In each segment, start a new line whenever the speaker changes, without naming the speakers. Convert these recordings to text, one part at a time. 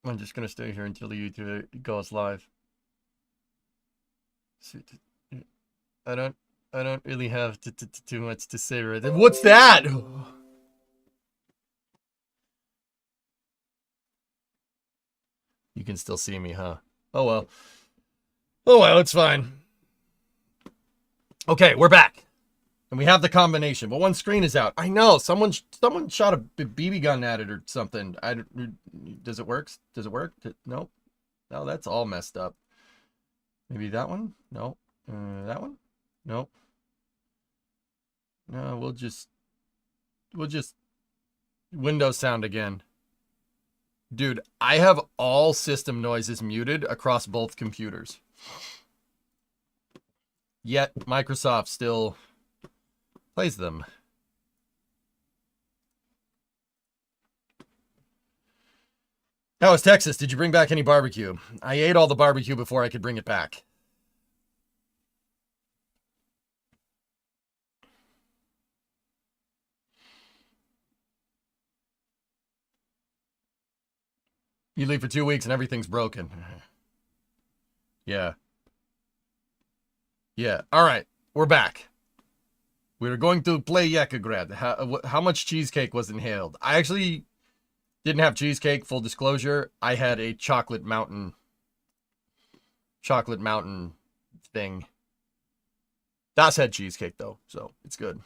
I'm just gonna stay here until the YouTube goes live. I don't really have too much to say right there. What's that? You can still see me, huh? Oh well. Oh well, it's fine. Okay, we're back. And we have the combination, but one screen is out. I know, someone shot a BB gun at it or something. Does it work? Does it work? No. No, that's all messed up. Maybe that one? No. That one? Nope. No, we'll just Windows sound again. Dude, I have all system noises muted across both computers. Yet Microsoft still plays them. How was Texas? Did you bring back any barbecue? I ate all the barbecue before I could bring it back. You leave for 2 weeks and everything's broken. Yeah. Yeah. All right. We're back. We were going to play YAKOGRAD. How much cheesecake was inhaled? I actually didn't have cheesecake, full disclosure. I had a chocolate mountain thing. Das had cheesecake though, so it's good.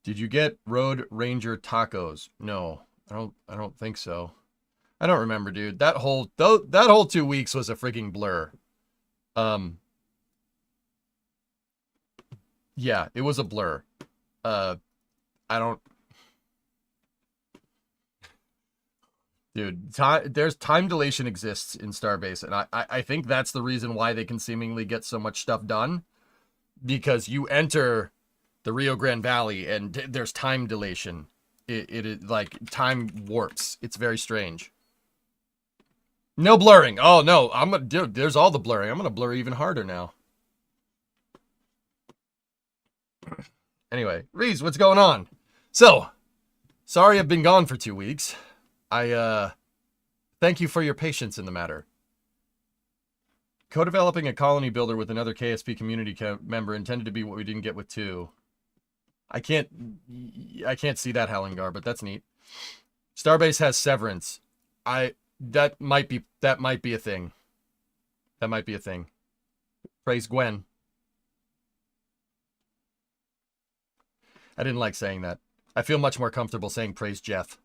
Did you get Road Ranger tacos? No, I don't think so. I don't remember, dude. That whole 2 weeks was a freaking blur. Yeah, it was a blur. I don't... Dude, there's time dilation exists in Starbase, and I think that's the reason why they can seemingly get so much stuff done. Because you enter the Rio Grande Valley, and there's time dilation. It like, time warps. It's very strange. No blurring. Oh, no. Dude, there's all the blurring. I'm gonna blur even harder now. Anyway, Reese, what's going on? So, sorry I've been gone for 2 weeks. Thank you for your patience in the matter. Co-developing a colony builder with another KSP community member intended to be what we didn't get with 2. I can't see that, Halingar, but that's neat. Starbase has severance. That might be a thing. That might be a thing. Praise Gwen. I didn't like saying that. I feel much more comfortable saying praise Jeff.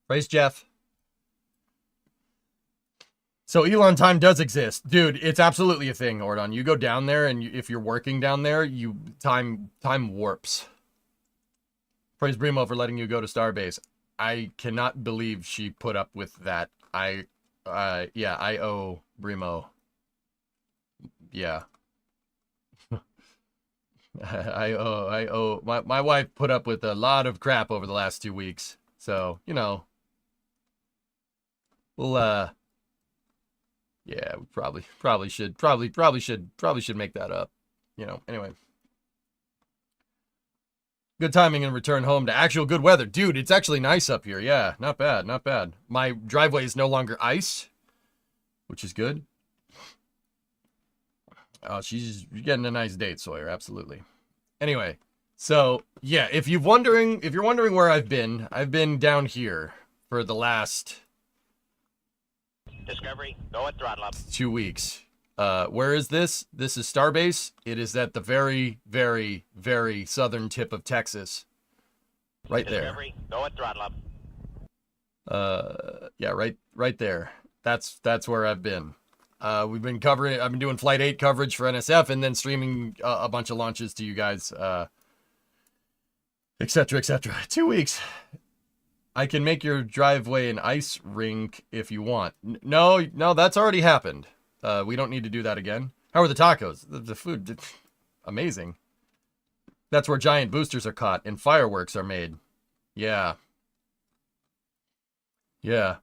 Praise Jeff. So Elon time does exist. Dude, it's absolutely a thing, Ordon. You go down there, and if you're working down there, time warps. Praise Brimo for letting you go to Starbase. I cannot believe she put up with that. Yeah, I owe Brimo. Yeah. I owe my wife put up with a lot of crap over the last 2 weeks. So, you know, we'll yeah, we probably should make that up. You know, anyway. Good timing and return home to actual good weather. Dude, it's actually nice up here. Yeah, not bad, not bad. My driveway is no longer ice, which is good. Oh, she's getting a nice date, Sawyer. Absolutely. Anyway, so yeah, if you're wondering where I've been down here for the last
Discovery, go at throttle up.
2 weeks. Where is this? This is Starbase. It is at the very, very, very southern tip of Texas. Right there.
Discovery, go at throttle up.
Yeah, right there. That's where I've been. I've been doing Flight 8 coverage for NSF and then streaming a bunch of launches to you guys, etc., etc. 2 weeks. I can make your driveway an ice rink if you want. No, that's already happened. We don't need to do that again. How are the tacos? The food, amazing. That's where giant boosters are caught and fireworks are made. Yeah. Yeah.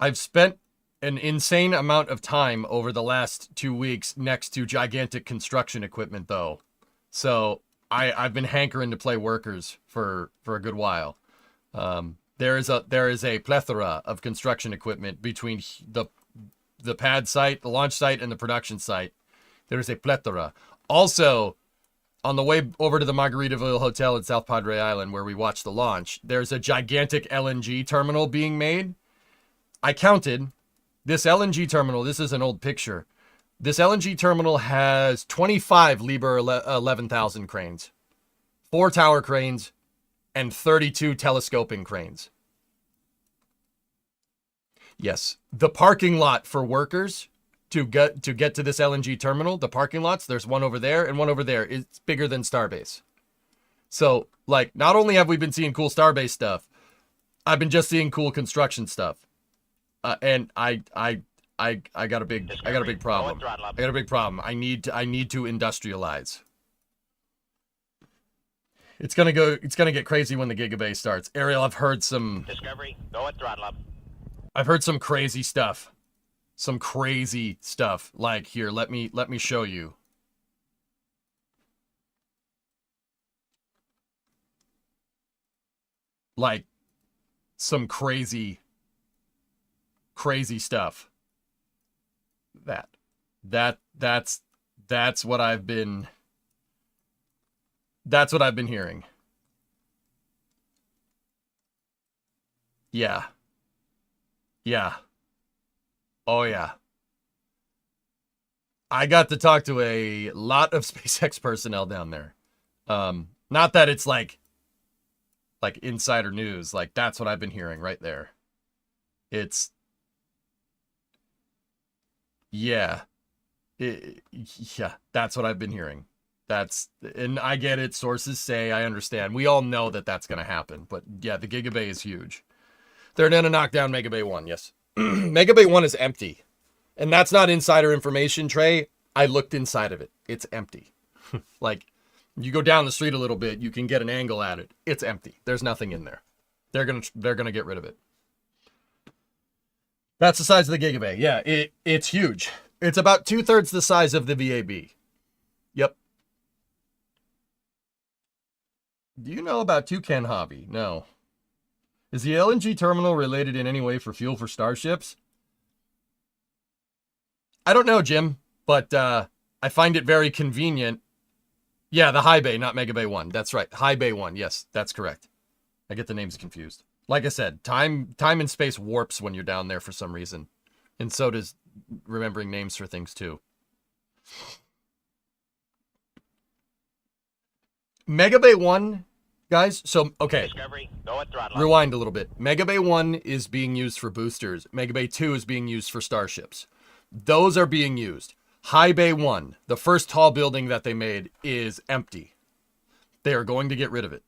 I've spent an insane amount of time over the last 2 weeks next to gigantic construction equipment, though. So I've been hankering to play workers for a good while. There is a plethora of construction equipment between the pad site, the launch site, and the production site. There is a plethora. Also, on the way over to the Margaritaville Hotel at South Padre Island, where we watched the launch, there's a gigantic LNG terminal being made. I counted this LNG terminal. This is an old picture. This LNG terminal has 25 Liebherr 11,000 cranes, 4 tower cranes, and 32 telescoping cranes. Yes, the parking lot for workers to get to this LNG terminal, the parking lots, there's one over there and one over there. It's bigger than Starbase. So, like, not only have we been seeing cool Starbase stuff, I've been just seeing cool construction stuff. And I got a big problem. I got a big problem. I need to industrialize. It's gonna get crazy when the Gigabay starts. Ariel, I've heard some
Discovery, go at throttle up.
I've heard some crazy stuff. Some crazy stuff. Like, here, let me show you. Like, some crazy stuff. That's what I've been hearing. Yeah. Yeah. Oh yeah. I got to talk to a lot of SpaceX personnel down there. Not that it's like insider news, like that's what I've been hearing right there. It's yeah. Yeah, that's what I've been hearing. And I get it, sources say, I understand. We all know that that's going to happen, but yeah, the Gigabay is huge. They're going to knock down Megabay 1, yes. Megabay 1 is empty. And that's not insider information, Trey. I looked inside of it. It's empty. Like, you go down the street a little bit, you can get an angle at it. It's empty. There's nothing in there. They're gonna get rid of it. That's the size of the Gigabay. Yeah, it's huge. It's about 2/3 the size of the VAB. Yep. Do you know about Toucan Hobby? No. Is the LNG terminal related in any way for fuel for starships? I don't know, Jim, but I find it very convenient. Yeah, the High Bay, not Megabay 1. That's right. High Bay 1. Yes, that's correct. I get the names confused. Like I said, time and space warps when you're down there for some reason. And so does remembering names for things too. Megabay 1, guys, so, okay.
Discovery, go at throttle up.
Rewind a little bit. Megabay 1 is being used for boosters. Megabay 2 is being used for starships. Those are being used. High Bay 1, the first tall building that they made, is empty. They are going to get rid of it.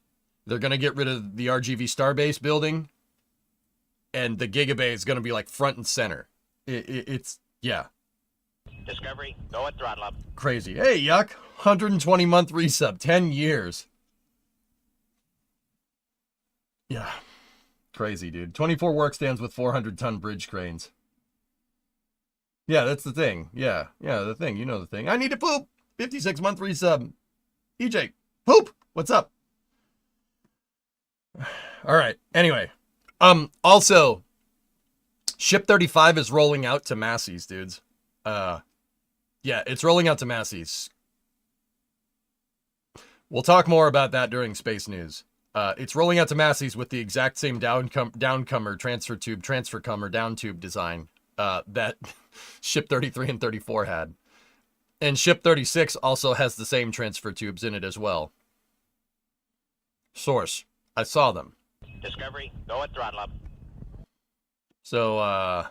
They're going to get rid of the RGV Starbase building, and the Gigabay is going to be like front and center. It's, yeah.
Discovery, go at throttle up.
Crazy. Hey, Yuck. 120-month resub. 10 years. Yeah. Crazy, dude. 24 work stands with 400-ton bridge cranes. Yeah, that's the thing. Yeah, the thing. You know the thing. I need to poop. 56-month resub. EJ, poop. What's up? All right. Anyway. Also, Ship 35 is rolling out to Massey's, dudes. Yeah, it's rolling out to Massey's. We'll talk more about that during Space News. It's rolling out to Massey's with the exact same downcomer, transfer tube, transfer comer, down tube design that Ship 33 and 34 had. And Ship 36 also has the same transfer tubes in it as well. Source. I saw them.
Discovery, go at throttle up.
So,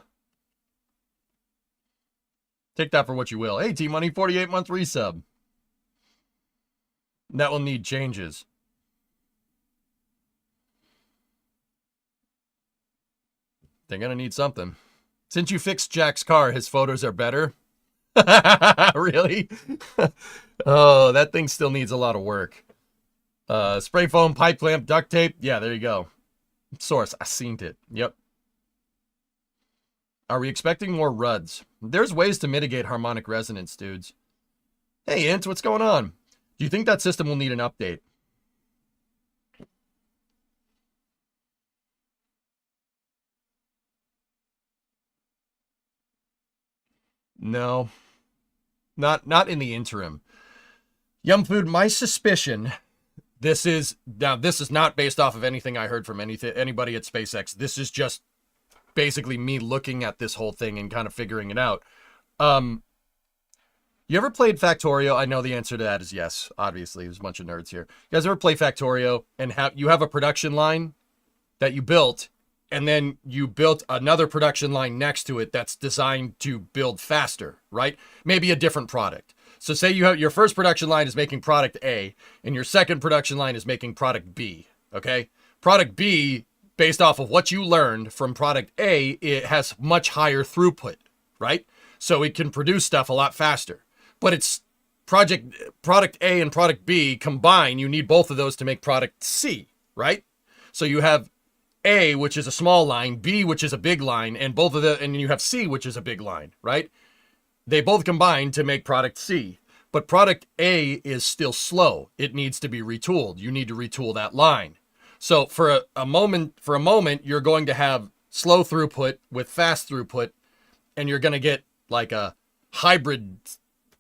take that for what you will. Hey, T-Money, 48-month resub. That will need changes. They're gonna need something. Since you fixed Jack's car, his photos are better. Really? Oh, that thing still needs a lot of work. Spray foam, pipe clamp, duct tape. Yeah, there you go. Source, I seen it. Yep. Are we expecting more RUDs? There's ways to mitigate harmonic resonance, dudes. Hey, Int, what's going on? Do you think that system will need an update? No. Not in the interim. Yum Food, my suspicion, this is not based off of anything I heard from anybody at SpaceX. This is just basically me looking at this whole thing and kind of figuring it out. You ever played Factorio? I know the answer to that is yes, obviously. There's a bunch of nerds here. You guys ever play Factorio and you have a production line that you built, and then you built another production line next to it that's designed to build faster, right? Maybe a different product. So say you have your first production line is making product A, and your second production line is making product B, okay? Product B, based off of what you learned from product A, it has much higher throughput, right? So it can produce stuff a lot faster. But it's product A and product B combined, you need both of those to make product C, right? So you have A, which is a small line, B, which is a big line, and and you have C, which is a big line, right? They both combine to make product C. But product A is still slow. It needs to be retooled. You need to retool that line. So for a moment, you're going to have slow throughput with fast throughput, and you're going to get like a hybrid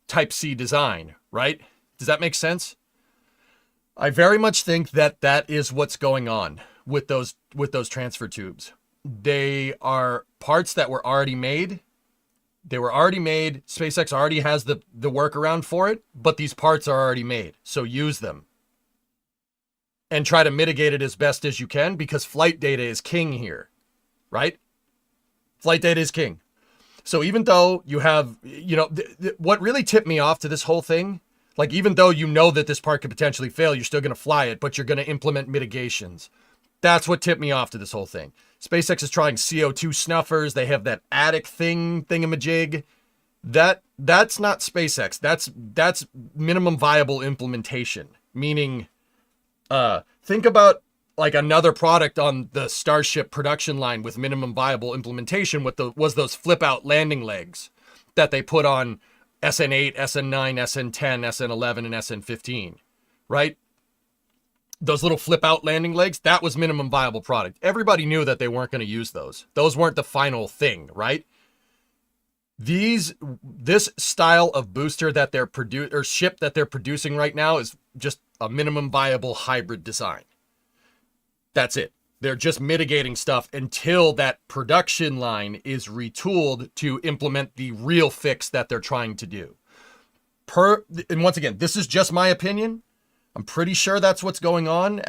type C design, right? Does that make sense? I very much think that is what's going on with those transfer tubes. They are parts that were already made. They were already made. SpaceX already has the workaround for it, but these parts are already made. So use them and try to mitigate it as best as you can, because flight data is king here, right? Flight data is king. So even though you have, what really tipped me off to this whole thing, like even though you know that this part could potentially fail, you're still going to fly it, but you're going to implement mitigations. That's what tipped me off to this whole thing. SpaceX is trying CO2 snuffers. They have that attic thingamajig. That's not SpaceX. That's minimum viable implementation. Meaning, think about like another product on the Starship production line with minimum viable implementation was those flip out landing legs that they put on SN8, SN9, SN10, SN11, and SN15, right? Those little flip out landing legs, that was minimum viable product. Everybody knew that they weren't going to use those. Those weren't the final thing, right? This style of booster that they're ship that they're producing right now is just a minimum viable hybrid design. That's it. They're just mitigating stuff until that production line is retooled to implement the real fix that they're trying to do. And once again, this is just my opinion. I'm pretty sure that's what's going on.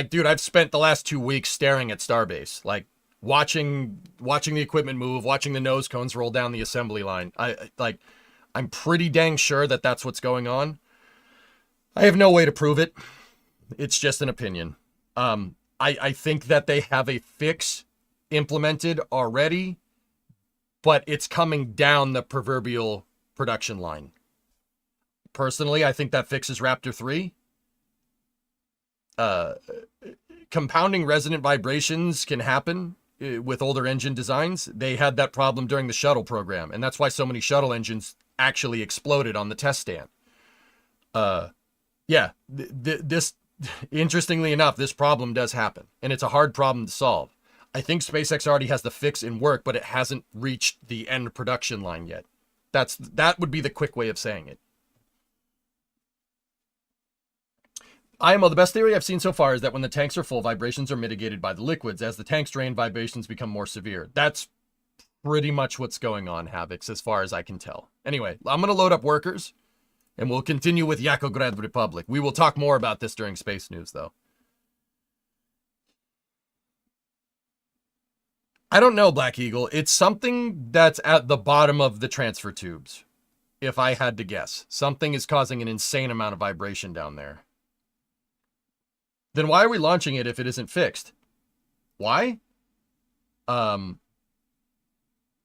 Dude, I've spent the last 2 weeks staring at Starbase, like watching the equipment move, watching the nose cones roll down the assembly line. I'm pretty dang sure that that's what's going on. I have no way to prove it. It's just an opinion. I think that they have a fix implemented already, but it's coming down the proverbial production line. Personally, I think that fix is Raptor 3. Compounding resonant vibrations can happen with older engine designs. They had that problem during the shuttle program, and that's why so many shuttle engines actually exploded on the test stand. This interestingly enough, this problem does happen, and it's a hard problem to solve. I think SpaceX already has the fix in work, but it hasn't reached the end production line yet. That would be the quick way of saying it. IMO, the best theory I've seen so far is that when the tanks are full, vibrations are mitigated by the liquids. As the tanks drain, vibrations become more severe. That's pretty much what's going on, Havix, as far as I can tell. Anyway, I'm going to load up workers, and we'll continue with YAKOGRAD Republic. We will talk more about this during Space News, though. I don't know, Black Eagle. It's something that's at the bottom of the transfer tubes, if I had to guess. Something is causing an insane amount of vibration down there. Then why are we launching it if it isn't fixed? Why?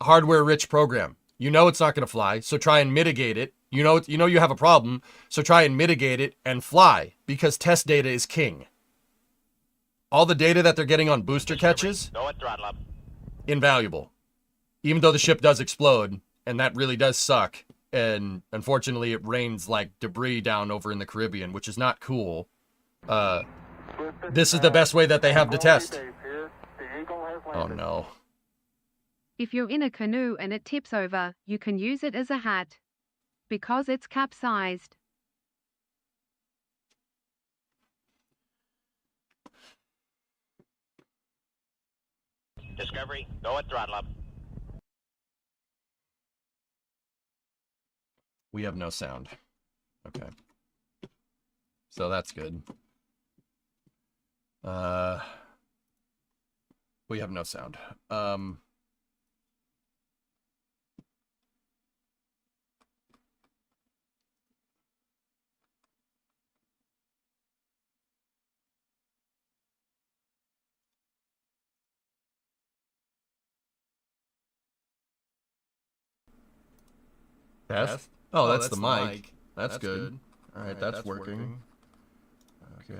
Hardware-rich program. You know it's not going to fly, so try and mitigate it. You know you have a problem, so try and mitigate it and fly, because test data is king. All the data that they're getting on booster catches,
Go at throttle up.
invaluable. Even though the ship does explode, and that really does suck, and unfortunately it rains like debris down over in the Caribbean, which is not cool. This is the best way that they have to test. Oh no.
If you're in a canoe and it tips over, you can use it as a hat. Because it's capsized.
Discovery, go at throttle up.
We have no sound. Okay. So that's good. We have no sound. Test? Oh, that's the mic. That's good. All right, that's working. Okay.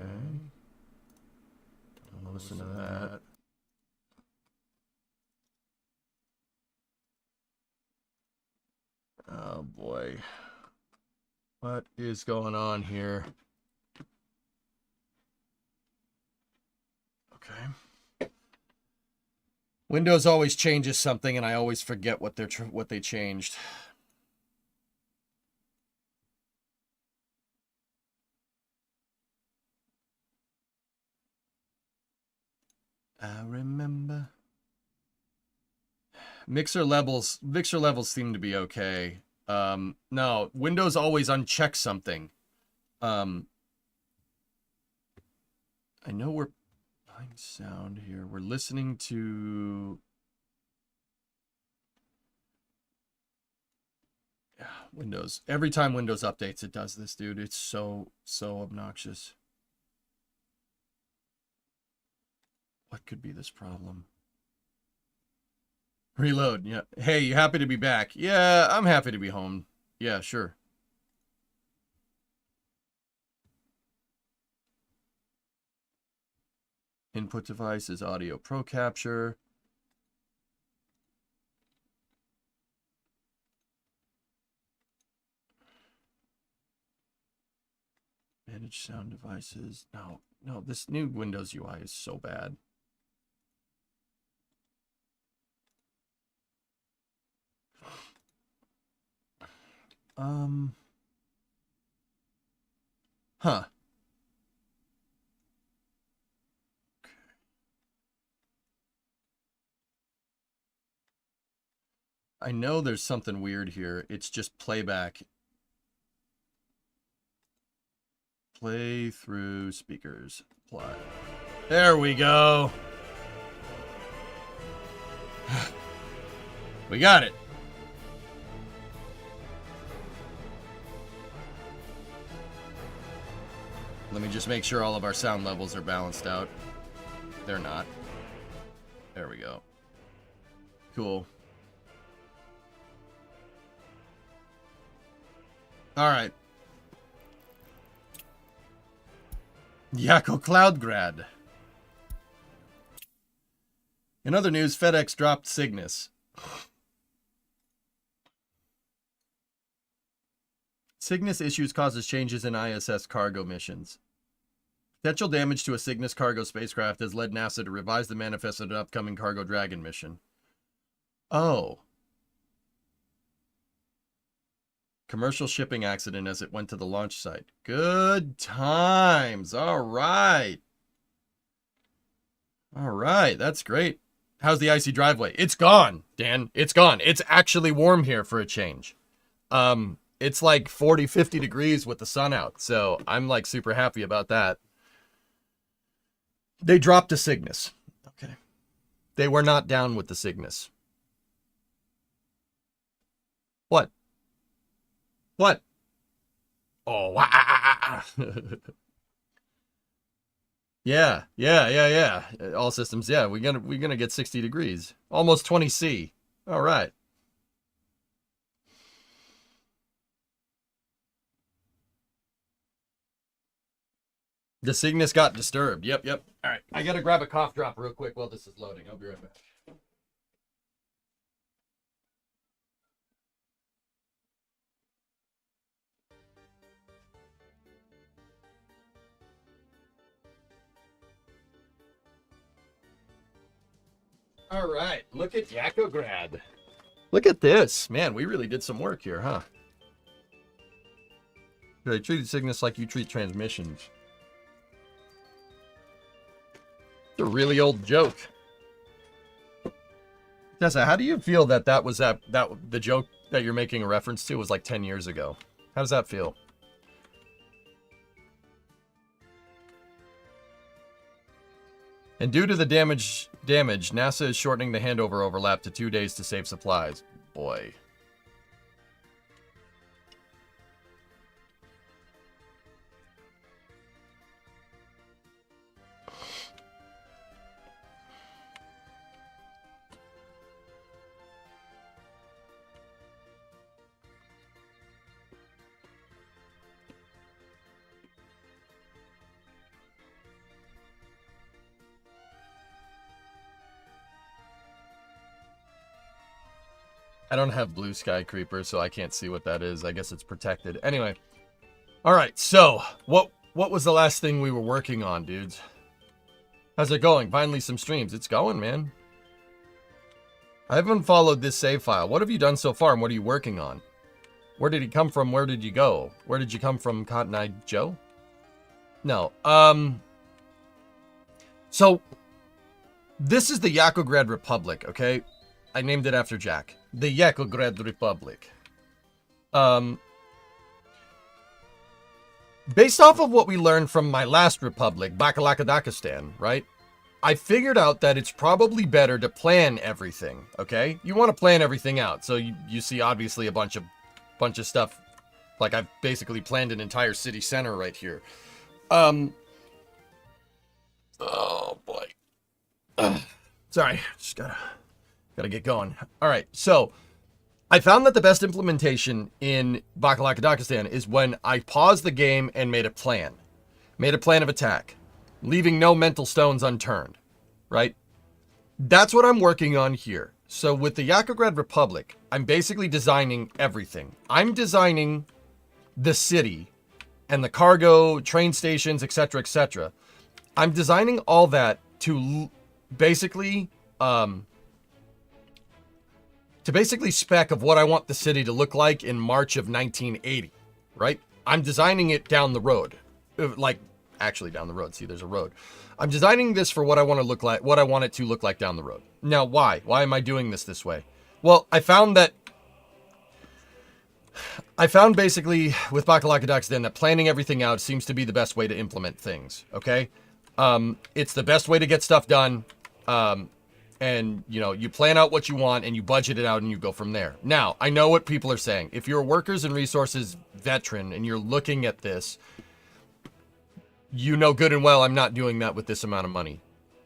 I'll listen to that. Oh boy. What is going on here? Okay. Windows always changes something, and I always forget what they changed. I remember. Mixer levels seem to be okay. No, Windows always unchecks something. I know we're playing sound here. We're listening to Windows. Every time Windows updates, it does this, dude. It's so obnoxious. What could be this problem? Reload. Yeah. Hey, you happy to be back? Yeah, I'm happy to be home. Yeah, sure. Input device is audio pro capture. Manage sound devices. No, this new Windows UI is so bad. Huh. Okay. I know there's something weird here. It's just playback. Play through speakers. Play. There we go. We got it. Let me just make sure all of our sound levels are balanced out. They're not. There we go. Cool. All right. YAKOGRAD. In other news, FedEx dropped Cygnus. Cygnus issues causes changes in ISS cargo missions. Potential damage to a Cygnus cargo spacecraft has led NASA to revise the manifest of an upcoming Cargo Dragon mission. Oh. Commercial shipping accident as it went to the launch site. Good times. All right. All right. That's great. How's the icy driveway? It's gone, Dan. It's gone. It's actually warm here for a change. It's like 40, 50 degrees with the sun out. So I'm like super happy about that. They dropped a Cygnus. Okay. They were not down with the Cygnus. What? What? Oh, yeah. All systems, yeah. We're gonna get 60 degrees. Almost 20 C. All right. The Cygnus got disturbed. Yep. All right. I gotta grab a cough drop real quick while this is loading. I'll be right back. All right, look at YAKOGRAD. Look at this. Man, we really did some work here, huh? They treated Cygnus like you treat transmissions. It's a really old joke. Tessa, how do you feel that the joke that you're making a reference to was like 10 years ago? How does that feel? And due to the damage, NASA is shortening the handover overlap to 2 days to save supplies. Boy. I don't have blue sky creeper, so I can't see what that is. I guess it's protected. Anyway. Alright, so what was the last thing we were working on, dudes? How's it going? Finally some streams. It's going, man. I haven't followed this save file. What have you done so far, and what are you working on? Where did he come from? Where did you go? Where did you come from, Cotton Eye Joe? No. So, this is the YAKOGRAD Republic, okay? I named it after Jack. The YAKOGRAD Republic. Based off of what we learned from my last republic, Bakalakadakistan, right? I figured out that it's probably better to plan everything, okay? You want to plan everything out. So you see obviously a bunch of stuff. Like I've basically planned an entire city center right here. Oh boy. Sorry, just gotta get going. All right, so I found that the best implementation in Bakalakadakistan is when I paused the game and made a plan. Made a plan of attack, leaving no mental stones unturned, right? That's what I'm working on here. So with the YAKOGRAD Republic, I'm basically designing everything. I'm designing the city and the cargo, train stations, etc., etc. I'm designing all that to basically spec of what I want the city to look like in March of 1980, right? I'm designing it down the road. Like, actually down the road. See, there's a road. I'm designing this for what I want to look like, what I want it to look like down the road. Now, why? Why am I doing this way? Well, I found basically with Bakalakadakistan that planning everything out seems to be the best way to implement things, okay? It's the best way to get stuff done. And, you know, you plan out what you want and you budget it out and you go from there. Now, I know what people are saying. If you're a workers and resources veteran and you're looking at this, you know good and well I'm not doing that with this amount of money.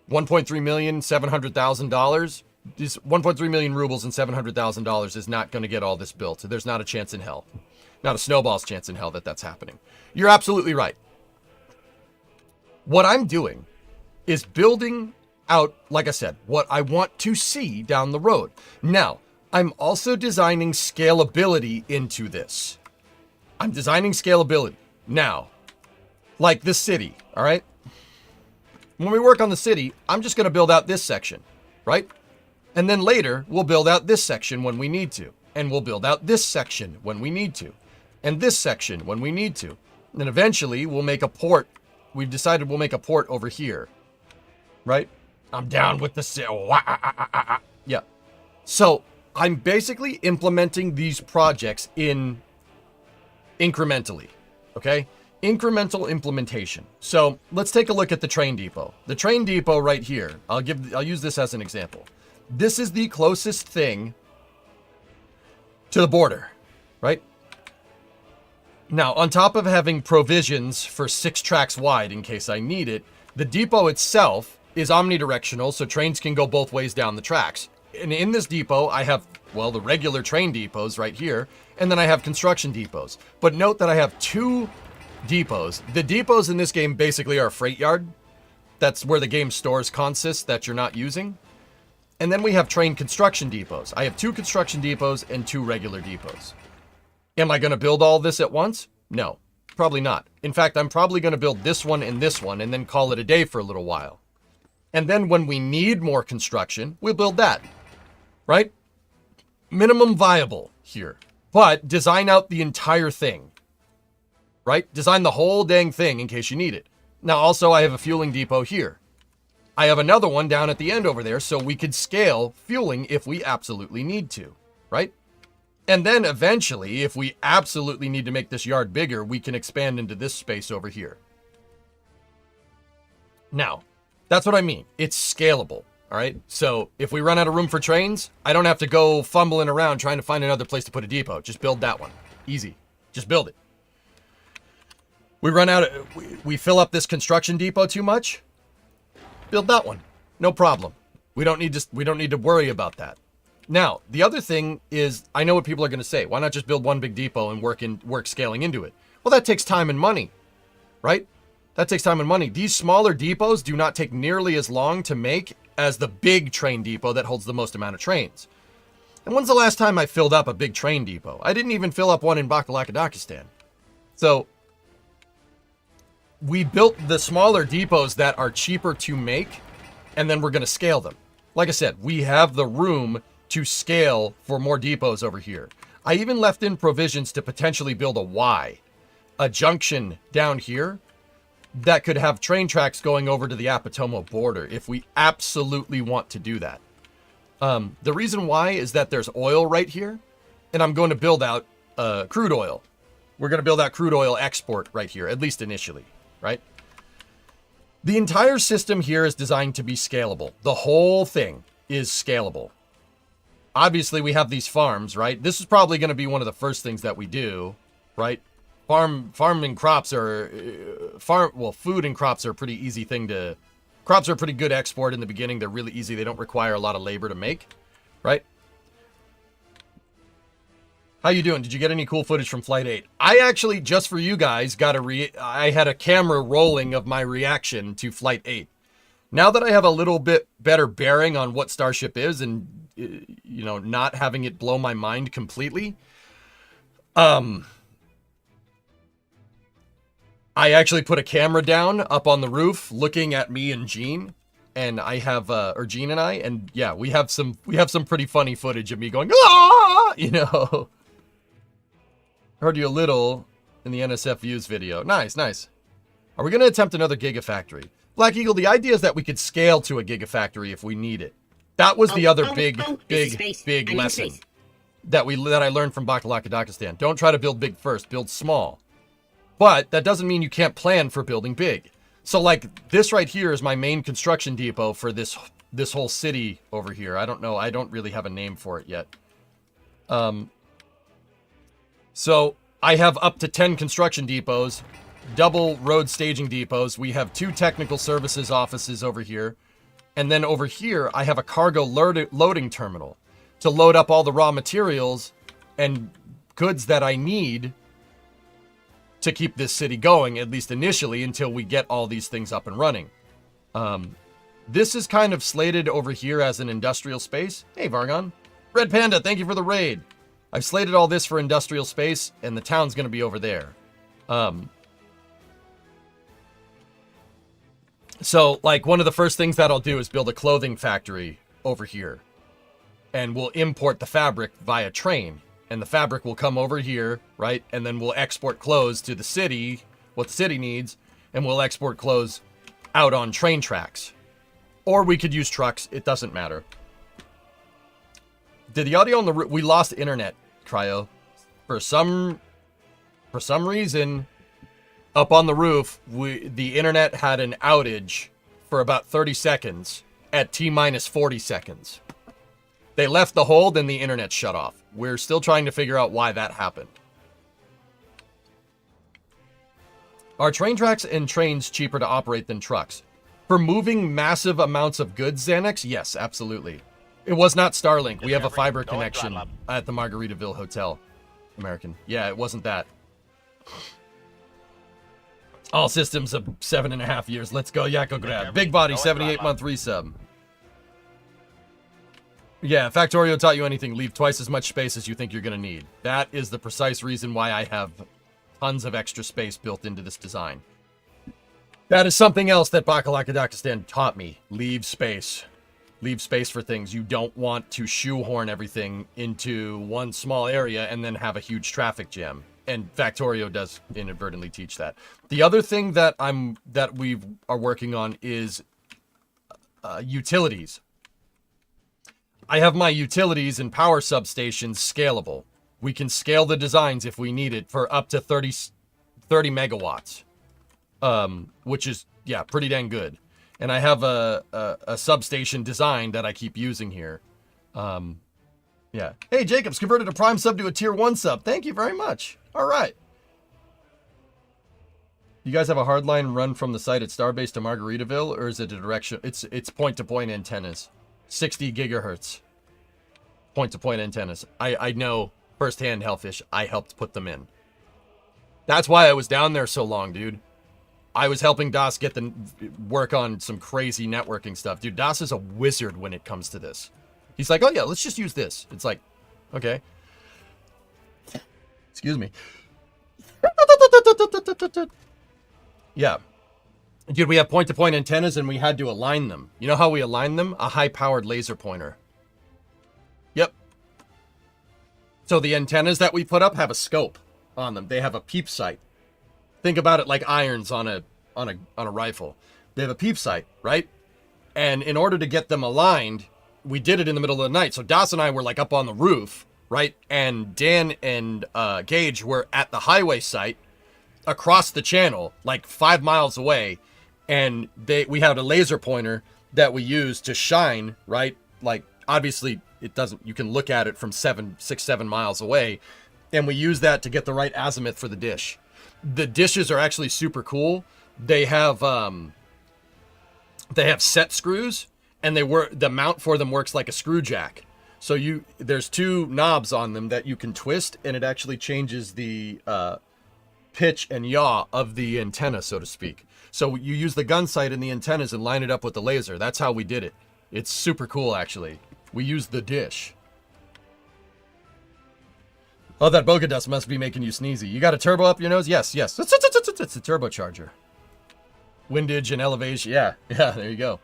1.3 million, $700,000. This 1.3 million rubles and $700,000 is not going to get all this built. There's not a chance in hell. Not a snowball's chance in hell that that's happening. You're absolutely right. What I'm doing is building out, like I said, what I want to see down the road. Now, I'm also designing scalability into this. I'm designing scalability. Now, like this city, all right? When we work on the city, I'm just going to build out this section, right? And then later, we'll build out this section when we need to. And we'll build out this section when we need to. And this section when we need to. And then eventually, we'll make a port. We've decided we'll make a port over here, right? I'm down with the city. Yeah. So, I'm basically implementing these projects in incrementally, okay? Incremental implementation. So let's take a look at the train depot. The train depot right here. I'll use this as an example. This is the closest thing to the border, right? Now, on top of having provisions for 6 tracks wide in case I need it, the depot itself is omnidirectional, so trains can go both ways down the tracks. And in this depot, I have, well, the regular train depots right here, and then I have construction depots. But note that I have 2 depots. The depots in this game basically are a freight yard. That's where the game stores consists that you're not using. And then we have train construction depots. I have 2 construction depots and 2 regular depots. Am I going to build all this at once? No, probably not. In fact, I'm probably going to build this one and then call it a day for a little while. And then when we need more construction, we'll build that, right? Minimum viable here, but design out the entire thing, right? Design the whole dang thing in case you need it. Now, also, I have a fueling depot here. I have another one down at the end over there, so we could scale fueling if we absolutely need to, right? And then eventually, if we absolutely need to make this yard bigger, we can expand into this space over here. Now, that's what I mean. It's scalable, all right? So if we run out of room for trains, I don't have to go fumbling around trying to find another place to put a depot. Just build that one. Easy. Just build it. We run out of, we fill up this construction depot too much, build that one. No problem. We don't need to worry about that. Now, the other thing is, I know what people are going to say. Why not just build one big depot and work scaling into it? Well, that takes time and money, right? That takes time and money. These smaller depots do not take nearly as long to make as the big train depot that holds the most amount of trains. And when's the last time I filled up a big train depot? I didn't even fill up one in Bakalakadakistan. So we built the smaller depots that are cheaper to make, and then we're going to scale them. Like I said, we have the room to scale for more depots over here. I even left in provisions to potentially build a Y, a junction down here that could have train tracks going over to the Apatomo border if we absolutely want to do that. The reason why is that there's oil right here, and I'm going to build out crude oil. We're going to build out crude oil export right here, at least initially, right? The entire system here is designed to be scalable. The whole thing is scalable. Obviously, we have these farms, right? This is probably going to be one of the first things that we do, right? Farming crops are, food and crops are a pretty easy thing to, crops are a pretty good export in the beginning. They're really easy. They don't require a lot of labor to make, right? How you doing? Did you get any cool footage from Flight 8? I actually, just for you guys, I had a camera rolling of my reaction to Flight 8. Now that I have a little bit better bearing on what Starship is and, you know, not having it blow my mind completely, I actually put a camera down up on the roof looking at me and Gene, and I have, or Gene and I, and yeah, we have some pretty funny footage of me going, ah, you know. Heard you a little in the NSF Views video. Nice, nice. Are we going to attempt another Gigafactory? Black Eagle, the idea is that we could scale to a Gigafactory if we need it. That was the other big lesson that I learned from Bakalakadakistan. Don't try to build big first, build small. But that doesn't mean you can't plan for building big. So like this right here is my main construction depot for this whole city over here. I don't know. I don't really have a name for it yet. So I have up to 10 construction depots, double road staging depots. We have 2 technical services offices over here. And then over here, I have a cargo loading terminal to load up all the raw materials and goods that I need to keep this city going, at least initially, until we get all these things up and running. This is kind of slated over here as an industrial space. Hey, Vargon. Red Panda, thank you for the raid. I've slated all this for industrial space, and the town's going to be over there. So, like, one of the first things that I'll do is build a clothing factory over here. And we'll import the fabric via train. And the fabric will come over here, right? And then we'll export clothes to the city, what the city needs, and we'll export clothes out on train tracks. Or we could use trucks, it doesn't matter. Did the audio on the roof, we lost internet, Cryo. For some reason, up on the roof, the internet had an outage for about 30 seconds at T-minus 40 seconds. They left the hold and the internet shut off. We're still trying to figure out why that happened. Are train tracks and trains cheaper to operate than trucks? For moving massive amounts of goods, Xanax? Yes, absolutely. It was not Starlink. We have a fiber connection at the Margaritaville Hotel. American. Yeah, it wasn't that. All systems of 7.5 years. Let's go, YAKOGRAD. Big Body, 78-month resub. Yeah, if Factorio taught you anything, leave twice as much space as you think you're going to need. That is the precise reason why I have tons of extra space built into this design. That is something else that Bakalakadakistan taught me. Leave space. Leave space for things. You don't want to shoehorn everything into one small area and then have a huge traffic jam. And Factorio does inadvertently teach that. The other thing that we are working on is utilities. I have my utilities and power substations scalable. We can scale the designs if we need it for up to 30 megawatts, which is, yeah, pretty dang good. And I have a substation design that I keep using here. Yeah. Hey, Jacob's converted a Prime sub to a Tier 1 sub. Thank you very much. All right. You guys have a hardline run from the site at Starbase to Margaritaville, or is it a direction? It's point-to-point antennas. 60 gigahertz. Point-to-point antennas. I know firsthand, Hellfish. I helped put them in. That's why I was down there so long, dude. I was helping Das get the work on some crazy networking stuff. Dude, Das is a wizard when it comes to this. He's like, oh yeah, let's just use this. It's like, okay. Excuse me. Yeah. Dude, we have point-to-point antennas and we had to align them. You know how we align them? A high-powered laser pointer. Yep. So the antennas that we put up have a scope on them. They have a peep sight. Think about it like irons on a rifle. They have a peep sight, right? And in order to get them aligned, we did it in the middle of the night. So Das and I were like up on the roof, right? And Dan and Gage were at the highway site across the channel, like 5 miles away. And we had a laser pointer that we used to shine, right? Like, obviously, it doesn't, you can look at it from 6, 7 miles away. And we use that to get the right azimuth for the dish. The dishes are actually super cool. They have set screws, and the mount for them works like a screw jack. So there's 2 knobs on them that you can twist, and it actually changes the pitch and yaw of the antenna, so to speak. So you use the gun sight and the antennas and line it up with the laser. That's how we did it. It's super cool, actually. We used the dish. Oh, that Boga dust must be making you sneezy. You got a turbo up your nose? Yes, yes. It's a turbocharger. Windage and elevation. Yeah, there you go.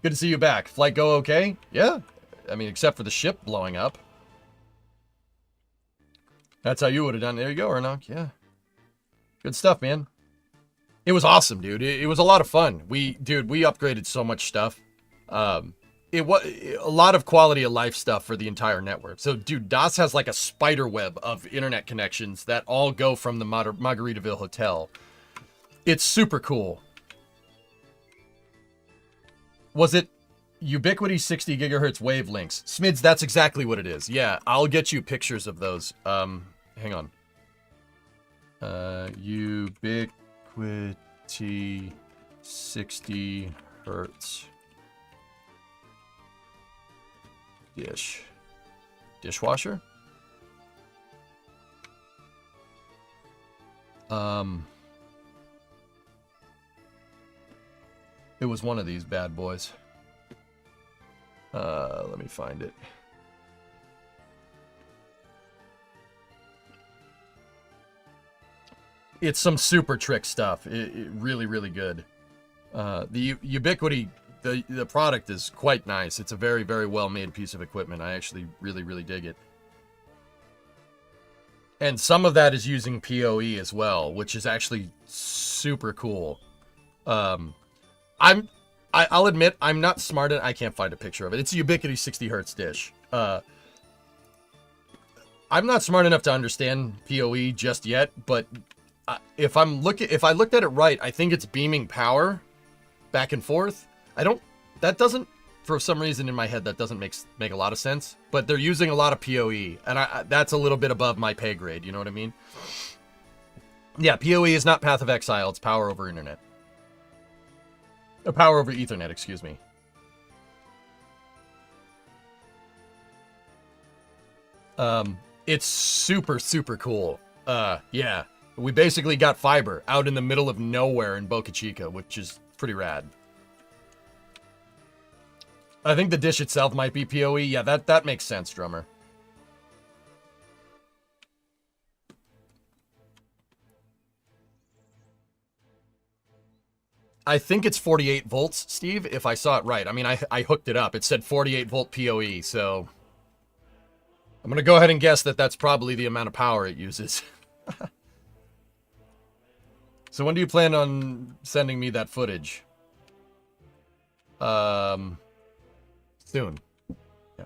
Good to see you back. Flight go okay? Yeah. I mean, except for the ship blowing up. That's how you would have done it. There you go, Ernok. Yeah. Good stuff, man. It was awesome, dude. It was a lot of fun. We upgraded so much stuff. It was a lot of quality of life stuff for the entire network. So, dude, Das has like a spider web of internet connections that all go from the Margaritaville Hotel. It's super cool. Was it Ubiquity 60 gigahertz wavelengths? Smids, that's exactly what it is. Yeah, I'll get you pictures of those. Hang on. Ubiquity 60 hertz. Dishwasher? It was one of these bad boys. Let me find it. It's some super trick stuff. It really, really good. The Ubiquity, the product is quite nice. It's a very, very well-made piece of equipment. I actually really, really dig it. And some of that is using PoE as well, which is actually super cool. I'll admit, I'm not smart enough. I can't find a picture of it. It's a Ubiquity 60 hertz dish. I'm not smart enough to understand PoE just yet, but if I looked at it right, I think it's beaming power back and forth. That doesn't, for some reason in my head, that doesn't make a lot of sense. But they're using a lot of PoE, and that's a little bit above my pay grade. You know what I mean? Yeah, PoE is not Path of Exile. It's power over internet. Power over Ethernet, excuse me. It's super, super cool. Yeah. We basically got fiber out in the middle of nowhere in Boca Chica, which is pretty rad. I think the dish itself might be PoE. Yeah, that makes sense, Drummer. I think it's 48 volts, Steve, if I saw it right. I mean, I hooked it up. It said 48 volt PoE, so I'm going to go ahead and guess that that's probably the amount of power it uses. So when do you plan on sending me that footage? Soon. Yeah.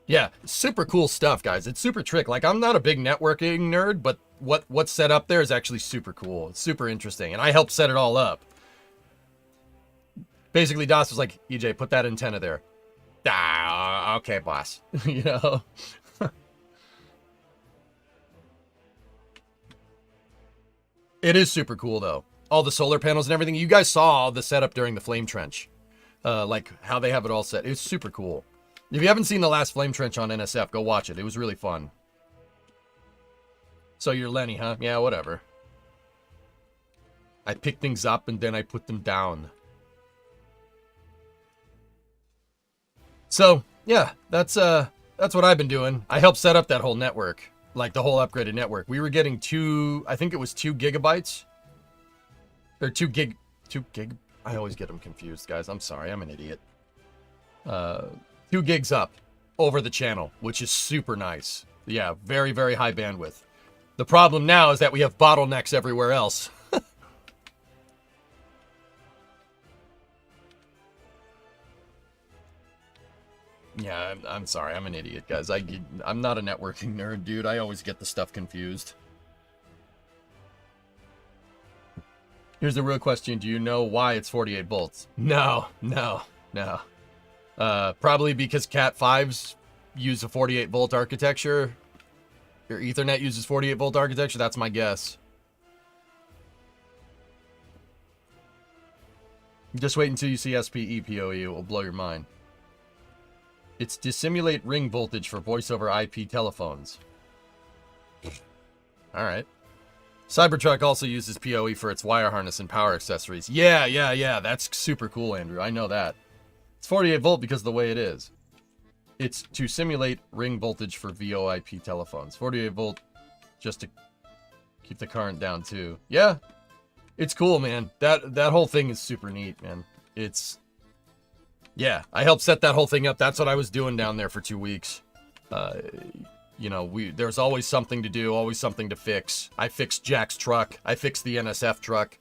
Yeah, super cool stuff, guys. It's super trick. Like, I'm not a big networking nerd, but what's set up there is actually super cool. It's super interesting, and I helped set it all up. Basically, DOS was like, EJ, put that antenna there. Ah, okay, boss. You know? It is super cool, though. All the solar panels and everything. You guys saw the setup during the Flame Trench. Like, how they have it all set. It's super cool. If you haven't seen the last Flame Trench on NSF, go watch it. It was really fun. So you're Lenny, huh? Yeah, whatever. I pick things up and then I put them down. So, yeah, that's what I've been doing. I helped set up that whole network, like the whole upgraded network. We were getting I think it was 2 gigabytes. Or 2 gig, I always get them confused, guys. I'm sorry, I'm an idiot. 2 gigs up over the channel, which is super nice. Yeah, very, very high bandwidth. The problem now is that we have bottlenecks everywhere else. Yeah, I'm sorry. I'm an idiot, guys. I'm not a networking nerd, dude. I always get the stuff confused. Here's the real question. Do you know why it's 48 volts? No. Probably because Cat 5s use a 48 volt architecture. Your Ethernet uses 48 volt architecture. That's my guess. Just wait until you see SPE PoE. It will blow your mind. It's to simulate ring voltage for voice over IP telephones. Alright. Cybertruck also uses PoE for its wire harness and power accessories. Yeah. That's super cool, Andrew. I know that. It's 48 volt because of the way it is. It's to simulate ring voltage for VoIP telephones. 48 volt just to keep the current down too. Yeah. It's cool, man. That whole thing is super neat, man. Yeah, I helped set that whole thing up. That's what I was doing down there for 2 weeks. You know, there's always something to do, always something to fix. I fixed Jack's truck. I fixed the NSF truck.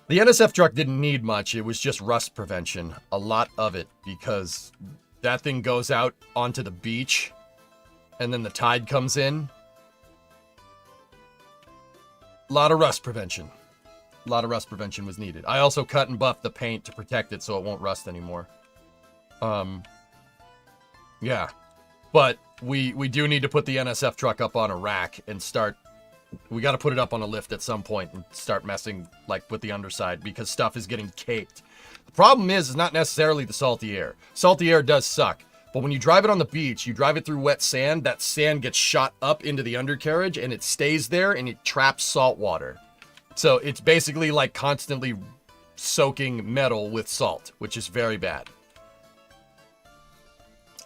The NSF truck didn't need much. It was just rust prevention. A lot of it, because that thing goes out onto the beach, and then the tide comes in. A lot of rust prevention. A lot of rust prevention was needed. I also cut and buffed the paint to protect it so it won't rust anymore. Yeah. But we do need to put the NSF truck up on a rack and start... We got to put it up on a lift at some point and start messing, like, with the underside because stuff is getting caked. The problem is not necessarily the salty air. Salty air does suck. But when you drive it on the beach, you drive it through wet sand, that sand gets shot up into the undercarriage and it stays there and it traps salt water. So it's basically like constantly soaking metal with salt, which is very bad.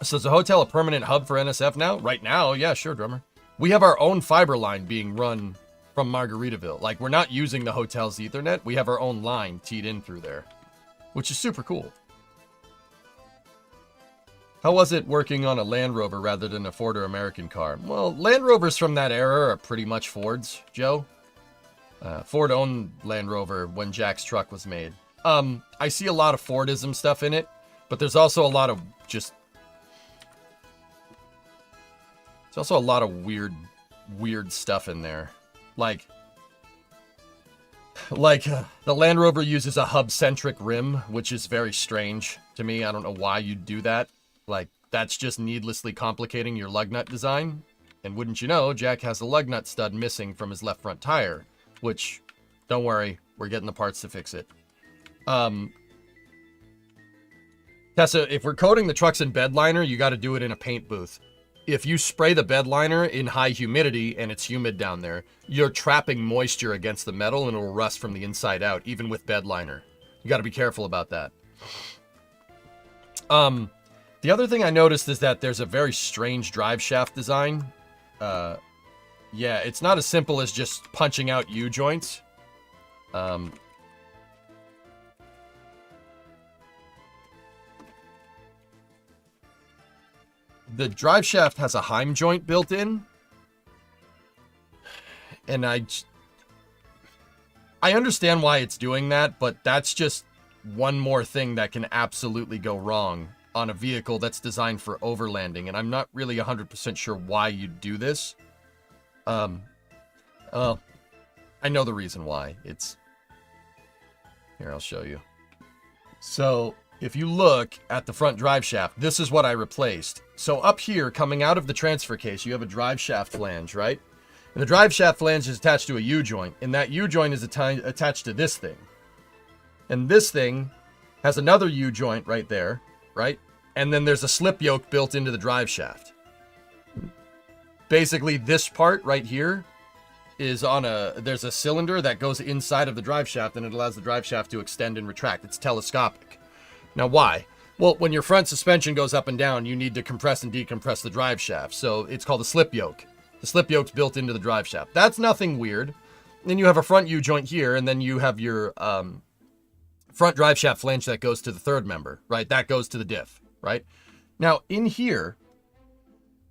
So is the hotel a permanent hub for NSF now? Right now, yeah, sure, drummer. We have our own fiber line being run from Margaritaville. Like, we're not using the hotel's Ethernet. We have our own line teed in through there, which is super cool. How was it working on a Land Rover rather than a Ford or American car? Well, Land Rovers from that era are pretty much Fords, Joe. Ford owned Land Rover when Jack's truck was made. I see a lot of Fordism stuff in it, but there's also a lot of just... There's also a lot of weird stuff in there. Like the Land Rover uses a hub-centric rim, which is very strange to me. I don't know why you'd do that. Like, that's just needlessly complicating your lug nut design. And wouldn't you know, Jack has a lug nut stud missing from his left front tire. Which, don't worry, we're getting the parts to fix it. Tessa, if we're coating the trucks in bed liner, you got to do it in a paint booth. If you spray the bed liner in high humidity and it's humid down there, you're trapping moisture against the metal and it'll rust from the inside out, even with bed liner. You got to be careful about that. The other thing I noticed is that there's a very strange drive shaft design. Yeah, it's not as simple as just punching out U-joints. The drive shaft has a Heim joint built in. And I understand why it's doing that, but that's just one more thing that can absolutely go wrong on a vehicle that's designed for overlanding. And I'm not really 100% sure why you do this. Well, I know the reason why. It's... Here, I'll show you. So, if you look at the front drive shaft, this is what I replaced. So up here, coming out of the transfer case, you have a drive shaft flange, right? And the drive shaft flange is attached to a U-joint, and that U-joint is attached to this thing. And this thing has another U-joint right there, right? And then there's a slip yoke built into the drive shaft. Basically, this part right here is on there's a cylinder that goes inside of the drive shaft, and it allows the drive shaft to extend and retract. It's telescopic. Now, why? Well, when your front suspension goes up and down, you need to compress and decompress the drive shaft. So it's called a slip yoke. The slip yoke's built into the drive shaft. That's nothing weird. Then you have a front U-joint here, and then you have your front drive shaft flange that goes to the third member, right? That goes to the diff, right? Now, in here,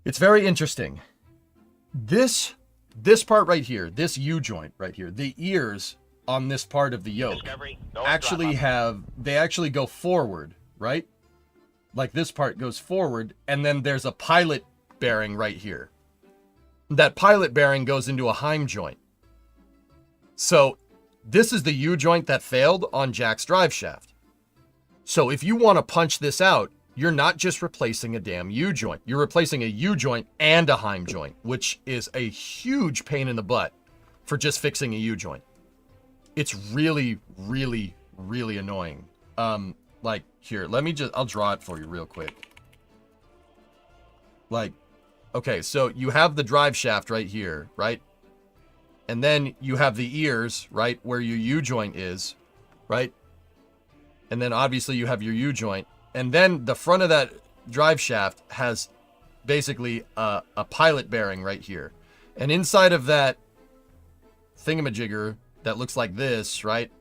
it's very interesting. This part right here, this U-joint right here, the ears on this part of the yoke actually actually go forward, right? Like this part goes forward, and then there's a pilot bearing right here. That pilot bearing goes into a Heim joint. So this is the U-joint that failed on Jack's drive shaft. So if you want to punch this out, you're not just replacing a damn U-joint. You're replacing a U-joint and a Heim joint, which is a huge pain in the butt for just fixing a U-joint. It's really, really, really annoying. Like, here, I'll draw it for you real quick. Like, okay, so you have the drive shaft right here, right? And then you have the ears, right, where your U-joint is, right? And then obviously you have your U-joint. And then the front of that drive shaft has basically a pilot bearing right here. And inside of that thingamajigger that looks like this, right?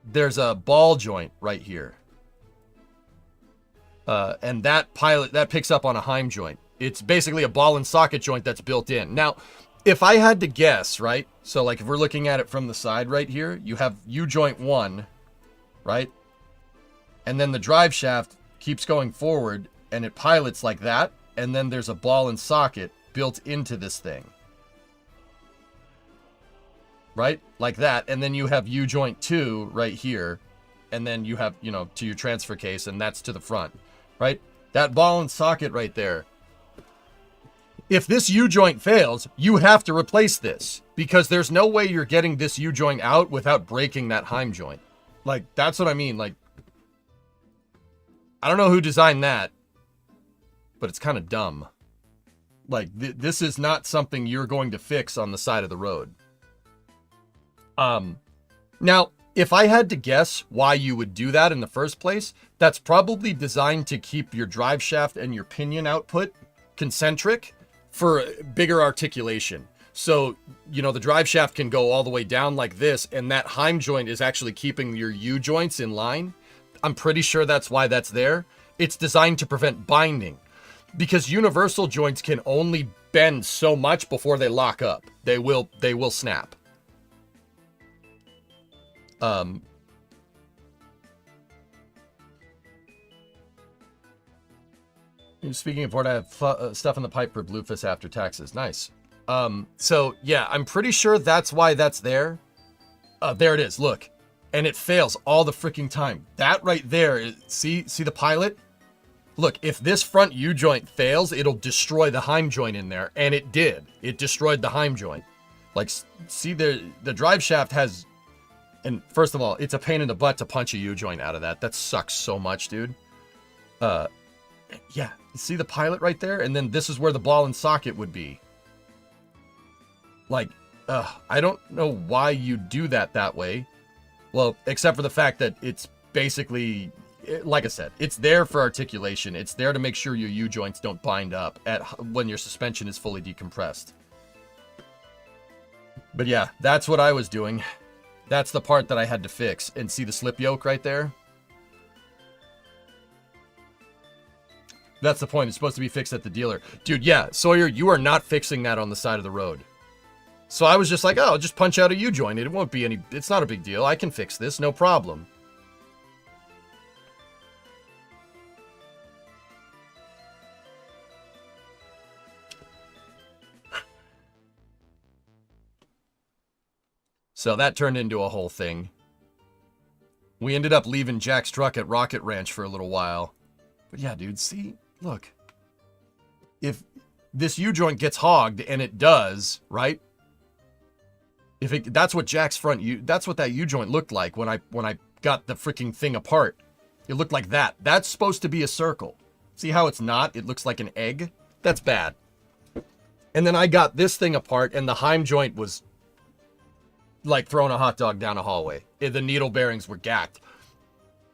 There's a ball joint right here. And that picks up on a Heim joint. It's basically a ball and socket joint that's built in. Now, if I had to guess, right? So like if we're looking at it from the side right here, you have U-joint 1, right? And then the drive shaft keeps going forward and it pilots like that. And then there's a ball and socket built into this thing. Right? Like that. And then you have U-joint 2 right here. And then you have, to your transfer case, and that's to the front. Right? That ball and socket right there. If this U-joint fails, you have to replace this. Because there's no way you're getting this U-joint out without breaking that Heim joint. Like, that's what I mean. Like, I don't know who designed that, but it's kind of dumb. Like, this is not something you're going to fix on the side of the road. Now, if I had to guess why you would do that in the first place, that's probably designed to keep your drive shaft and your pinion output concentric for bigger articulation. So, the drive shaft can go all the way down like this, and that Heim joint is actually keeping your U-joints in line. I'm pretty sure that's why that's there. It's designed to prevent binding, because universal joints can only bend so much before they lock up. They will snap. Speaking of what, I have stuff in the pipe for Bluefist after taxes. Nice. So yeah, I'm pretty sure that's why that's there. There it is. Look. And it fails all the freaking time. That right there, see the pilot? Look, if this front U-joint fails, it'll destroy the Heim joint in there. And it did. It destroyed the Heim joint. Like, see, the drive shaft has... And first of all, it's a pain in the butt to punch a U-joint out of that. That sucks so much, dude. Yeah, see the pilot right there? And then this is where the ball and socket would be. Like, I don't know why you do that way. Well, except for the fact that it's basically, like I said, it's there for articulation. It's there to make sure your U-joints don't bind up when your suspension is fully decompressed. But yeah, that's what I was doing. That's the part that I had to fix. And see the slip yoke right there? That's the point. It's supposed to be fixed at the dealer. Dude, yeah, Sawyer, you are not fixing that on the side of the road. So I was just like, oh, I'll just punch out a U-joint. It won't be any... It's not a big deal. I can fix this. No problem. So that turned into a whole thing. We ended up leaving Jack's truck at Rocket Ranch for a little while. But yeah, dude, see? Look. If this U-joint gets hogged, and it does, right? If it, that's what Jack's front U, that's what that U-joint looked like when I got the freaking thing apart. It looked like that. That's supposed to be a circle. See how it's not? It looks like an egg. That's bad. And then I got this thing apart, and the Heim joint was like throwing a hot dog down a hallway. The needle bearings were gacked.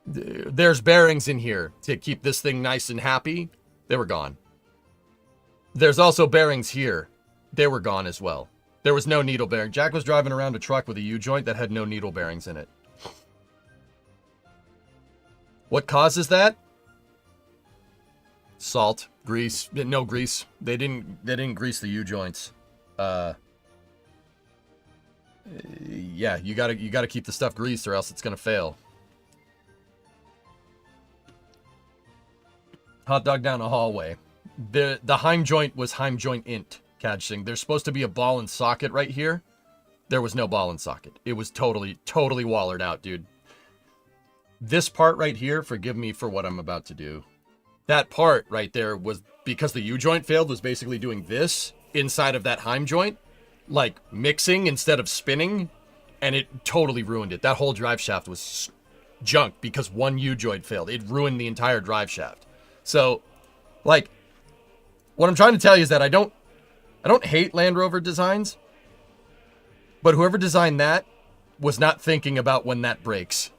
There's bearings in here to keep this thing nice and happy. They were gone. There's also bearings here. They were gone as well. There was no needle bearing. Jack was driving around a truck with a U-joint that had no needle bearings in it. What causes that? Salt, grease, no grease. They didn't grease the U-joints. Yeah, you gotta keep the stuff greased or else it's gonna fail. Hot dog down a hallway. The Heim joint was Heim joint int. Catching. There's supposed to be a ball and socket right here. There was no ball and socket. It was totally wallered out, dude. This part right here, forgive me for what I'm about to do. That part right there was, because the U-joint failed, was basically doing this inside of that Heim joint. Like, mixing instead of spinning. And it totally ruined it. That whole drive shaft was junk because one U-joint failed. It ruined the entire drive shaft. So, like, what I'm trying to tell you is that I don't hate Land Rover designs, but whoever designed that was not thinking about when that breaks.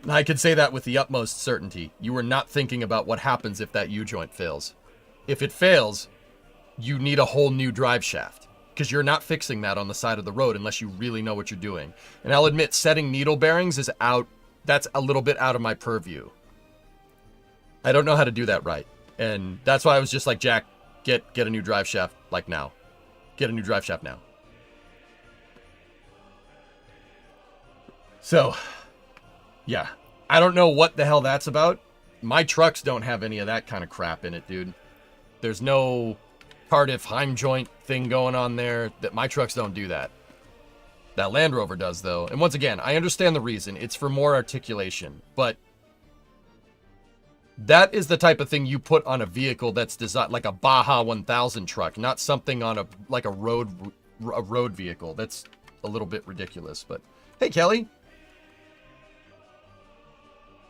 I can say that with the utmost certainty. You were not thinking about what happens if that U-joint fails. If it fails, you need a whole new drive shaft, because you're not fixing that on the side of the road unless you really know what you're doing. And I'll admit, setting needle bearings is that's a little bit out of my purview. I don't know how to do that right. And that's why I was just like, Jack, get a new drive shaft, like now. Get a new drive shaft now. So, yeah. I don't know what the hell that's about. My trucks don't have any of that kind of crap in it, dude. There's no Cardiff Heim joint thing going on there. That my trucks don't do that. That Land Rover does, though. And once again, I understand the reason. It's for more articulation. But that is the type of thing you put on a vehicle that's designed like a Baja 1000 truck, not something on a road vehicle. That's a little bit ridiculous. But hey, Kelly.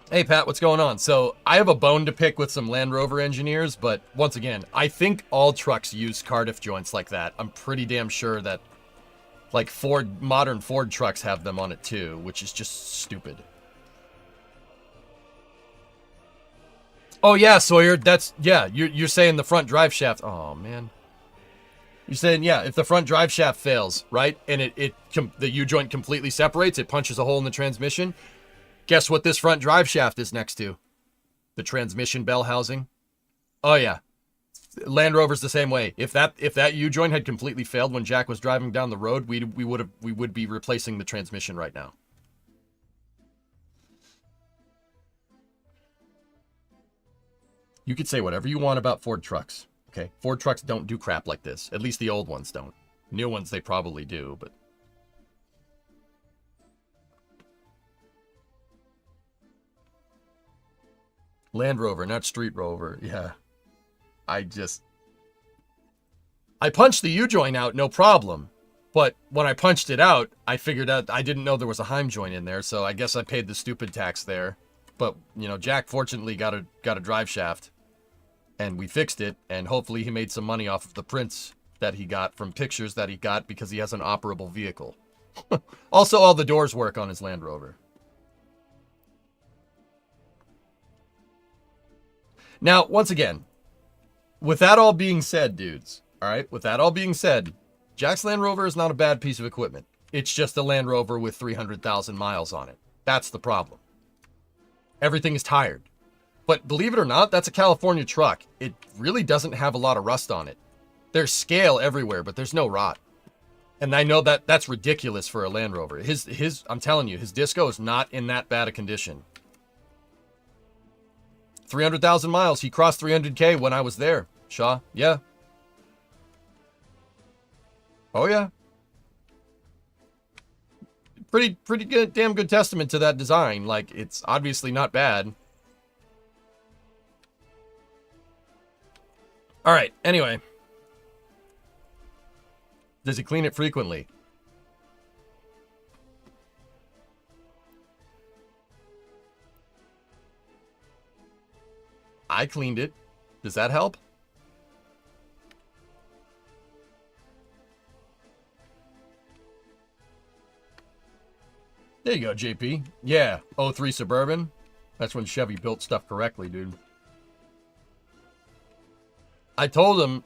Hey, Pat, what's going on? So I have a bone to pick with some Land Rover engineers, but once again, I think all trucks use Cardiff joints like that. I'm pretty damn sure that like modern Ford trucks have them on it too, which is just stupid. Oh yeah, Sawyer, you're saying the front drive shaft. Oh man. You're saying, yeah, if the front drive shaft fails, right? And the U-joint completely separates, it punches a hole in the transmission. Guess what this front drive shaft is next to? The transmission bell housing. Oh yeah. Land Rover's the same way. If that U-joint had completely failed when Jack was driving down the road, we would be replacing the transmission right now. You could say whatever you want about Ford trucks, okay? Ford trucks don't do crap like this. At least the old ones don't. New ones, they probably do, but... Land Rover, not Street Rover. Yeah. I punched the U-joint out, no problem. But when I punched it out, I figured out I didn't know there was a Heim joint in there, so I guess I paid the stupid tax there. But, you know, Jack fortunately got a drive shaft. And we fixed it, and hopefully he made some money off of the prints that he got from pictures that he got because he has an operable vehicle. Also, all the doors work on his Land Rover. Now, once again, with that all being said, dudes, all right, with that all being said, Jack's Land Rover is not a bad piece of equipment. It's just a Land Rover with 300,000 miles on it. That's the problem. Everything is tired. But believe it or not, that's a California truck. It really doesn't have a lot of rust on it. There's scale everywhere, but there's no rot. And I know that that's ridiculous for a Land Rover. I'm telling you, his disco is not in that bad a condition. 300,000 miles. He crossed 300K when I was there. Shaw, yeah. Oh, yeah. Pretty good, damn good testament to that design. Like, it's obviously not bad. All right, anyway. Does he clean it frequently? I cleaned it. Does that help? There you go, JP. Yeah, 03 Suburban. That's when Chevy built stuff correctly, dude. I told him,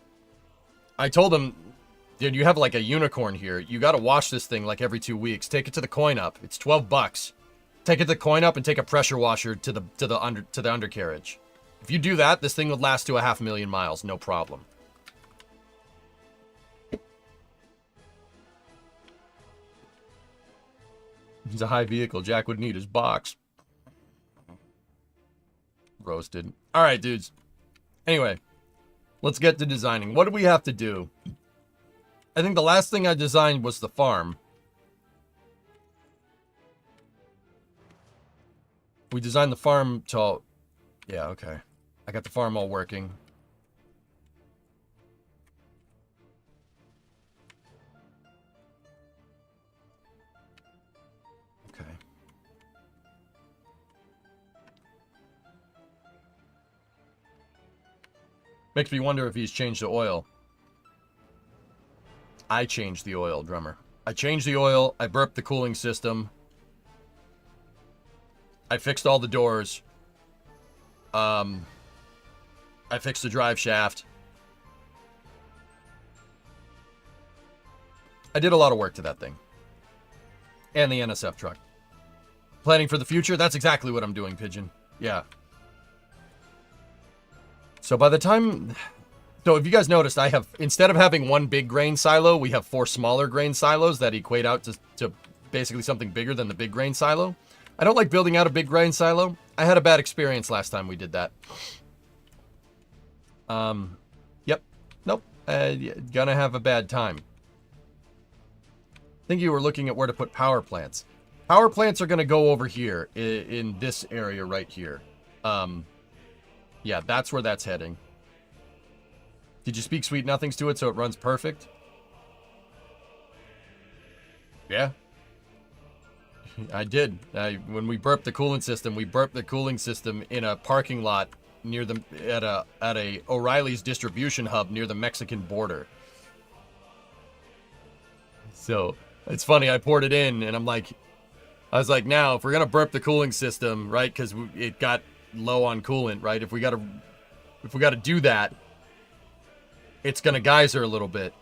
dude, you have like a unicorn here. You got to wash this thing like every 2 weeks. Take it to the coin up. It's $12. Take it to the coin up and take a pressure washer to the undercarriage. If you do that, this thing would last to 500,000 miles, no problem. It's a high vehicle. Jack would need his box. Roasted. All right, dudes. Anyway, let's get to designing. What do we have to do? I think the last thing I designed was the farm. We designed the farm to... Yeah, okay. I got the farm all working. Okay. Makes me wonder if he's changed the oil. I changed the oil, drummer. I changed the oil. I burped the cooling system. I fixed all the doors. I fixed the drive shaft. I did a lot of work to that thing. And the NSF truck. Planning for the future? That's exactly what I'm doing, Pigeon. Yeah. So by the time... So if you guys noticed, I have... Instead of having one big grain silo, we have 4 smaller grain silos that equate out to basically something bigger than the big grain silo. I don't like building out a big grain silo. I had a bad experience last time we did that. Yep. Nope. Gonna have a bad time. I think you were looking at where to put power plants. Power plants are gonna go over here, in this area right here. Yeah, that's where that's heading. Did you speak sweet nothings to it so it runs perfect? Yeah. I did. When we burped the cooling system, we burped the cooling system in a parking lot near the at a O'Reilly's distribution hub near the Mexican border. So it's funny. I poured it in, and I was like, now if we're gonna burp the cooling system, right? Because it got low on coolant, right? If we gotta do that, it's gonna geyser a little bit,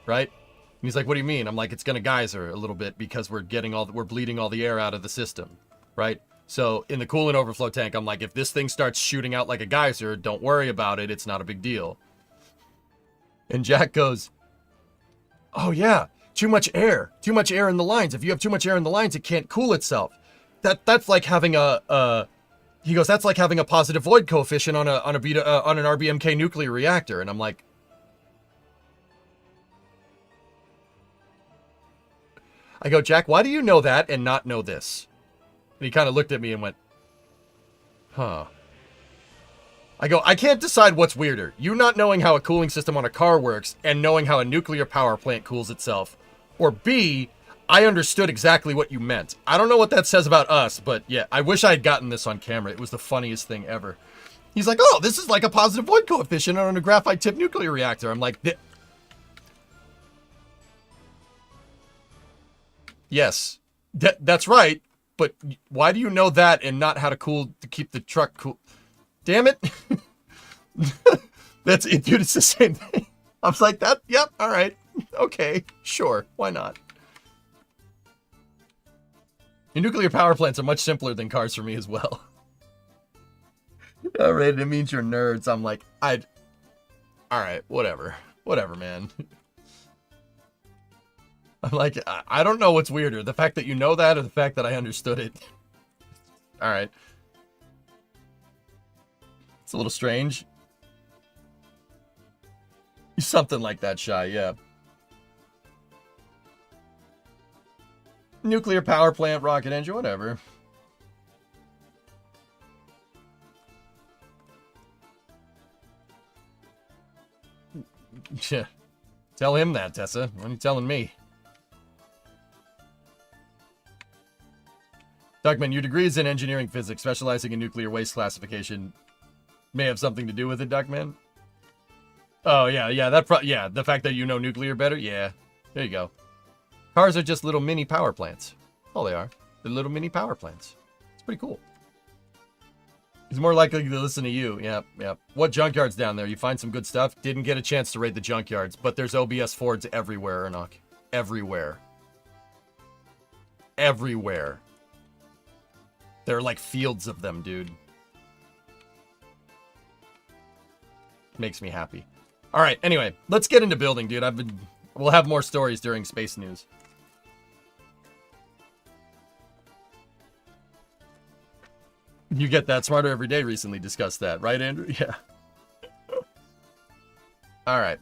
right? And he's like, what do you mean? I'm like, it's gonna geyser a little bit because we're bleeding all the air out of the system, right? So in the coolant overflow tank, I'm like, if this thing starts shooting out like a geyser, don't worry about it. It's not a big deal. And Jack goes, oh yeah, too much air in the lines. If you have too much air in the lines, it can't cool itself. That's like having he goes, that's like having a positive void coefficient on an RBMK nuclear reactor. And I'm like, I go, Jack, why do you know that and not know this? And he kind of looked at me and went, huh. I go, I can't decide what's weirder. You not knowing how a cooling system on a car works and knowing how a nuclear power plant cools itself. Or B, I understood exactly what you meant. I don't know what that says about us, but yeah, I wish I had gotten this on camera. It was the funniest thing ever. He's like, oh, this is like a positive void coefficient on a graphite tip nuclear reactor. I'm like, yes, that's right. But why do you know that and not how to keep the truck cool? Damn it. That's it, dude. It's the same thing. I was like, yep, all right. Okay, sure, why not? Your nuclear power plants are much simpler than cars for me as well. Alright, it means you're nerds. I'm like, alright, whatever. Whatever, man. I'm like, I don't know what's weirder. The fact that you know that or the fact that I understood it. Alright. It's a little strange. Something like that, Shy, yeah. Nuclear power plant, rocket engine, whatever. Yeah. Tell him that, Tessa. What are you telling me? Duckman, your degree is in engineering physics, specializing in nuclear waste classification. May have something to do with it, Duckman. Oh, yeah, yeah, the fact that you know nuclear better, yeah. There you go. Cars are just little mini power plants. All they are. They're little mini power plants. It's pretty cool. He's more likely to listen to you. Yep, yep. What junkyards down there? You find some good stuff? Didn't get a chance to raid the junkyards, but there's OBS Fords everywhere, Enoch. Everywhere. Everywhere. There are like fields of them, dude. Makes me happy. All right, anyway, let's get into building, dude. We'll have more stories during space news. You get that smarter every day recently discussed that, right, Andrew? Yeah. All right,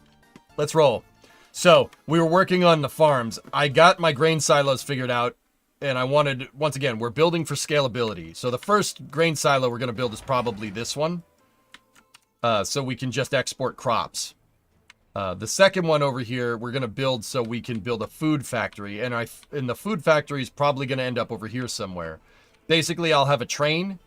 let's roll. So we were working on the farms. I got my grain silos figured out, and I wanted, once again, we're building for scalability. So the first grain silo we're going to build is probably this one. So we can just export crops. The second one over here, we're going to build so we can build a food factory. And the food factory is probably going to end up over here somewhere. Basically, I'll have a train.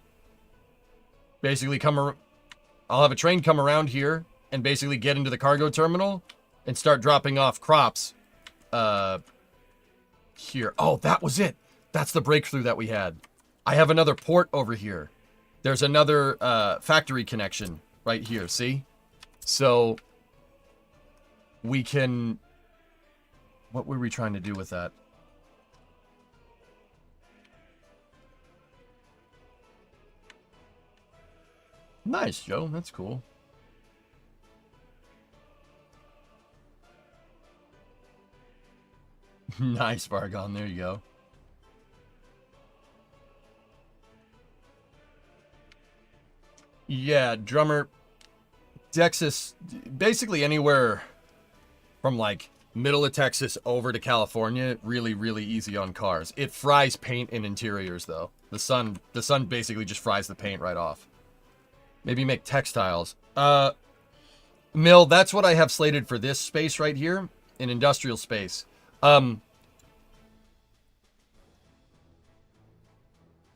I'll have a train come around here and basically get into the cargo terminal and start dropping off crops. Here. Oh, that was it. That's the breakthrough that we had. I have another port over here. There's another factory connection right here. See? So we can... What were we trying to do with that? Nice, Joe. That's cool. Nice, Vargon. There you go. Yeah, drummer. Texas, basically anywhere from like middle of Texas over to California, really, really easy on cars. It fries paint in interiors though. The sun basically just fries the paint right off. Maybe make textiles. Mill, that's what I have slated for this space right here, in industrial space. There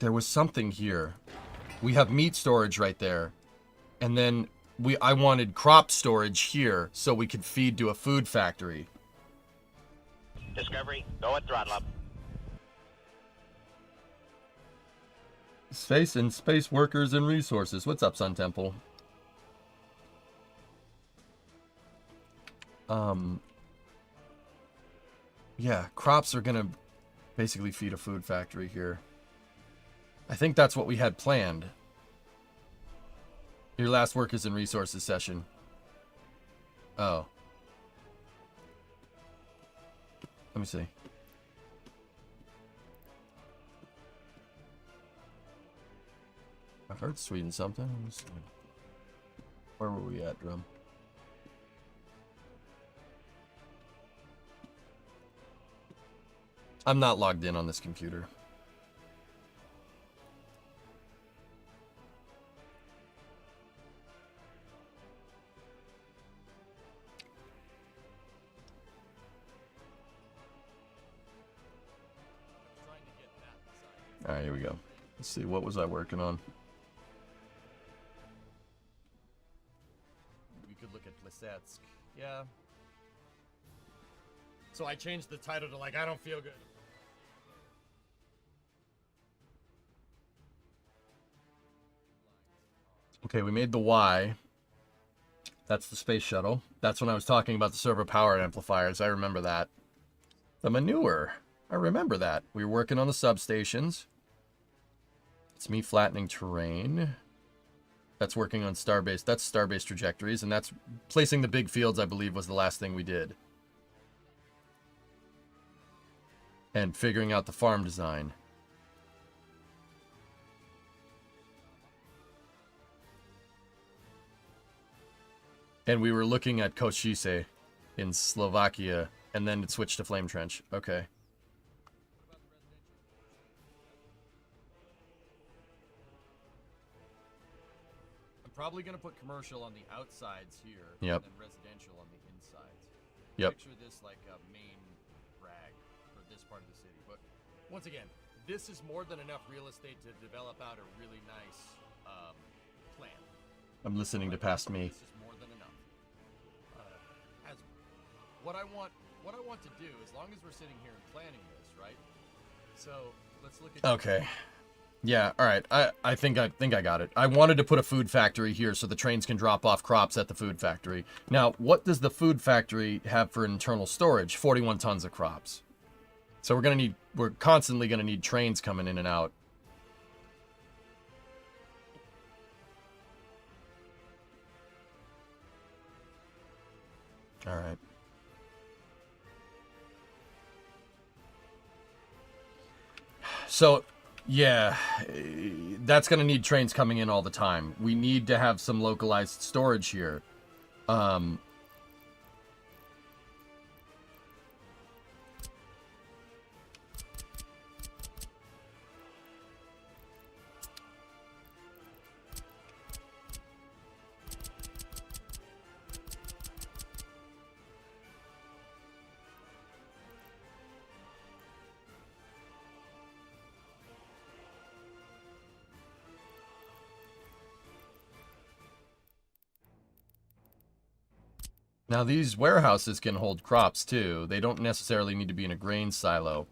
was something here. We have meat storage right there. And then I wanted crop storage here so we could feed to a food factory.
Discovery, go at throttle up.
Space and space workers and resources. What's up, Sun Temple? Yeah, crops are gonna basically feed a food factory here. I think that's what we had planned. Your last workers and resources session. Oh. Let me see. I heard Sweden something. Let me see. Where were we at, Drum? I'm not logged in on this computer. Alright, here we go. Let's see, what was I working on? We could look at Plesetsk. Yeah. So I changed the title to like, I don't feel good. Okay, we made the Y. That's the space shuttle. That's when I was talking about the servo power amplifiers. I remember that. The manure. I remember that. We were working on the substations. It's me flattening terrain. That's working on Starbase. That's Starbase trajectories, and that's placing the big fields, I believe, was the last thing we did. And figuring out the farm design. And we were looking at Košice in Slovakia, and then it switched to Flame Trench. Okay. I'm probably going to put commercial on the outsides here,
Yep.
and then residential on the insides.
Yep.
Picture this like a main rag for this part of the city. But once again, this is more than enough real estate to develop out a really nice plan.
I'm listening to past me.
This is more than enough. As what I want to do, as long as we're sitting here and planning this, right? So let's look at.
Okay. Yeah, all right. I think I got it. I wanted to put a food factory here so the trains can drop off crops at the food factory. Now, what does the food factory have for internal storage? 41 tons of crops. So we're constantly gonna need trains coming in and out. All right. So, yeah, that's going to need trains coming in all the time. We need to have some localized storage here. Now, these warehouses can hold crops, too. They don't necessarily need to be in a grain silo.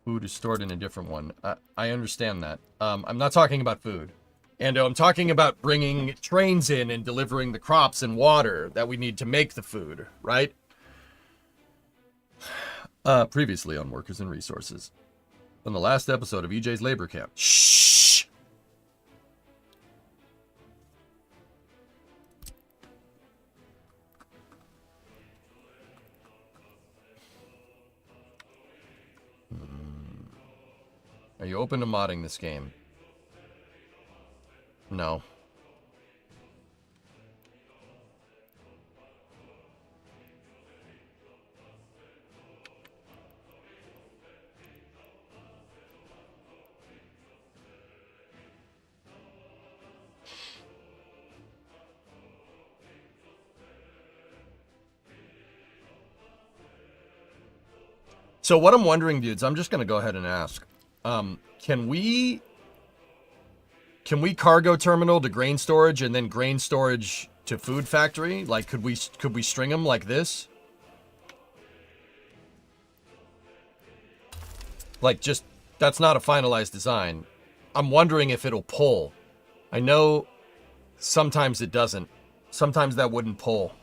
Food is stored in a different one. I understand that. I'm not talking about food. And I'm talking about bringing trains in and delivering the crops and water that we need to make the food, right? Previously on Workers and Resources. On the last episode of EJ's Labor Camp. Shh! Are you open to modding this game? No. So what I'm wondering, dudes, I'm just going to go ahead and ask. Can we cargo terminal to grain storage and then grain storage to food factory? Like, could we string them like this? Like, just, that's not a finalized design. I'm wondering if it'll pull. I know sometimes it doesn't. Sometimes that wouldn't pull.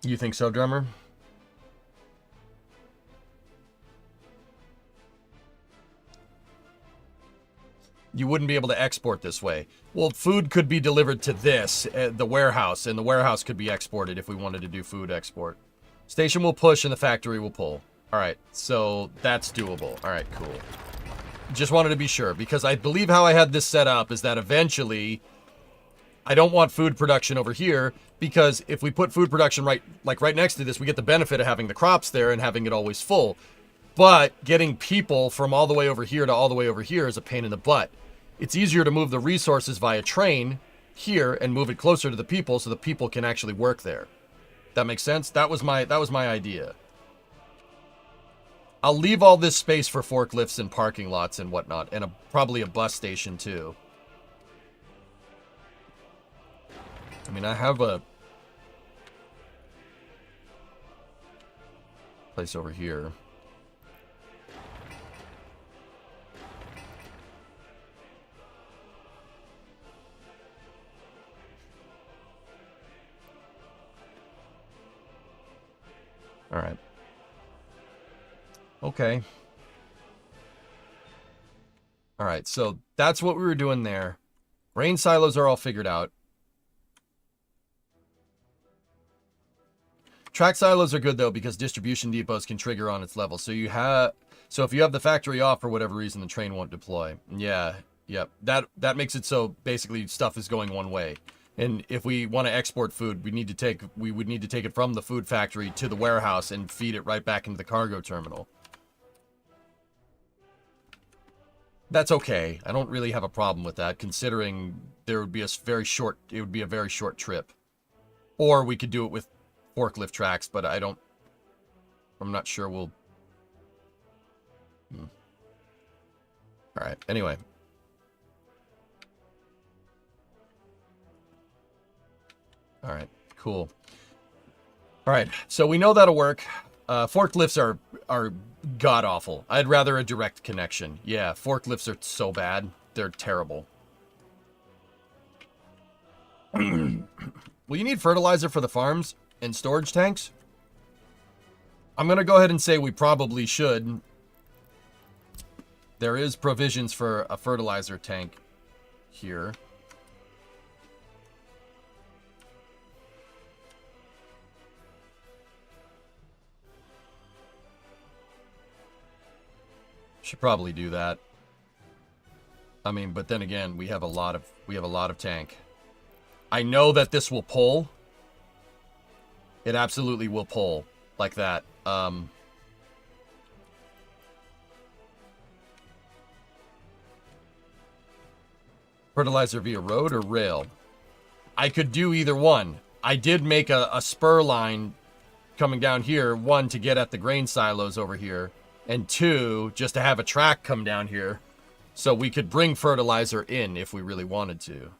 You think so, drummer? You wouldn't be able to export this way. Well, food could be delivered to this, the warehouse, and the warehouse could be exported if we wanted to do food export. Station will push and the factory will pull. All right, so that's doable. All right, cool. Just wanted to be sure, because I believe how I had this set up is that eventually I don't want food production over here, because if we put food production right next to this, we get the benefit of having the crops there and having it always full. But getting people from all the way over here to all the way over here is a pain in the butt. It's easier to move the resources via train here and move it closer to the people so the people can actually work there. That makes sense? That was my idea. I'll leave all this space for forklifts and parking lots and whatnot, and probably a bus station too. I mean, I have a place over here. All right. Okay. All right, so that's what we were doing there. Grain silos are all figured out. Track silos are good though because distribution depots can trigger on its level. So if you have the factory off for whatever reason, the train won't deploy. Yeah, yep. That makes it so basically stuff is going one way. And if we want to export food, we would need to take it from the food factory to the warehouse and feed it right back into the cargo terminal. That's okay. I don't really have a problem with that, considering it would be a very short trip. Or we could do it with forklift tracks, but I'm not sure we'll... Alright, anyway. Alright, cool. Alright, so we know that'll work. Forklifts are god-awful. I'd rather a direct connection. Yeah, forklifts are so bad. They're terrible. Will you need fertilizer for the farms and storage tanks? I'm going to go ahead and say we probably should. There is provisions for a fertilizer tank here. Should probably do that. I mean, but then again, we have a lot of tank. I know that this will pull. It absolutely will pull like that. Fertilizer via road or rail? I could do either one. I did make a spur line coming down here, one to get at the grain silos over here, and two, just to have a track come down here so we could bring fertilizer in if we really wanted to.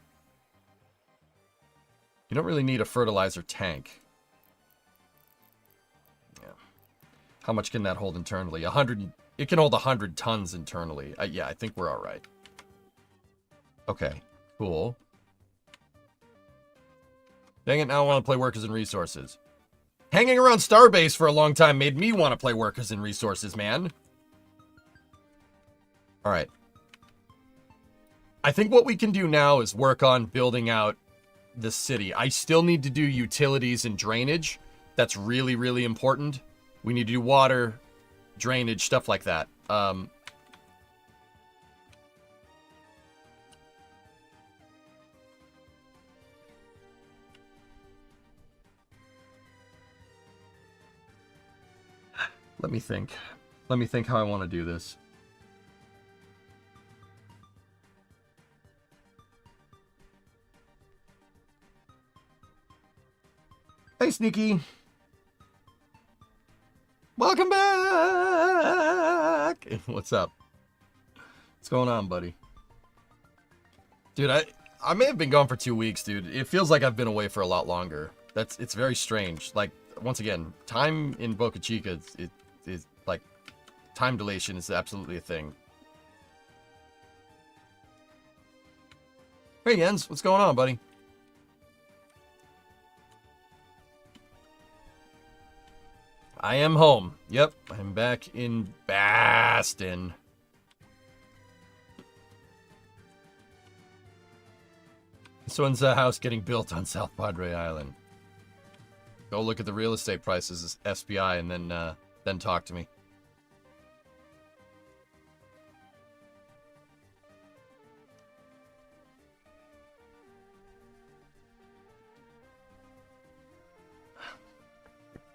You don't really need a fertilizer tank. Yeah. How much can that hold internally? 100. It can hold 100 tons internally. Yeah, I think we're all right. Okay, cool. Dang it, now I want to play Workers and Resources. Hanging around Starbase for a long time made me want to play Workers and Resources, man. Alright. I think what we can do now is work on building out the city. I still need to do utilities and drainage. That's really, really important. We need to do water, drainage, stuff like that. Let me think. Let me think how I want to do this. Hey, Sneaky. Welcome back. What's up? What's going on, buddy? Dude, I may have been gone for 2 weeks, dude. It feels like I've been away for a lot longer. It's very strange. Like, once again, time in Boca Chica is like, time dilation is absolutely a thing. Hey, Jens, what's going on, buddy? I am home. Yep, I'm back in Baston. This one's a house getting built on South Padre Island. Go look at the real estate prices as SPI and then talk to me.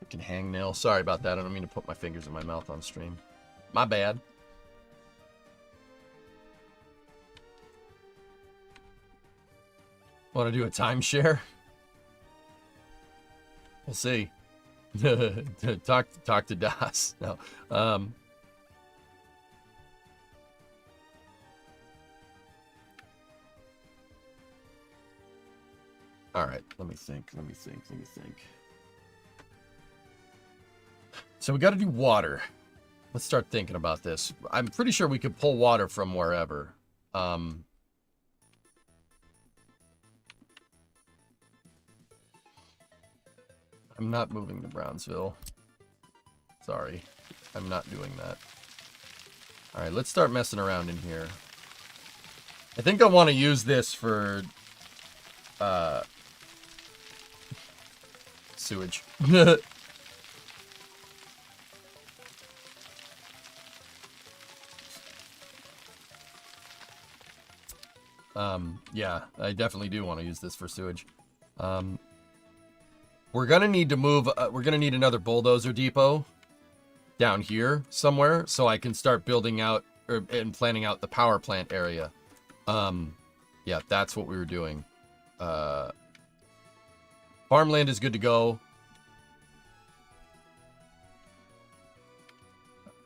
Freaking hangnail. Sorry about that. I don't mean to put my fingers in my mouth on stream. My bad. Want to do a timeshare? We'll see. talk to Das. No. All right. Let me think. So we got to do water. Let's start thinking about this. I'm pretty sure we could pull water from wherever. I'm not moving to Brownsville.
Sorry. I'm not doing that. Alright, let's start messing around in here. I think I want to use this for... sewage. Yeah, I definitely do want to use this for sewage. We're gonna need to move, we're gonna need another bulldozer depot down here somewhere so I can start building out and planning out the power plant area. Yeah, that's what we were doing. Farmland is good to go.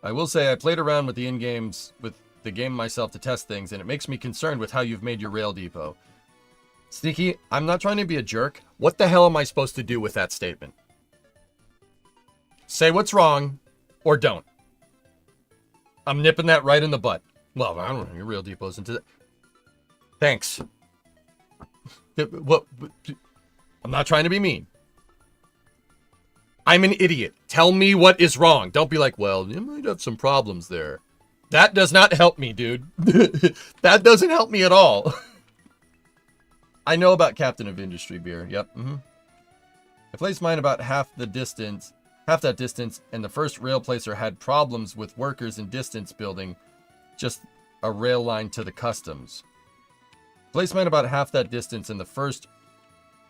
I will say I played around with the in-games, with the game myself to test things, and it makes me concerned with how you've made your rail depot. Sneaky, I'm not trying to be a jerk. What the hell am I supposed to do with that statement? Say what's wrong, or don't. I'm nipping that right in the butt. Well, I don't know, your rail depot's into that. Thanks. What? I'm not trying to be mean. I'm an idiot. Tell me what is wrong. Don't be like, well, you might have some problems there. That does not help me, dude. That doesn't help me at all. I know about Captain of Industry beer. Yep. I placed mine about half that distance, and the first rail placer had problems with workers in distance building just a rail line to the customs. Placed mine about half that distance, and the first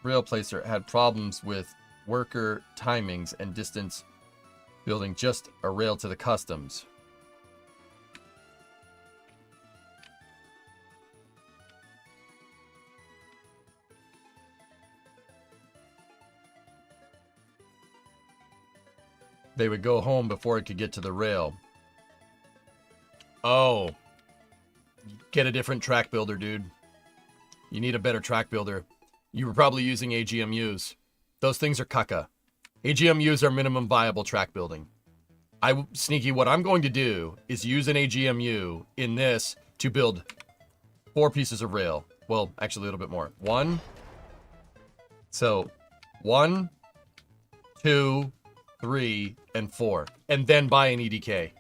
rail placer had problems with worker timings and distance building just a rail to the customs. They would go home before it could get to the rail. Oh. Get a different track builder, dude. You need a better track builder. You were probably using AGMUs. Those things are caca. AGMUs are minimum viable track building. Sneaky, what I'm going to do is use an AGMU in this to build 4 pieces of rail. Well, actually a little bit more. 1. So, 1, 2, 3, and 4. And then buy an EDK.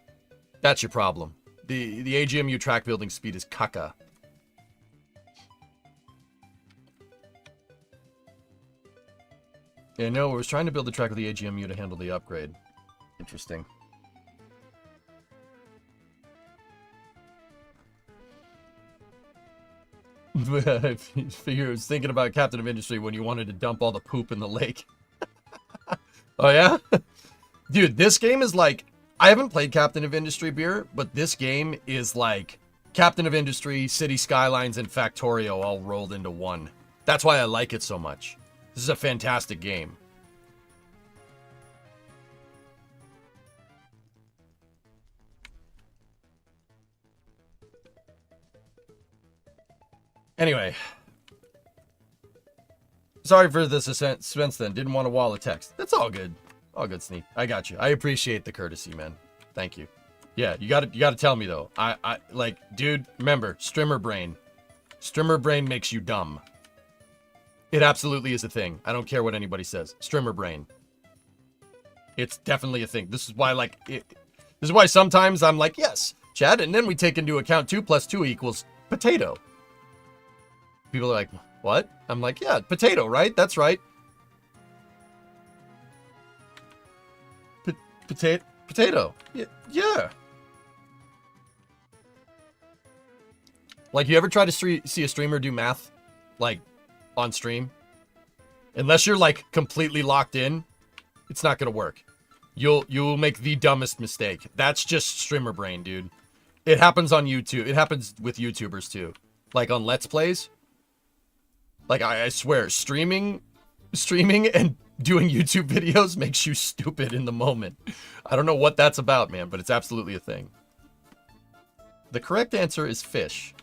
That's your problem. The AGMU track building speed is caca. Yeah, no, I was trying to build the track with the AGMU to handle the upgrade. Interesting. I figure I was thinking about Captain of Industry when you wanted to dump all the poop in the lake. Oh, yeah? Dude, this game is like... I haven't played Captain of Industry beer, but this game is like Captain of Industry, City Skylines, and Factorio all rolled into one. That's why I like it so much. This is a fantastic game. Anyway. Sorry for the suspense then. Didn't want a wall of text. That's all good. All good, Sneak. I got you. I appreciate the courtesy, man. Thank you. Yeah, you gotta tell me though. I like, dude, remember, streamer brain. Streamer brain makes you dumb. It absolutely is a thing. I don't care what anybody says. Streamer brain. It's definitely a thing. This is why, like, this is why sometimes I'm like, yes, Chad, and then we take into account 2 + 2 equals potato. People are like, what? I'm like, yeah, potato, right? That's right. Potato. Yeah. Like, you ever try to see a streamer do math, like, on stream? Unless you're, like, completely locked in, it's not gonna work. You'll make the dumbest mistake. That's just streamer brain, dude. It happens on YouTube. It happens with YouTubers, too. Like, on Let's Plays. Like, I swear, streaming and doing YouTube videos makes you stupid in the moment. I don't know what that's about, man, but it's absolutely a thing. The correct answer is fish.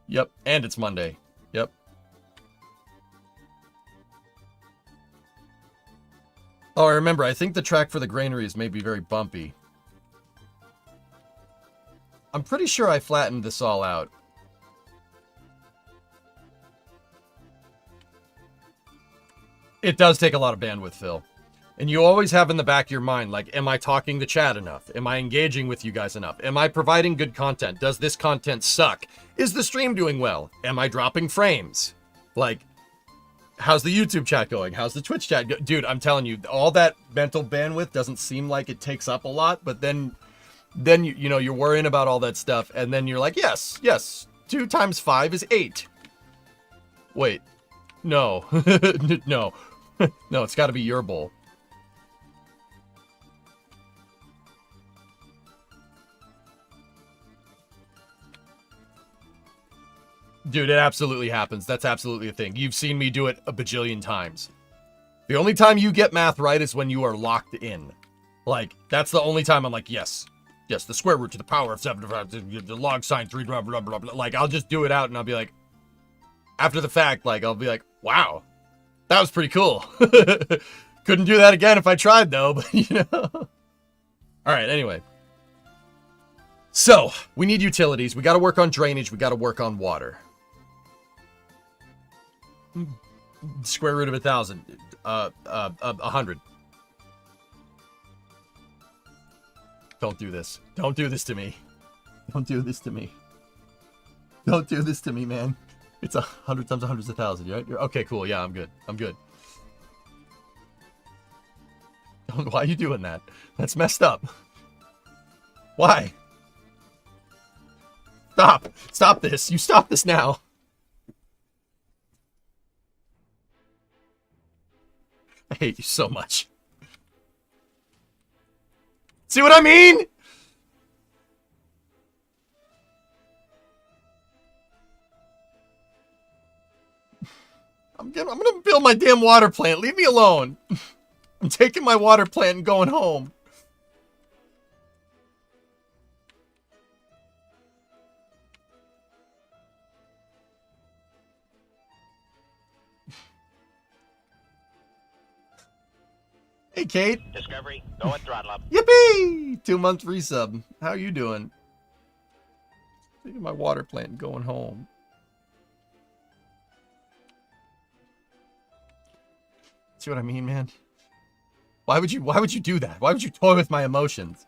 Yep, and it's Monday. Yep. Oh, I remember, I think the track for the granaries may be very bumpy. I'm pretty sure I flattened this all out. It does take a lot of bandwidth, Phil. And you always have in the back of your mind, like, am I talking to chat enough? Am I engaging with you guys enough? Am I providing good content? Does this content suck? Is the stream doing well? Am I dropping frames? Like, how's the YouTube chat going? How's the Twitch chat Dude, I'm telling you, all that mental bandwidth doesn't seem like it takes up a lot, but then you know, you're worrying about all that stuff, and then you're like, yes, 2 times 5 is 8. Wait, no, no, no, it's got to be your bowl. Dude, it absolutely happens. That's absolutely a thing. You've seen me do it a bajillion times. The only time you get math right is when you are locked in. Like, that's the only time I'm like, yes, the square root to the power of 7, the log sine 3, blah, blah, blah, blah. Like, I'll just do it out and I'll be like, after the fact, like, I'll be like, wow, that was pretty cool. Couldn't do that again if I tried, though, but, you know. All right, anyway. So, we need utilities. We got to work on drainage. We got to work on water. Square root of 1,000. 100. Don't do this. Don't do this to me. Don't do this to me. Don't do this to me, man. It's 100 times 100 is 1,000, right? Okay, cool. Yeah, I'm good. I'm good. Why are you doing that? That's messed up. Why? Stop. Stop this. You stop this now. I hate you so much. See what I mean? I'm gonna build my damn water plant. Leave me alone. I'm taking my water plant and going home. Hey, Kate.
Discovery, go and throttle up.
Yippee! 2-month resub. How you doing? Taking my water plant and going home. See what I mean, man? Why would you do that? Why would you toy with my emotions?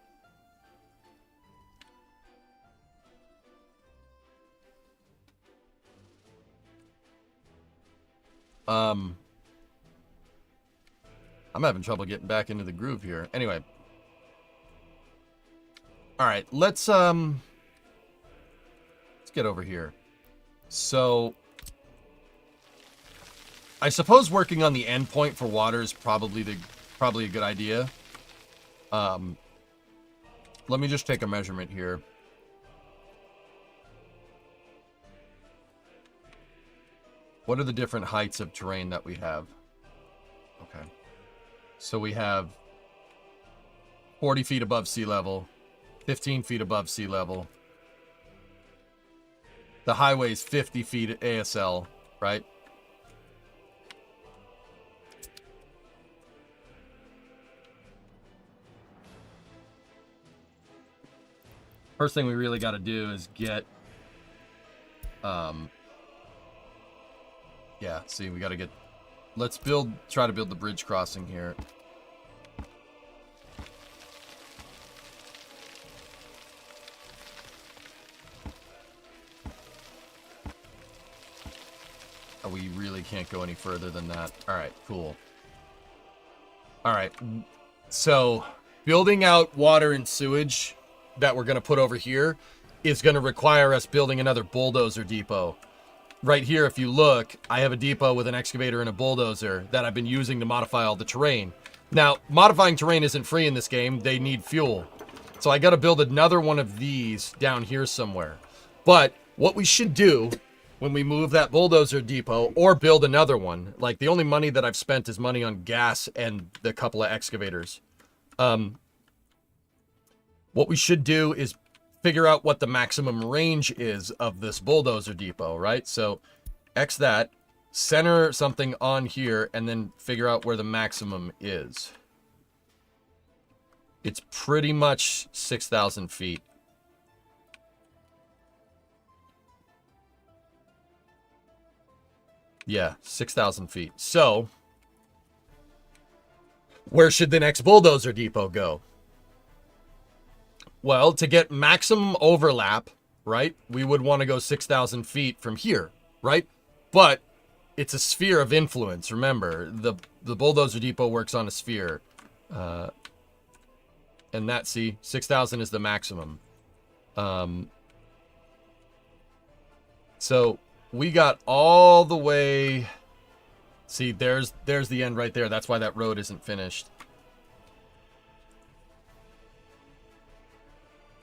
I'm having trouble getting back into the groove here. Anyway. All right, let's get over here. So I suppose working on the endpoint for water is probably a good idea. Let me just take a measurement here. What are the different heights of terrain that we have? Okay. So we have 40 feet above sea level, 15 feet above sea level. The highway is 50 feet at ASL, right? First thing we really got to do is get, yeah, see, we got to get, let's try to build the bridge crossing here. Oh, we really can't go any further than that. All right, cool. All right, so building out water and sewage that we're going to put over here is going to require us building another bulldozer depot. Right here, if you look, I have a depot with an excavator and a bulldozer that I've been using to modify all the terrain. Now, modifying terrain isn't free in this game. They need fuel. So I got to build another one of these down here somewhere. But what we should do when we move that bulldozer depot or build another one, like the only money that I've spent is money on gas and the couple of excavators. What we should do is figure out what the maximum range is of this bulldozer depot, right? So X that, center something on here, and then figure out where the maximum is. It's pretty much 6,000 feet. Yeah, 6,000 feet. So Where should the next bulldozer depot go? Well, to get maximum overlap, right, we would want to go 6,000 feet from here, right? But it's a sphere of influence. Remember, the bulldozer depot works on a sphere. And that, see, 6,000 is the maximum. So we got all the way... See, there's the end right there. That's why that road isn't finished.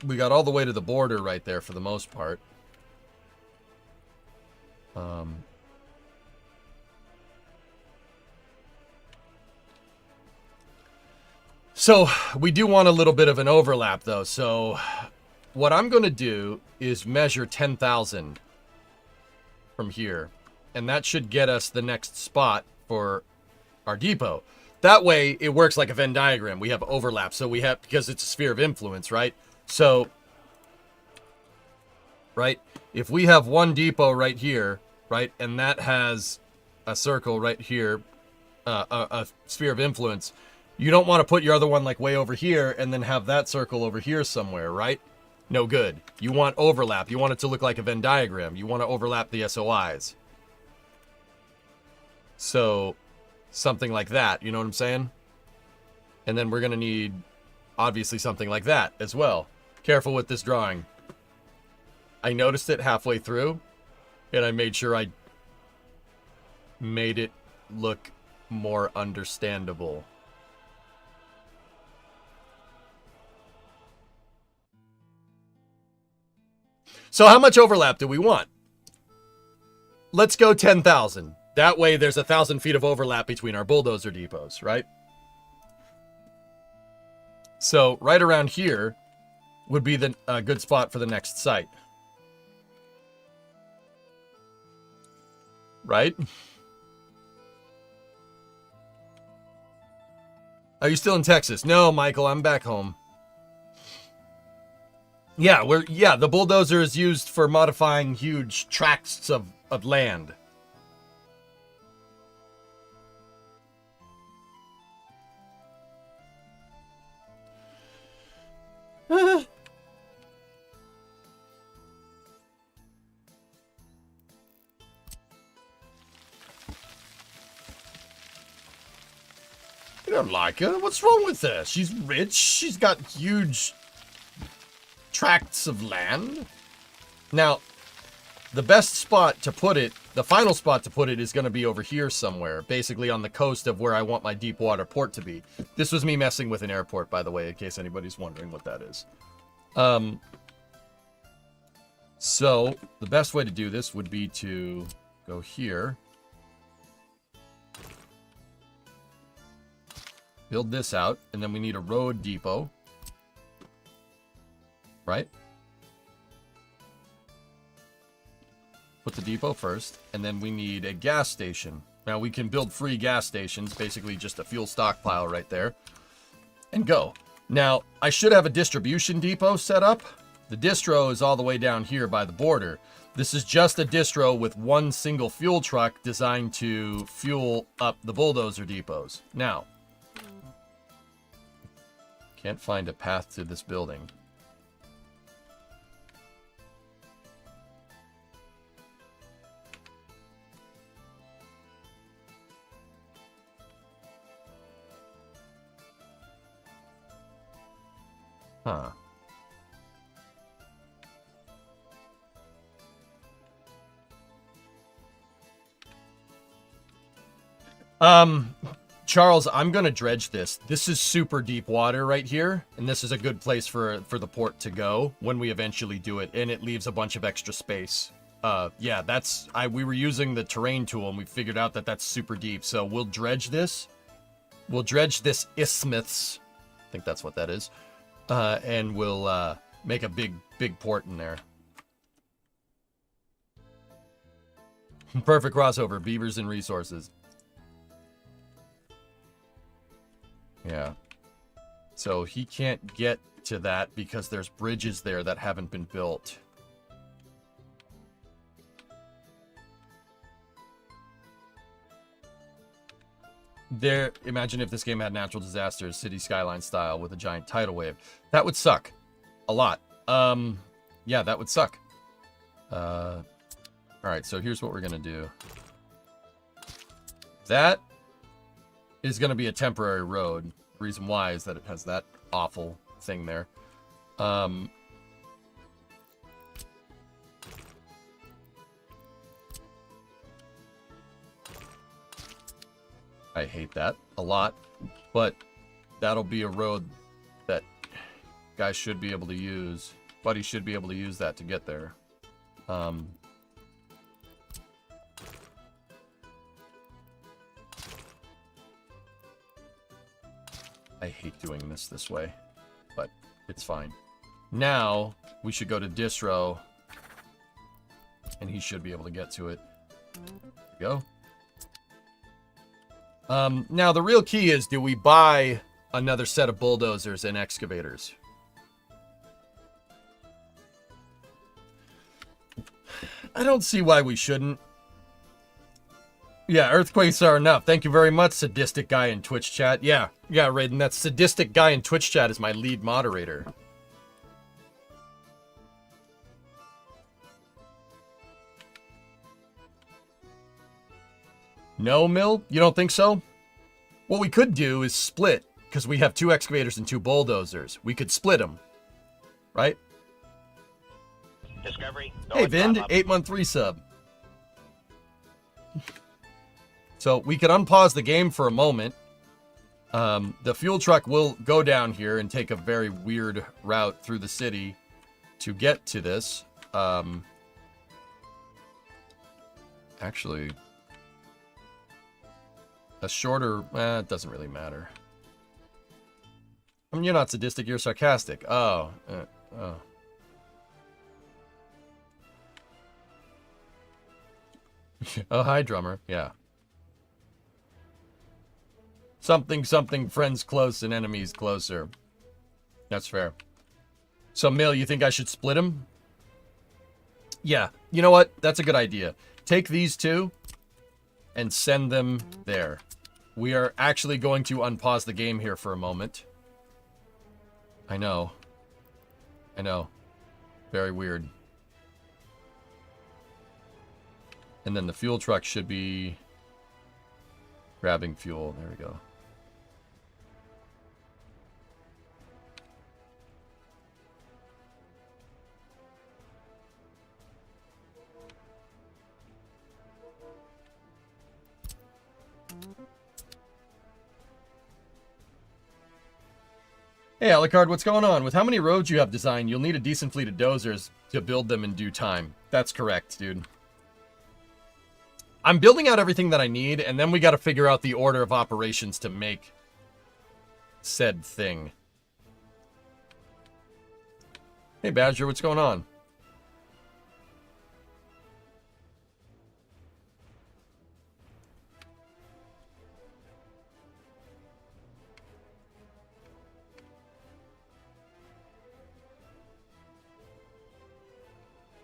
We got all the way to the border right there for the most part. So we do want a little bit of an overlap though. So what I'm going to do is measure 10,000 from here. And that should get us the next spot for our depot. That way it works like a Venn diagram. We have overlap. So we have, because it's a sphere of influence, right? So, right, if we have one depot right here, right, and that has a circle right here, a sphere of influence, you don't want to put your other one like way over here and then have that circle over here somewhere, right? No good. You want overlap. You want it to look like a Venn diagram. You want to overlap the SOIs. So, something like that, you know what I'm saying? And then we're going to need, obviously, something like that as well. Careful with this drawing. I noticed it halfway through, and I made sure I made it look more understandable. So how much overlap do we want? Let's go 10,000. That way there's 1,000 feet of overlap between our bulldozer depots, right? So right around here would be the good spot for the next site. Right? Are you still in Texas? No, Michael, I'm back home. Yeah, the bulldozer is used for modifying huge tracts of land. You don't like her? What's wrong with her? She's rich. She's got huge tracts of land. Now, the best spot to put it, the final spot to put it is going to be over here somewhere, basically on the coast of where I want my deep water port to be. This was me messing with an airport, by the way, in case anybody's wondering what that is. So, the best way to do this would be to go here. Build this out, and then we need a road depot. Right? Put the depot first, and then we need a gas station. Now, we can build free gas stations, basically just a fuel stockpile right there, and go. Now, I should have a distribution depot set up. The distro is all the way down here by the border. This is just a distro with one single fuel truck designed to fuel up the bulldozer depots. Now, can't find a path to this building. Huh. Charles, I'm gonna dredge this. This is super deep water right here, and this is a good place for the port to go when we eventually do it, and it leaves a bunch of extra space. Yeah, we were using the terrain tool, and we figured out that that's super deep, so we'll dredge this. We'll dredge this isthmus. I think that's what that is. And we'll make a big port in there. Perfect crossover, beavers and resources. Yeah. So he can't get to that because there's bridges there that haven't been built. There, imagine if this game had natural disasters, city skyline style with a giant tidal wave. That would suck. A lot. Yeah, that would suck. Alright, so here's what we're gonna do. That is gonna be a temporary road. The reason why is that it has that awful thing there. I hate that a lot, but that'll be a road that guys should be able to use. Buddy should be able to use that to get there. I hate doing this way, but it's fine. Now, we should go to distro, and he should be able to get to it. There we go. Now, the real key is, do we buy another set of bulldozers and excavators? I don't see why we shouldn't. Yeah, earthquakes are enough. Thank you very much, sadistic guy in Twitch chat. Yeah, Raiden, that sadistic guy in Twitch chat is my lead moderator. No, Mill? You don't think so? What we could do is split, because we have 2 excavators and 2 bulldozers. We could split them, right?
Discovery.
Hey, Vind, 8-month resub. So we could unpause the game for a moment. The fuel truck will go down here and take a very weird route through the city to get to this. Actually, a shorter... it doesn't really matter. I mean, you're not sadistic, you're sarcastic. Oh. Oh. Oh, hi, drummer. Yeah. Something, something, friends close and enemies closer. That's fair. So, Mill, you think I should split them? Yeah. You know what? That's a good idea. Take these 2 and send them there. We are actually going to unpause the game here for a moment. I know. I know. Very weird. And then the fuel truck should be grabbing fuel. There we go. Hey, Alucard, what's going on? With how many roads you have designed, you'll need a decent fleet of dozers to build them in due time. That's correct, dude. I'm building out everything that I need, and then we got to figure out the order of operations to make said thing. Hey, Badger, what's going on?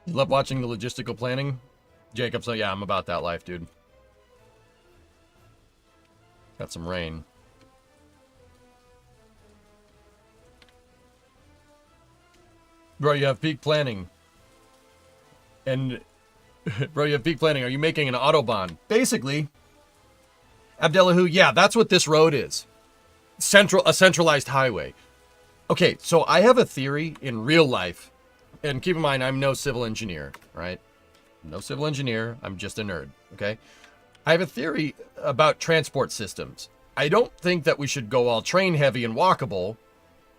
You love watching the logistical planning? Jacob, so yeah, I'm about that life, dude. Got some rain. Bro, you have peak planning. And, bro, you have peak planning. Are you making an Autobahn? Basically. Abdellahu, yeah, that's what this road is. A centralized highway. Okay, so I have a theory in real life. And keep in mind, I'm no civil engineer, right? No civil engineer. I'm just a nerd, okay? I have a theory about transport systems. I don't think that we should go all train heavy and walkable,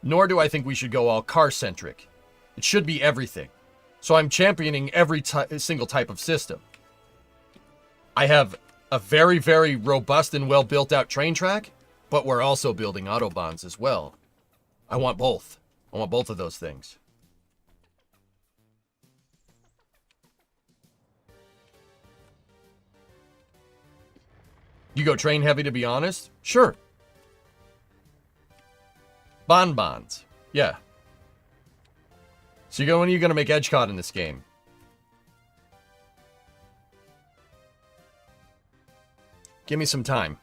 nor do I think we should go all car centric. It should be everything. So I'm championing every single type of system. I have a very, very robust and well built out train track, but we're also building Autobahns as well. I want both. I want both of those things. You go train heavy, to be honest? Sure. Bonbons. Yeah. So when are you going to make Edgecod in this game? Give me some time.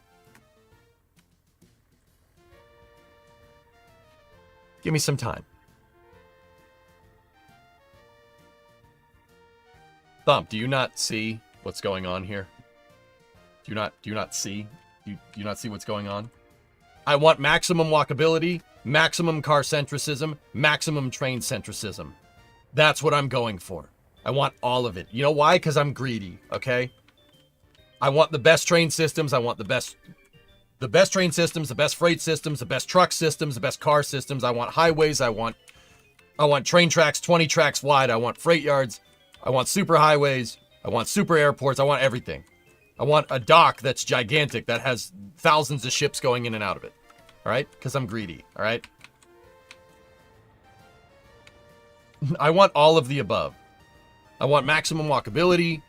Give me some time. Thump, do you not see what's going on here? Do you not see? Do you not see what's going on? I want maximum walkability, maximum car centricism, maximum train centricism. That's what I'm going for. I want all of it. You know why? Because I'm greedy, okay? I want the best train systems. I want the best train systems, the best freight systems, the best truck systems, the best car systems. I want highways. I want train tracks 20 tracks wide. I want freight yards. I want super highways. I want super airports. I want everything. I want a dock that's gigantic that has thousands of ships going in and out of it. All right? Because I'm greedy. All right? I want all of the above. I want maximum walkability.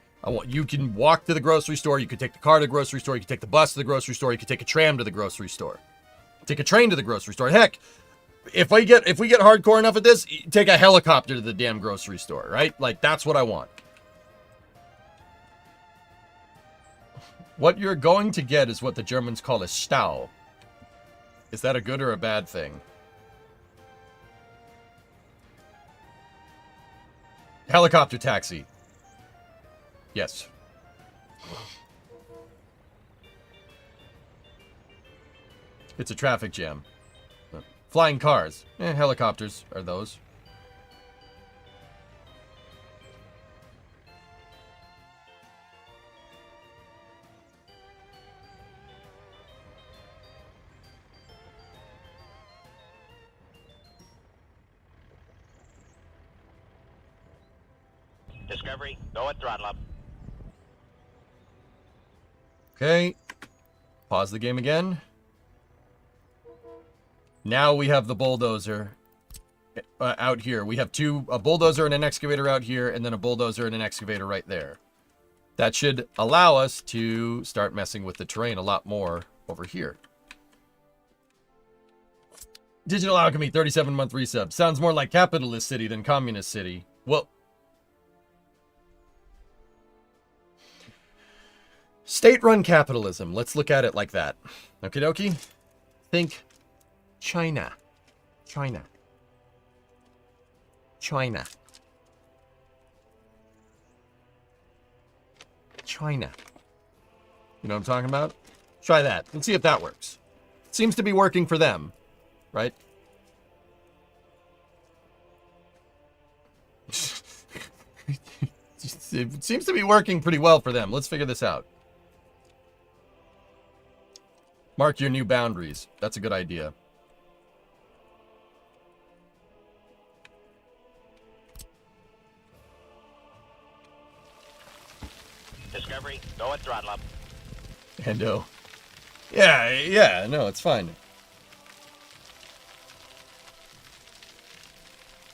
You can walk to the grocery store. You can take the car to the grocery store. You can take the bus to the grocery store. You can take a tram to the grocery store. Take a train to the grocery store. Heck, if we get hardcore enough at this, take a helicopter to the damn grocery store, right? Like, that's what I want. What you're going to get is what the Germans call a Stau. Is that a good or a bad thing? Helicopter taxi. Yes. It's a traffic jam. Flying cars. Helicopters are those.
Discovery, go at throttle up.
Okay. Pause the game again. Now we have the bulldozer out here. We have a bulldozer and an excavator out here, and then a bulldozer and an excavator right there. That should allow us to start messing with the terrain a lot more over here. Digital Alchemy, 37-month resub. Sounds more like capitalist city than communist city. Well, state-run capitalism. Let's look at it like that. Okie dokie. Think China. China. China. China. You know what I'm talking about? Try that and see if that works. Seems to be working for them, right? It seems to be working pretty well for them. Let's figure this out. Mark your new boundaries. That's a good idea.
Discovery, go at throttle up.
Endo. Yeah, no, it's fine.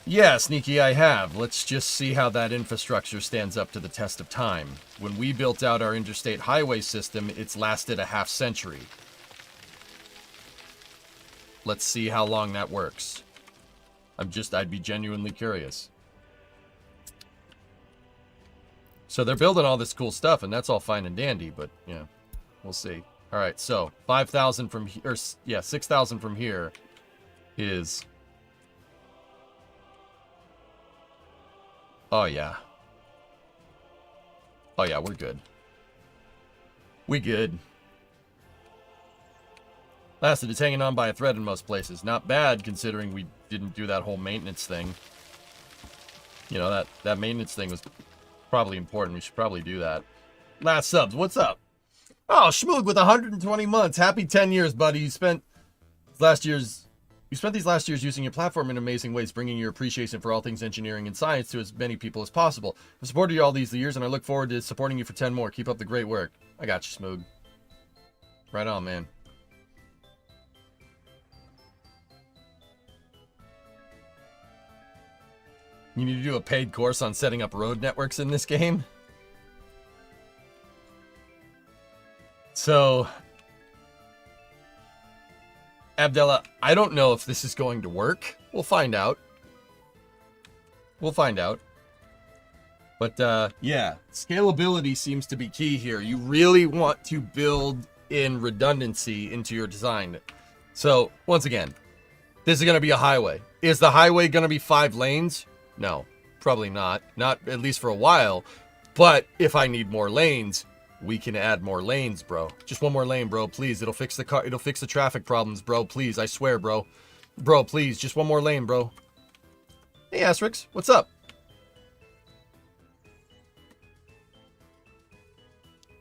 Yeah, Sneaky, I have. Let's just see how that infrastructure stands up to the test of time. When we built out our interstate highway system, it's lasted a half century. Let's see how long that works. I'd be genuinely curious. So they're building all this cool stuff, and that's all fine and dandy, but, yeah, we'll see. All right, so 5,000 from here, or, yeah, 6,000 from here is... Oh, yeah. Oh, yeah, we're good. We good. Lasted, it's hanging on by a thread in most places. Not bad, considering we didn't do that whole maintenance thing. You know, that maintenance thing was probably important. We should probably do that. Last subs, what's up? Oh, Schmoog with 120 months. Happy 10 years, buddy. You spent these last years using your platform in amazing ways, bringing your appreciation for all things engineering and science to as many people as possible. I've supported you all these years, and I look forward to supporting you for 10 more. Keep up the great work. I got you, Schmoog. Right on, man. You need to do a paid course on setting up road networks in this game? So, Abdella, I don't know if this is going to work. We'll find out. We'll find out. But, yeah, scalability seems to be key here. You really want to build in redundancy into your design. So, once again,
This is going to be a highway. Is the highway going to be 5 lanes? No, probably not. Not at least for a while. But if I need more lanes, we can add more lanes, bro. Just one more lane, bro. Please, it'll fix the traffic problems, bro. Please, I swear, bro. Bro, please, just one more lane, bro. Hey, Asterix, what's up?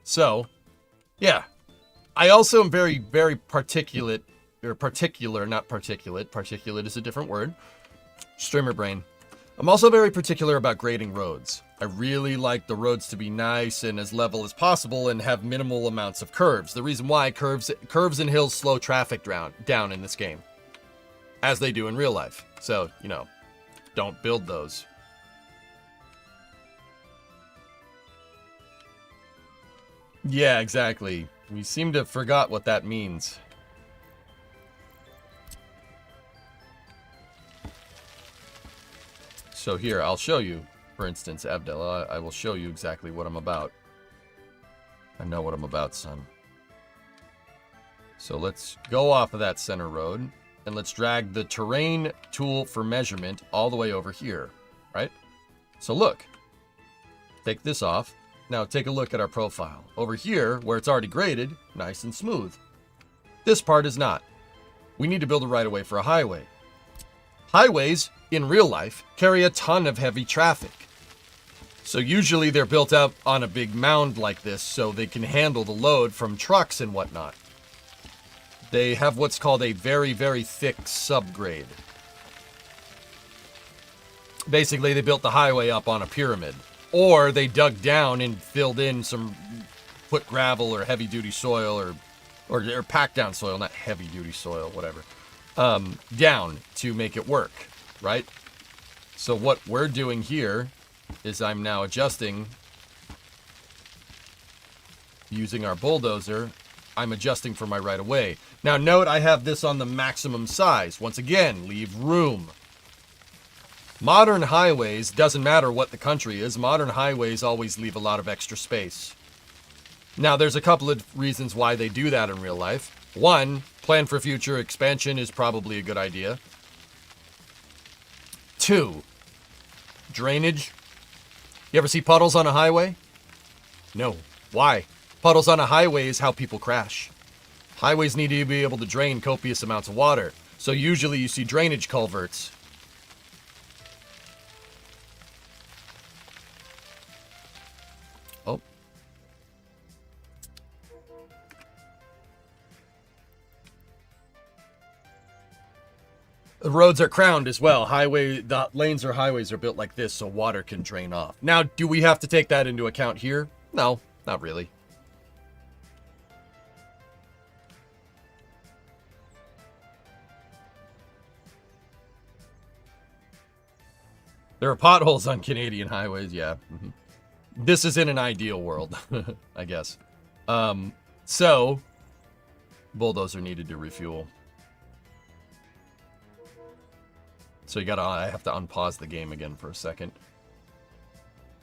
So, yeah. I also am very, very particular, not particulate. Particulate is a different word. Streamer brain. I'm also very particular about grading roads. I really like the roads to be nice and as level as possible and have minimal amounts of curves. The reason why curves and hills slow traffic down in this game, as they do in real life. So, you know, don't build those. Yeah, exactly. We seem to have forgot what that means. So here, I'll show you. For instance, Abdullah, I will show you exactly what I'm about. I know what I'm about, son. So let's go off of that center road, and let's drag the terrain tool for measurement all the way over here, right? So look, take this off. Now take a look at our profile. Over here, where it's already graded, nice and smooth. This part is not. We need to build a right-of-way for a highway. Highways, in real life, carry a ton of heavy traffic. So usually they're built up on a big mound like this so they can handle the load from trucks and whatnot. They have what's called a very, very thick subgrade. Basically, they built the highway up on a pyramid. Or they dug down and filled in put gravel or heavy-duty soil or packed down soil, not heavy-duty soil, whatever, down to make it work, right? So what we're doing here is I'm now adjusting, using our bulldozer, I'm adjusting for my right-of-way. Now note I have this on the maximum size. Once again, leave room. Modern highways, doesn't matter what the country is, modern highways always leave a lot of extra space. Now there's a couple of reasons why they do that in real life. One, plan for future expansion is probably a good idea. 2, drainage. You ever see puddles on a highway? No. Why? Puddles on a highway is how people crash. Highways need to be able to drain copious amounts of water. So usually you see drainage culverts. Oh. The roads are crowned as well. The lanes or highways are built like this so water can drain off. Now, do we have to take that into account here? No, not really. There are potholes on Canadian highways, yeah. Mm-hmm. This is in an ideal world, I guess. So, bulldozer needed to refuel. So I have to unpause the game again for a second.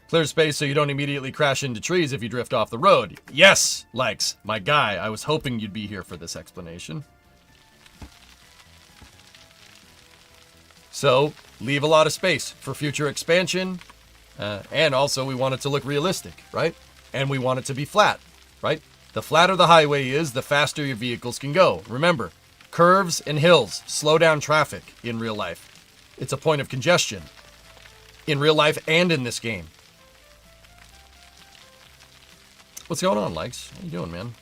Clear space so you don't immediately crash into trees if you drift off the road. Yes, Lex, my guy. I was hoping you'd be here for this explanation. So, leave a lot of space for future expansion. And also, we want it to look realistic, right? And we want it to be flat, right? The flatter the highway is, the faster your vehicles can go. Remember, curves and hills slow down traffic in real life. It's a point of congestion in real life and in this game. What's going on, Likes? How you doing, man?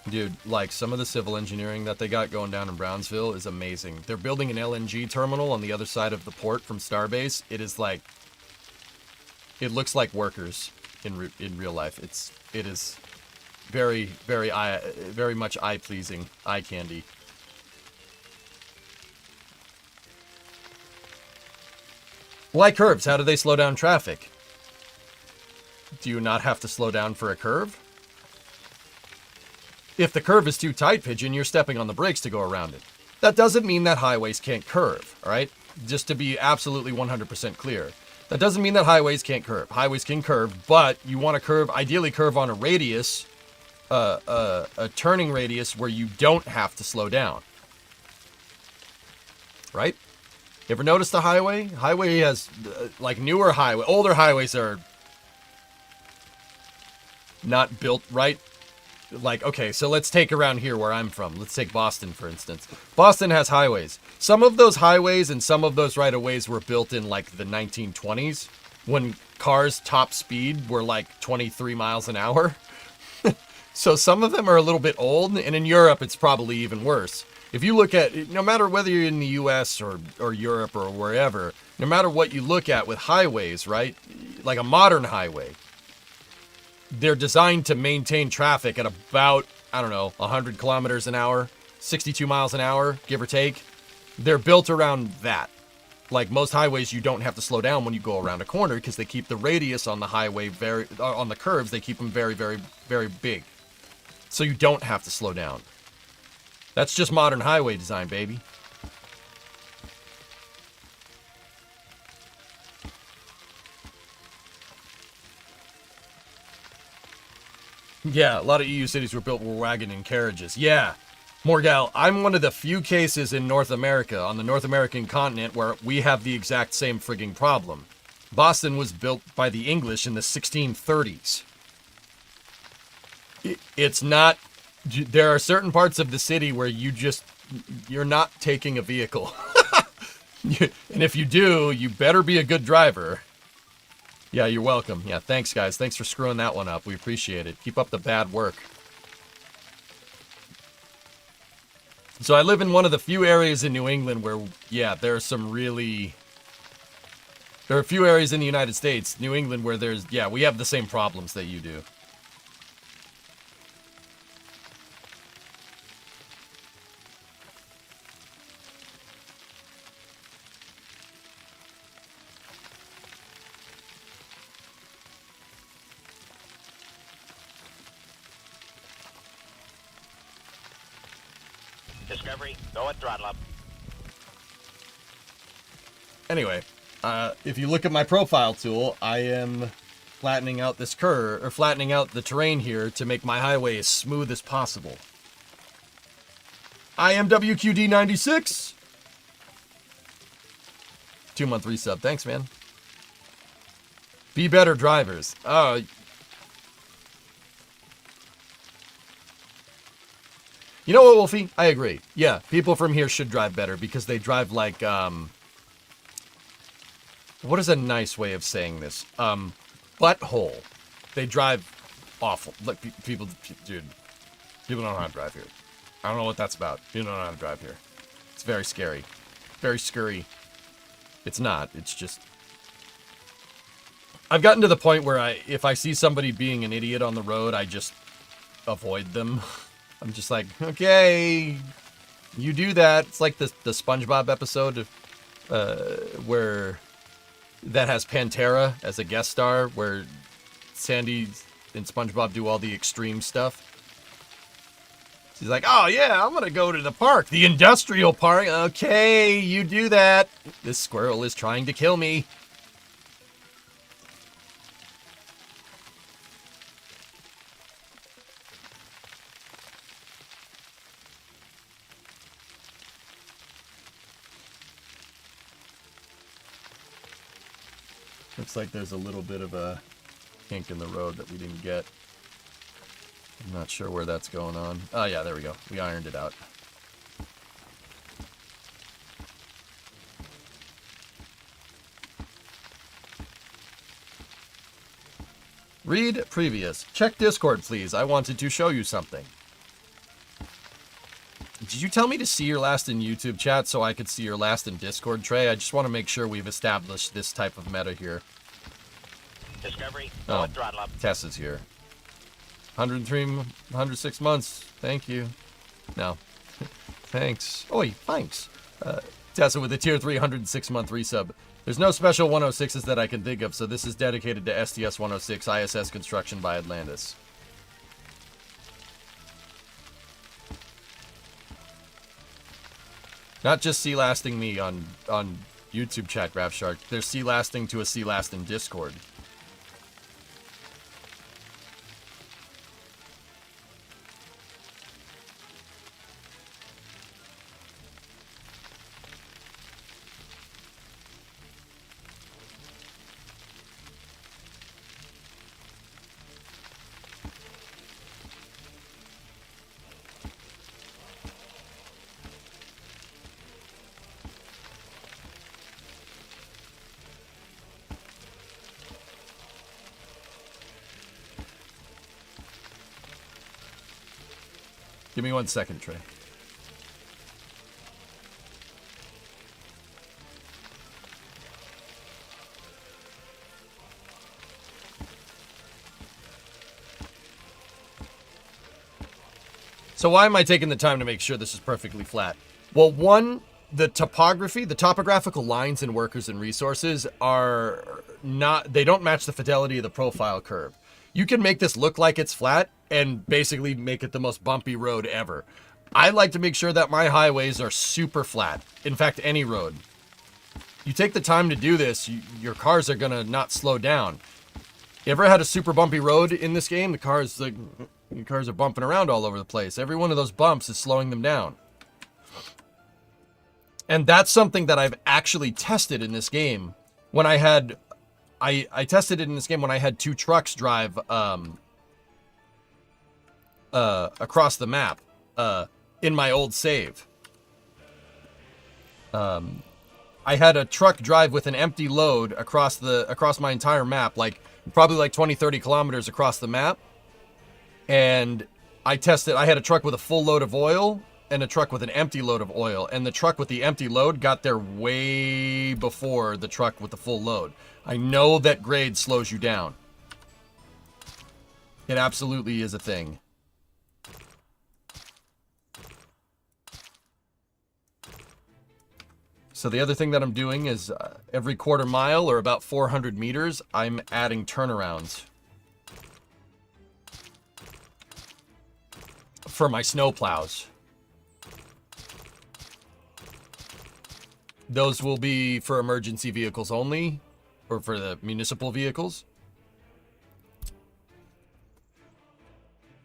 Dude, like, some of the civil engineering that they got going down in Brownsville is amazing. They're building an LNG terminal on the other side of the port from Starbase. It is like, it looks like workers in real life. It is very, very much eye-pleasing, eye candy. Why curves? How do they slow down traffic? Do you not have to slow down for a curve? If the curve is too tight, Pigeon, you're stepping on the brakes to go around it. That doesn't mean that highways can't curve, all right? Just to be absolutely 100% clear. That doesn't mean that highways can't curve. Highways can curve, but you want to curve, ideally curve on a radius
a turning radius where you don't have to slow down. Right? You ever notice the highway? Highway has, like, older highways are not built right. Like, okay, so let's take around here where I'm from. Let's take Boston, for instance. Boston has highways. Some of those highways and some of those right-of-ways were built in, like, the 1920s, when cars' top speed were, like, 23 miles an hour. So some of them are a little bit old, and in Europe, it's probably even worse. If you look at, no matter whether you're in the US or Europe or wherever, no matter what you look at with highways, right? Like a modern highway, they're designed to maintain traffic at about, I don't know, 100 kilometers an hour, 62 miles an hour, give or take. They're built around that. Like most highways, you don't have to slow down when you go around a corner because they keep the radius on the highway on the curves, they keep them very, very, very big. So you don't have to slow down. That's just modern highway design, baby. Yeah, a lot of EU cities were built with wagon and carriages. Yeah. Morgal, I'm one of the few cases in North America, on the North American continent, where we have the exact same frigging problem. Boston was built by the English in the 1630s. It's not... There are certain parts of the city where you're not taking a vehicle. And if you do, you better be a good driver. Yeah, you're welcome. Yeah, thanks, guys. Thanks for screwing that one up. We appreciate it. Keep up the bad work. So I live in one of the few areas in New England where, yeah, there are some really... There are a few areas in the United States, New England, where there's... Yeah, we have the same problems that you do.
Discovery, go at throttle up.
Anyway, if you look at my profile tool, I am flattening out this curve, or flattening out the terrain here to make my highway as smooth as possible. I am WQD96. 2-month resub. Thanks, man. Be better drivers. You know what, Wolfie? I agree. Yeah, people from here should drive better because they drive like, what is a nice way of saying this? Butthole. They drive awful. Like, people, dude, people don't know how to drive here. I don't know what that's about. People don't know how to drive here. It's very scary. Very scurry. It's not. It's just... I've gotten to the point where if I see somebody being an idiot on the road, I just avoid them. I'm just like, okay, you do that. It's like the SpongeBob episode where that has Pantera as a guest star, where Sandy and SpongeBob do all the extreme stuff. She's like, oh yeah, I'm gonna go to the park, the industrial park. Okay, you do that. This squirrel is trying to kill me. Looks like there's a little bit of a kink in the road that we didn't get. I'm not sure where that's going on. Oh yeah, there we go. We ironed it out. Read previous. Check Discord, please. I wanted to show you something. Did you tell me to see your last in YouTube chat so I could see your last in Discord, Trey? I just want to make sure we've established this type of meta here.
Discovery, go at throttle up.
Tess is here. 103, 106 months. Thank you. No. Thanks. Oi, thanks. Tessa with a tier 3 106-month resub. There's no special 106s that I can think of, so this is dedicated to STS 106 ISS construction by Atlantis. Not just sea-lasting me on YouTube chat, Graph Shark. They're sea-lasting to a sea-last in Discord.
Give me 1 second, Trey. So why am I taking the time to make sure this is perfectly flat? Well, one, the topography, the topographical lines in workers and resources are not, they don't match the fidelity of the profile curve. You can make this look like it's flat and basically make it the most bumpy road ever. I like to make sure that my highways are super flat. In fact, any road. You take the time to do this, your cars are gonna not slow down. You ever had a super bumpy road in this game? The cars, like, your cars are bumping around all over the place. Every one of those bumps is slowing them down. And that's something that I've actually tested in this game. When I had, I tested it in this game when I had 2 trucks drive across the map in my old save. I had a truck drive with an empty load across my entire map, like probably like 20-30 kilometers across the map. And I had a truck with a full load of oil and a truck with an empty load of oil, and the truck with the empty load got there way before the truck with the full load. I know that grade slows you down. It absolutely is a thing. So the other thing that I'm doing is every quarter mile, or about 400 meters, I'm adding turnarounds for my snow plows. Those will be for emergency vehicles only, or for the municipal vehicles.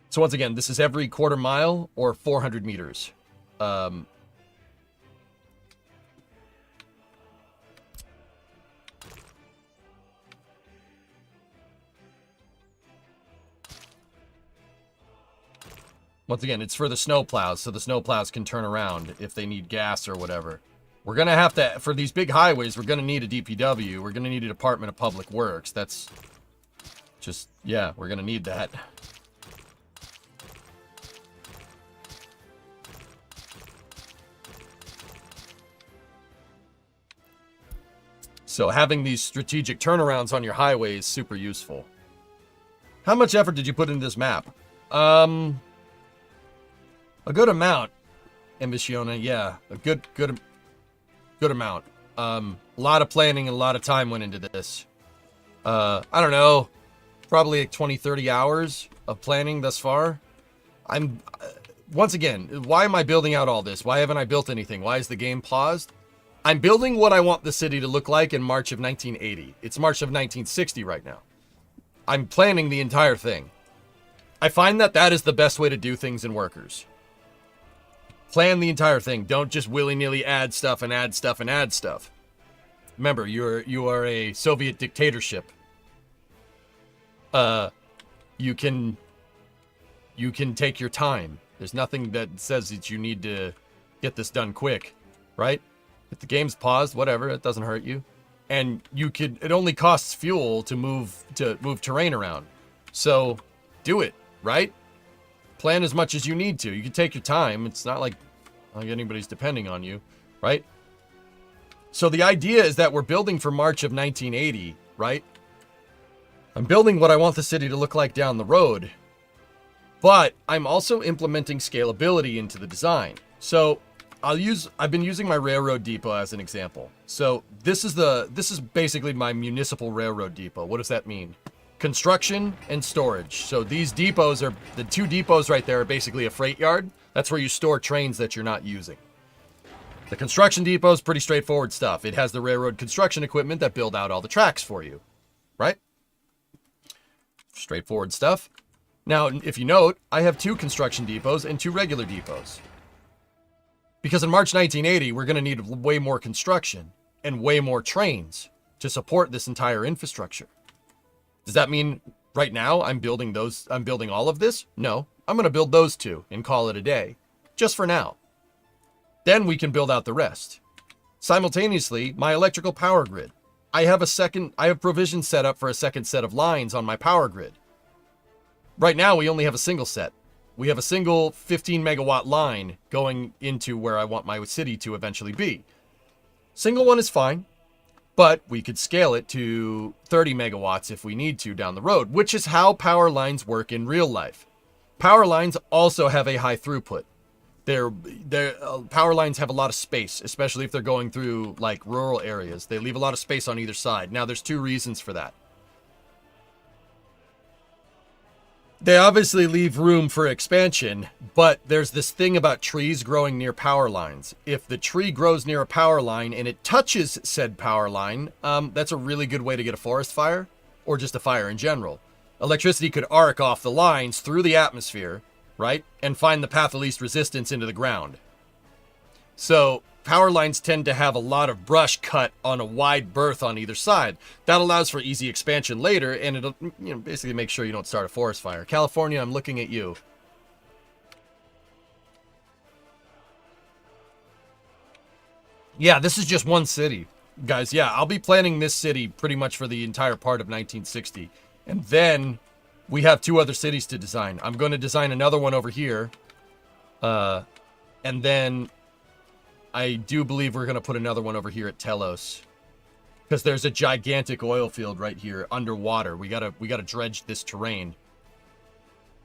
So once again, this is every quarter mile or 400 meters. Once again, it's for the snow plows, so the snow plows can turn around if they need gas or whatever. We're going to have to, for these big highways, we're going to need a DPW. We're going to need a Department of Public Works. That's just, yeah, we're going to need that. So having these strategic turnarounds on your highway is super useful. How much effort did you put into this map? A good amount, Ambitiona, yeah. A good amount. A lot of planning and a lot of time went into this. I don't know, probably like 20-30 hours of planning thus far. Once again, why am I building out all this? Why haven't I built anything? Why is the game paused? I'm building what I want the city to look like in March of 1980. It's March of 1960 right now. I'm planning the entire thing. I find that that is the best way to do things in workers. Plan the entire thing. Don't just willy-nilly add stuff and add stuff and add stuff. Remember, you are a Soviet dictatorship. You can take your time. There's nothing that says that you need to get this done quick, right? If the game's paused, whatever, it doesn't hurt you. And it only costs fuel to move terrain around. So do it, right? Plan as much as you need to. You can take your time. It's not like anybody's depending on you, right? So the idea is that we're building for March of 1980, right? I'm building what I want the city to look like down the road, but I'm also implementing scalability into the design. So I've been using my railroad depot as an example. So this is basically my municipal railroad depot. What does that mean? Construction and storage. So these depots are, the 2 depots right there are basically a freight yard. That's where you store trains that you're not using. The construction depot is pretty straightforward stuff. It has the railroad construction equipment that build out all the tracks for you, right? Straightforward stuff. Now, if you note, I have 2 construction depots and 2 regular depots. Because in March 1980, we're going to need way more construction and way more trains to support this entire infrastructure. Does that mean right now I'm building all of this? No, I'm going to build those 2 and call it a day, just for now. Then we can build out the rest. Simultaneously, my electrical power grid. I have provisions set up for a second set of lines on my power grid. Right now, we only have a single set.
we have a single 15 megawatt line going into where I want my city to eventually be. Single one is fine, but we could scale it to 30 megawatts if we need to down the road, which is how power lines work in real life. Power lines also have a high throughput. Power lines have a lot of space, especially if they're going through like rural areas. They leave a lot of space on either side. Now, there's two reasons for that. They obviously leave room for expansion, but there's this thing about trees growing near power lines. If the tree grows near a power line and it touches said power line, that's a really good way to get a forest fire, or just a fire in general. Electricity could arc off the lines through the atmosphere, right? And find the path of least resistance into the ground. So power lines tend to have a lot of brush cut on a wide berth on either side. That allows for easy expansion later, and it'll basically make sure you don't start a forest fire. California, I'm looking at you. Yeah, this is just one city. Guys, yeah, I'll be planning this city pretty much for the entire part of 1960. And then we have 2 other cities to design. I'm going to design another one over here. And then I do believe we're going to put another one over here at Telos. Because there's a gigantic oil field right here underwater. We gotta dredge this terrain.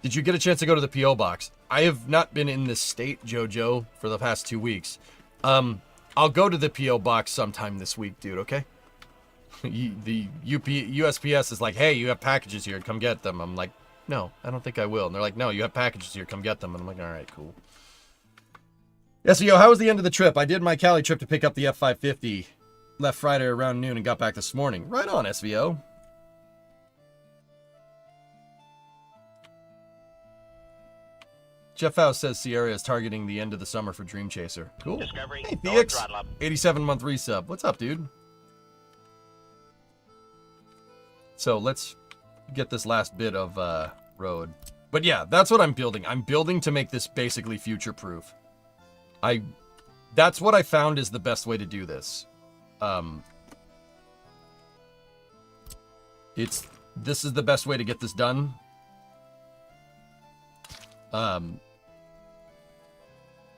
Did you get a chance to go to the P.O. box? I have not been in this state, Jojo, for the past 2 weeks. I'll go to the P.O. box sometime this week, dude, okay? The USPS is like, hey, you have packages here, come get them. I'm like, no, I don't think I will. And they're like, no, you have packages here, come get them. And I'm like, all right, cool. SVO, how was the end of the trip? I did my Cali trip to pick up the F550. Left Friday around noon and got back this morning. Right on, SVO. Jeff Faust says Sierra is targeting the end of the summer for Dream Chaser. Cool.
Discovery.
Hey, Felix. 87-month resub. What's up, dude? So let's get this last bit of road. But yeah, that's what I'm building. I'm building to make this basically future-proof. That's what I found is the best way to do this. This is the best way to get this done.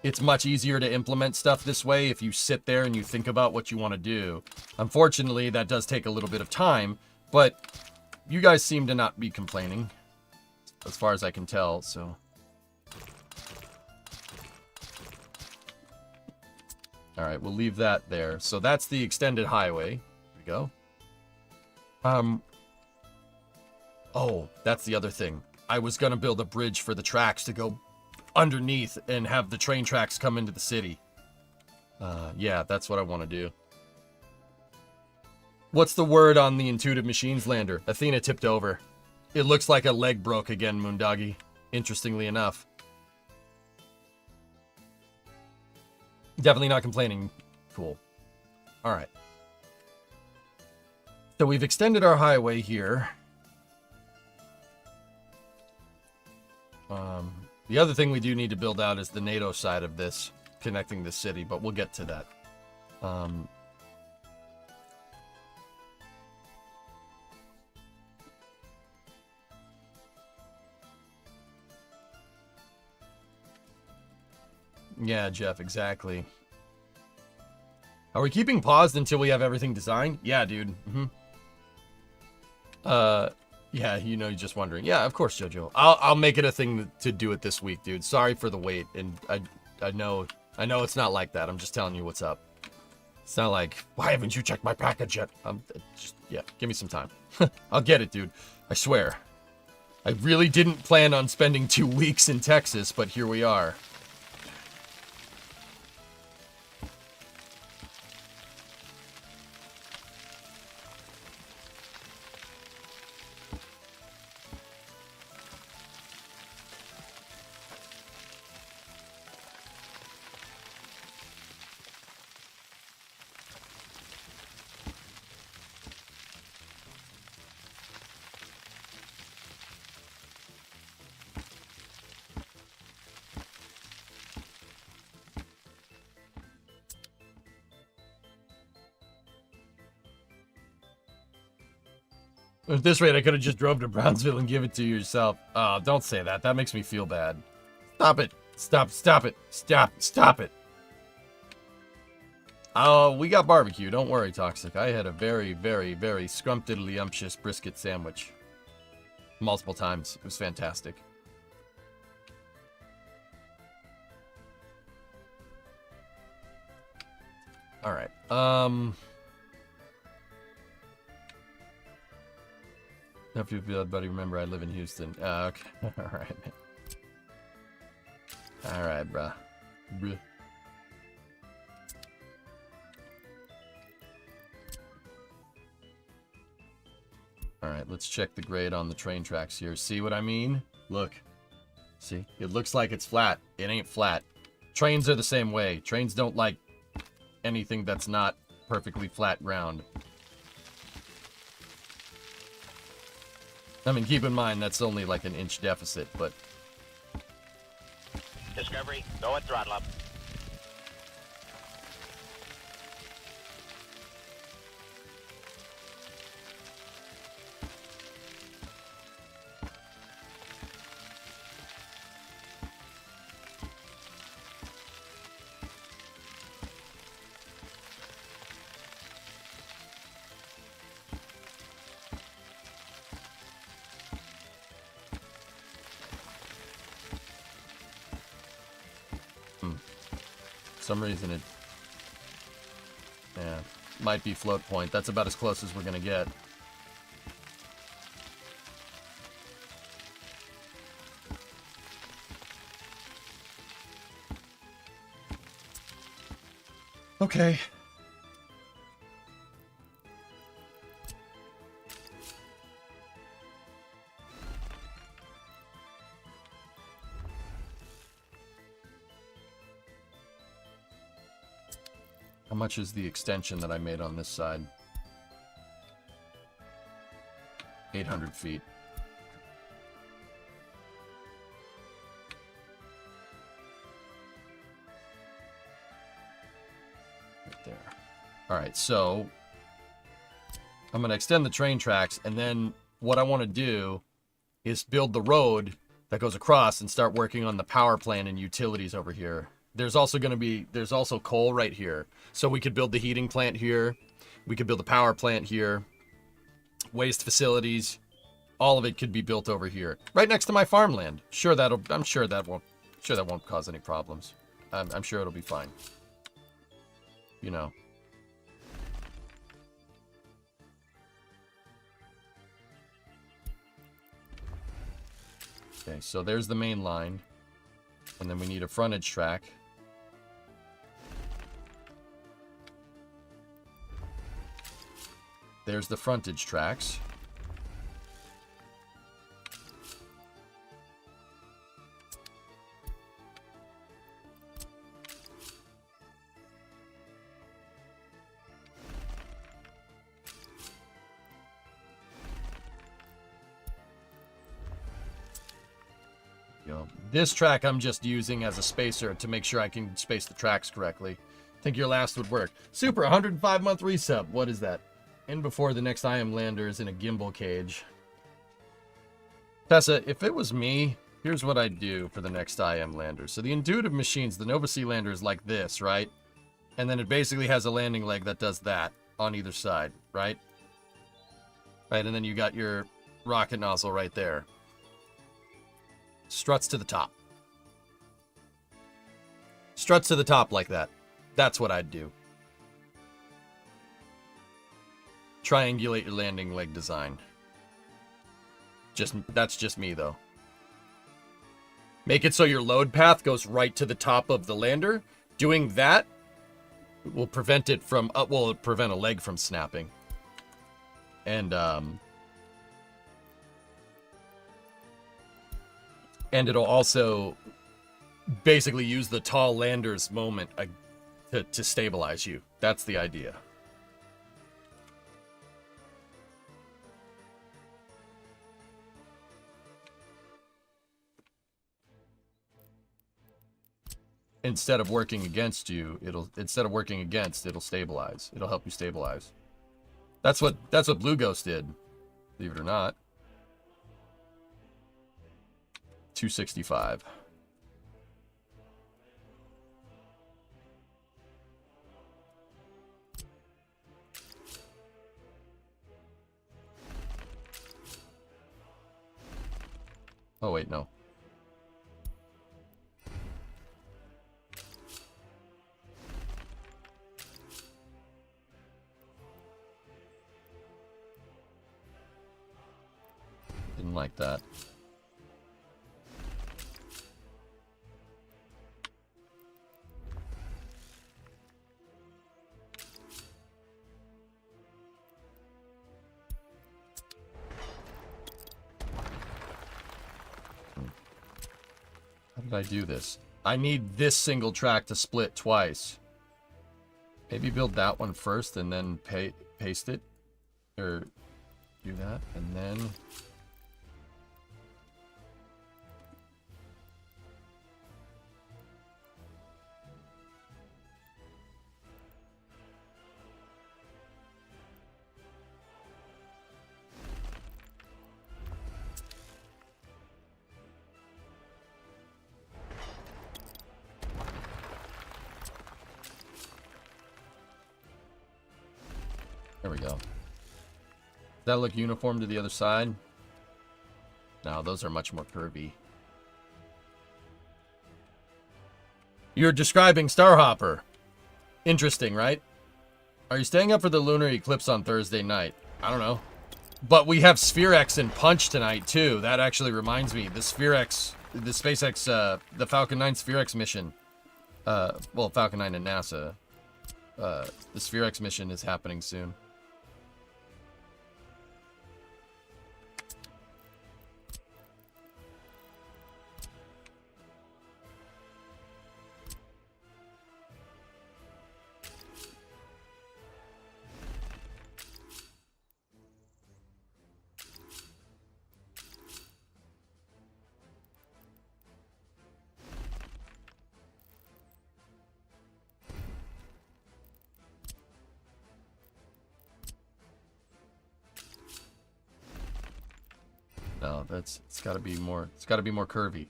It's much easier to implement stuff this way if you sit there and you think about what you want to do. Unfortunately, that does take a little bit of time, but you guys seem to not be complaining, as far as I can tell, so. All right, we'll leave that there. So that's the extended highway. There we go. Oh, that's the other thing. I was going to build a bridge for the tracks to go underneath and have the train tracks come into the city. Yeah, that's what I want to do. What's the word on the Intuitive Machines lander? Athena tipped over. It looks like a leg broke again, Moondoggy. Interestingly enough. Definitely not complaining. Cool. Alright. So we've extended our highway here. The other thing we do need to build out is the NATO side of this, connecting the city, but we'll get to that. Yeah, Jeff, exactly. Are we keeping paused until we have everything designed? Yeah, dude. Yeah, you know, you're just wondering. Yeah, of course, Jojo. I'll make it a thing to do it this week, dude. Sorry for the wait, and I know it's not like that. I'm just telling you what's up. It's not like, why haven't you checked my package yet? Yeah, give me some time. I'll get it, dude. I swear. I really didn't plan on spending 2 weeks in Texas, but here we are. At this rate, I could have just drove to Brownsville and give it to you yourself. Oh, don't say that. That makes me feel bad.
Stop it. Stop it. Stop it. Oh, we got barbecue. Don't worry, Toxic. I had a very, very, very scrumptiddlyumptious brisket sandwich. Multiple times. It was fantastic. Alright. If you feel, buddy, remember I live in Houston. Okay. Alright, man. Alright, bruh. Alright, let's check the grade on the train tracks here. See what I mean? Look. See? It looks like it's flat. It ain't flat. Trains are the same way. Trains don't like anything that's not perfectly flat ground. I mean, keep in mind, that's only like an inch deficit, but...
Discovery, go at throttle up.
For some reason it... Yeah, might be float point. That's about as close as we're gonna get. Okay. How much is the extension that I made on this side? 800 feet. Right there. Alright, so I'm going to extend the train tracks, and then what I want to do is build the road that goes across and start working on the power plant and utilities over here. There's also coal right here. So we could build the heating plant here. We could build the power plant here. Waste facilities. All of it could be built over here. Right next to my farmland. I'm sure that won't cause any problems. I'm sure it'll be fine. You know. Okay, so there's the main line. And then we need a frontage track. There's the frontage tracks. This track I'm just using as a spacer to make sure I can space the tracks correctly. Think your last would work. Super, 105-month resub. What is that? In before the next I Am Lander is in a gimbal cage. Tessa, if it was me, here's what I'd do for the next I Am Lander. So the intuitive machines, the Nova Sea Lander is like this, right? And then it basically has a landing leg that does that on either side, right? Right, and then you got your rocket nozzle right there. Struts to the top. Struts to the top like that. That's what I'd do. Triangulate your landing leg design. That's just me, though. Make it so your load path goes right to the top of the lander. Doing that will prevent it from... will prevent a leg from snapping. And it'll also basically use the tall lander's moment to stabilize you. That's the idea. Instead of working against you, it'll stabilize. It'll help you stabilize. That's what Blue Ghost did, believe it or not. 265.
Oh, wait, no. Didn't like that. How did I do this? I need this single track to split twice. Maybe build that one first and then paste it. Or do that and then... There we go. Does that look uniform to the other side? No, those are much more curvy. You're describing Starhopper. Interesting, right? Are you staying up for the lunar eclipse on Thursday night? I don't know. But we have SphereX and Punch tonight, too. That actually reminds me. The SphereX, the SpaceX, the Falcon 9 SphereX mission. Well, Falcon 9 and NASA. The SphereX mission is happening soon. No, it's gotta be more curvy.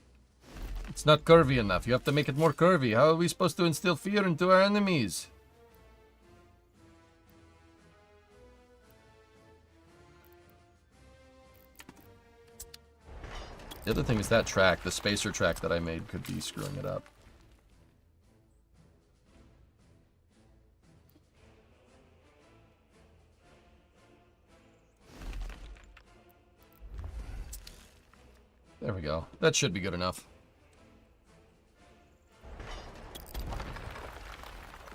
It's not curvy enough. You have to make it more curvy. How are we supposed to instill fear into our enemies? The other thing is that track, the spacer track that I made, could be screwing it up. There we go. That should be good enough.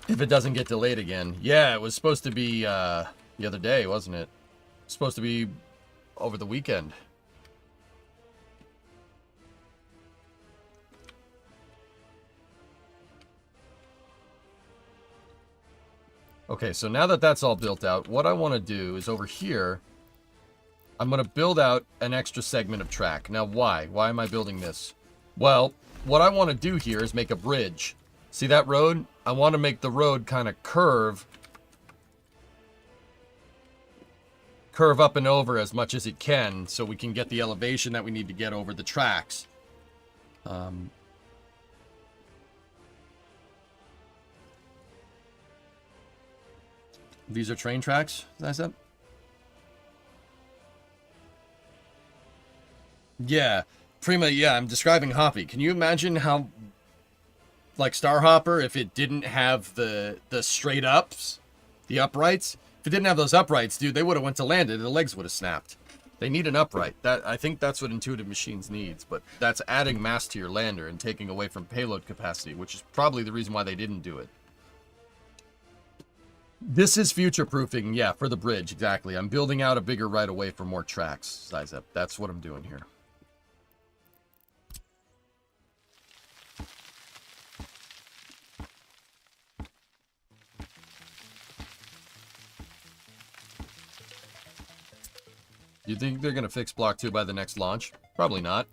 If it doesn't get delayed again. Yeah, it was supposed to be the other day, wasn't it? Supposed to be over the weekend. Okay, so now that that's all built out, what I want to do is over here, I'm going to build out an extra segment of track. Now, why? Why am I building this? Well, what I want to do here is make a bridge. See that road? I want to make the road kind of curve up and over as much as it can so we can get the elevation that we need to get over the tracks. These are train tracks, as I said? Yeah, Prima, yeah, I'm describing Hoppy. Can you imagine how, like Starhopper, if it didn't have the straight ups, the uprights? If it didn't have those uprights, dude, they would have went to land and the legs would have snapped. They need an upright. I think that's what Intuitive Machines needs, but that's adding mass to your lander and taking away from payload capacity, which is probably the reason why they didn't do it. This is future-proofing, yeah, for the bridge, exactly. I'm building out a bigger right-of-way for more tracks, size up. That's what I'm doing here. You think they're going to fix Block 2 by the next launch? Probably not.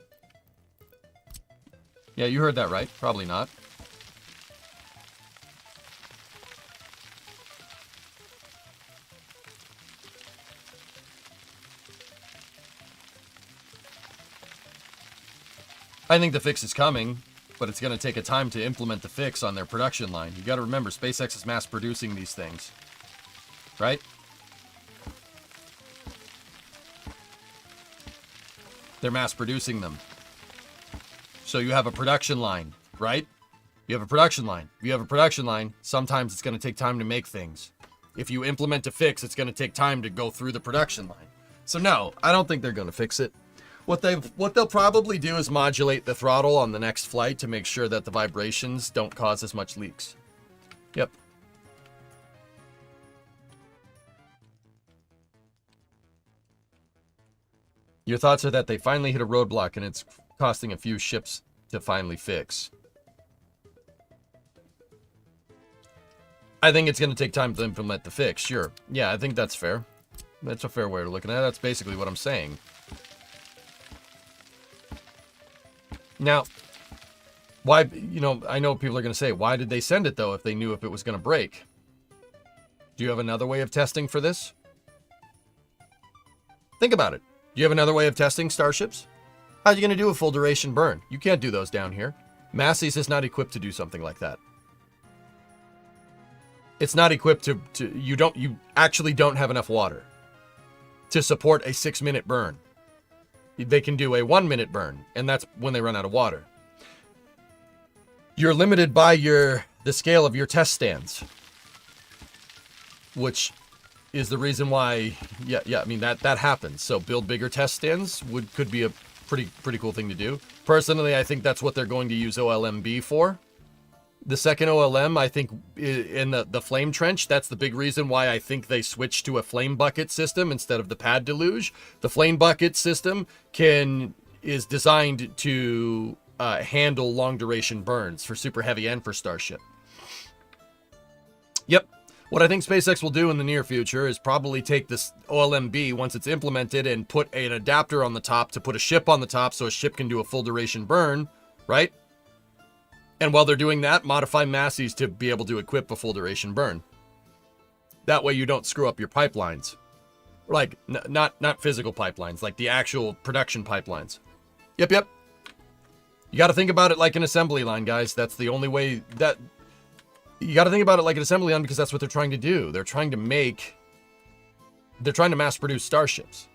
Yeah, you heard that right. Probably not. I think the fix is coming, but it's going to take a time to implement the fix on their production line. You got to remember, SpaceX is mass producing these things. Right? They're mass producing them.
So you have a production line, right? You have a production line. If you have a production line, sometimes it's going to take time to make things. If you implement a fix, it's going to take time to go through the production line. So no, I don't think they're going to fix it. What they'll probably do is modulate the throttle on the next flight to make sure that the vibrations don't cause as much leaks. Yep. Your thoughts are that they finally hit a roadblock and it's costing a few ships to finally fix. I think it's going to take time to implement the fix, sure. Yeah, I think that's fair. That's a fair way of looking at it. That's basically what I'm saying. Now, why, you know, I know people are going to say, why did they send it, though, if they knew if it was going to break? Do you have another way of testing for this? Think about it. Do you have another way of testing starships? How are you going to do a full duration burn? You can't do those down here. Massey's is not equipped to do something like that. It's not equipped to you actually don't have enough water to support a 6-minute burn. They can do a 1-minute burn, and that's when they run out of water. You're limited by the scale of your test stands, which is the reason why, I mean, that happens. So build bigger test stands could be a pretty cool thing to do. Personally, I think that's what they're going to use OLMB for. The second OLM, I think, in the flame trench, that's the big reason why I think they switched to a flame bucket system instead of the pad deluge. The flame bucket system is designed to handle long duration burns for super heavy and for Starship. Yep. What I think SpaceX will do in the near future is probably take this OLMB once it's implemented and put an adapter on the top to put a ship on the top so a ship can do a full duration burn, right? And while they're doing that, modify Massey's to be able to equip a full duration burn. That way you don't screw up your pipelines. Like, not physical pipelines, like the actual production pipelines. Yep. You got to think about it like an assembly line, guys. That's the only way that... You got to think about it like an assembly line because that's what they're trying to do. They're trying to mass produce starships.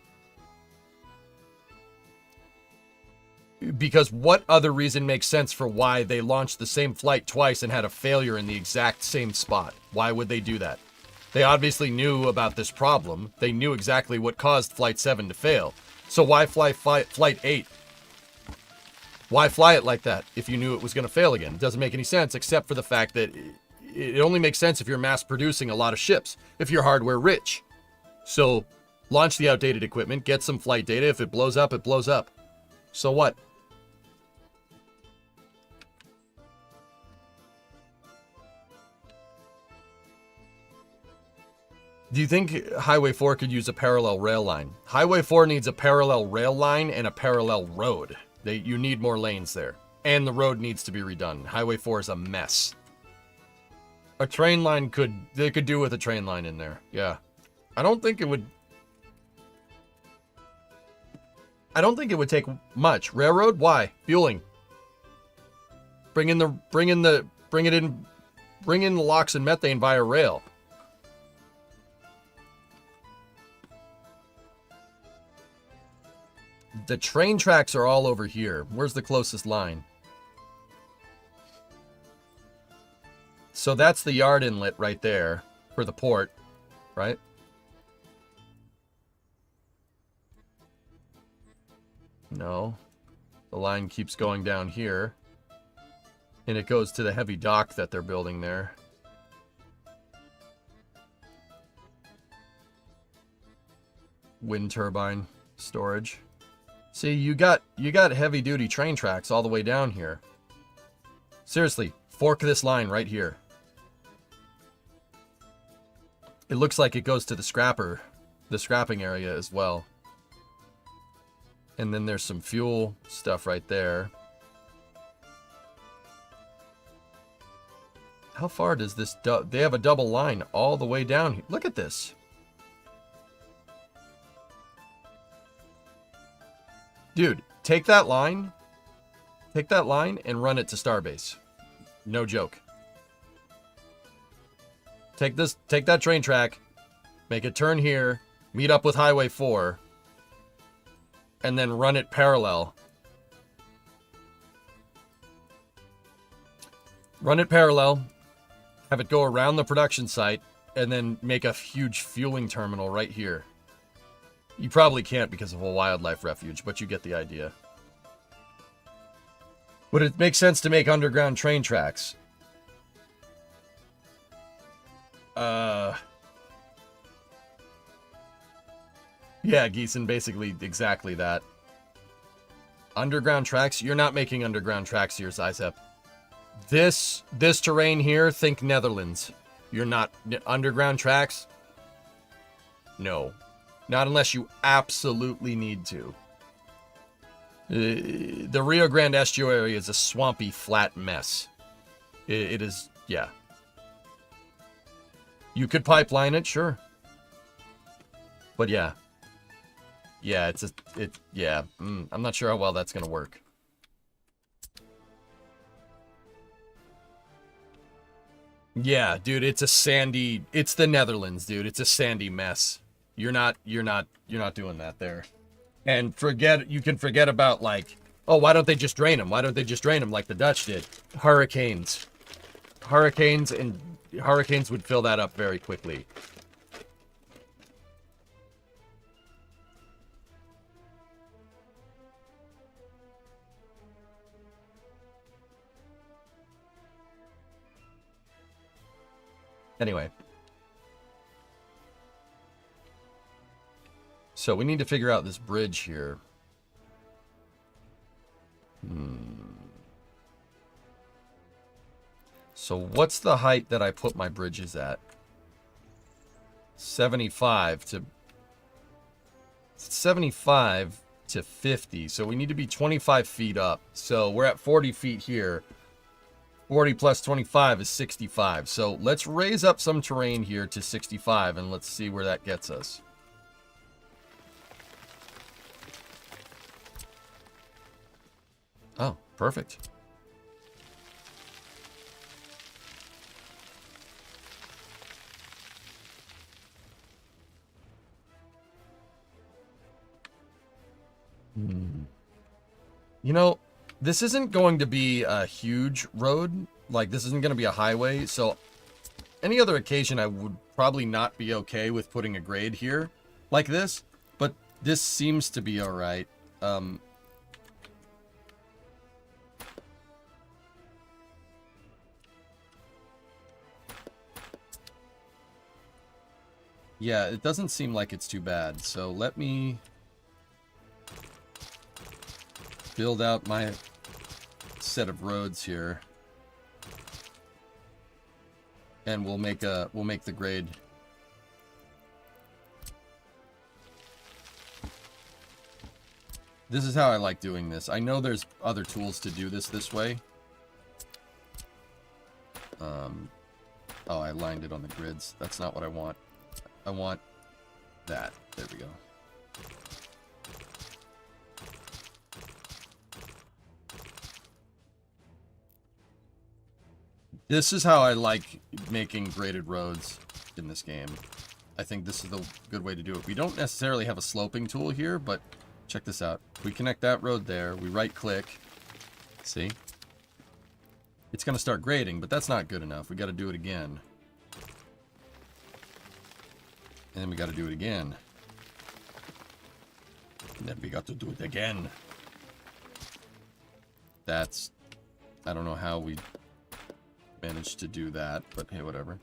Because what other reason makes sense for why they launched the same flight twice and had a failure in the exact same spot? Why would they do that? They obviously knew about this problem. They knew exactly what caused Flight 7 to fail. So why fly Flight 8? Why fly it like that if you knew it was going to fail again? It doesn't make any sense except for the fact that it only makes sense if you're mass producing a lot of ships, if you're hardware rich. So launch the outdated equipment, get some flight data. If it blows up, it blows up. So what? Do you think Highway 4 could use a parallel rail line? Highway 4 needs a parallel rail line and a parallel road. You need more lanes there. And the road needs to be redone. Highway 4 is a mess. A train line they could do with a train line in there. Yeah. I don't think it would take much. Railroad? Why? Fueling. Bring in the LOX and methane via rail. The train tracks are all over here. Where's the closest line? So that's the yard inlet right there for the port, right? No. The line keeps going down here. And it goes to the heavy dock that they're building there. Wind turbine storage. See, you got heavy duty train tracks all the way down here. Seriously, fork this line right here. It looks like it goes to the scrapping area as well. And then there's some fuel stuff right there. How far does this... They have a double line all the way down here. Look at this. Dude, take that line and run it to Starbase. No joke. Take that train track, make it turn here, meet up with Highway 4, and then run it parallel Run it parallel, have it go around the production site, and then make a huge fueling terminal right here. You probably can't because of a wildlife refuge, but you get the idea. Would it make sense to make underground train tracks? Yeah, Geeson, basically exactly that. Underground tracks? You're not making underground tracks here, Zizep. This terrain here, think Netherlands. You're not... Underground tracks? No. Not unless you absolutely need to. The Rio Grande estuary is a swampy, flat mess. It is... Yeah. You could pipeline it, sure. But yeah. Yeah, I'm not sure how well that's gonna work. Yeah, dude, it's a sandy... It's the Netherlands, dude. It's a sandy mess. You're not doing that there. And you can forget about, like, oh, why don't they just drain them? Why don't they just drain them like the Dutch did? Hurricanes. Hurricanes would fill that up very quickly. Anyway. So we need to figure out this bridge here. So what's the height that I put my bridges at? 75 to 50. So we need to be 25 feet up. So we're at 40 feet here. 40 plus 25 is 65. So let's raise up some terrain here to 65 and let's see where that gets us. Oh, perfect. You know, this isn't going to be a huge road. Like, this isn't going to be a highway. So, any other occasion, I would probably not be okay with putting a grade here like this. But this seems to be alright. Yeah, it doesn't seem like it's too bad. So, let me build out my set of roads here, and we'll make the grade. This is how I like doing this. I know there's other tools to do this way. Oh, I lined it on the grids. That's not what I want. I want that. There we go. This is how I like making graded roads in this game. I think this is the good way to do it. We don't necessarily have a sloping tool here, but check this out. We connect that road there. We right-click. See? It's going to start grading, but that's not good enough. We got to do it again. And then we got to do it again. And then we got to do it again. That's... I don't know how we managed to do that, but hey, whatever.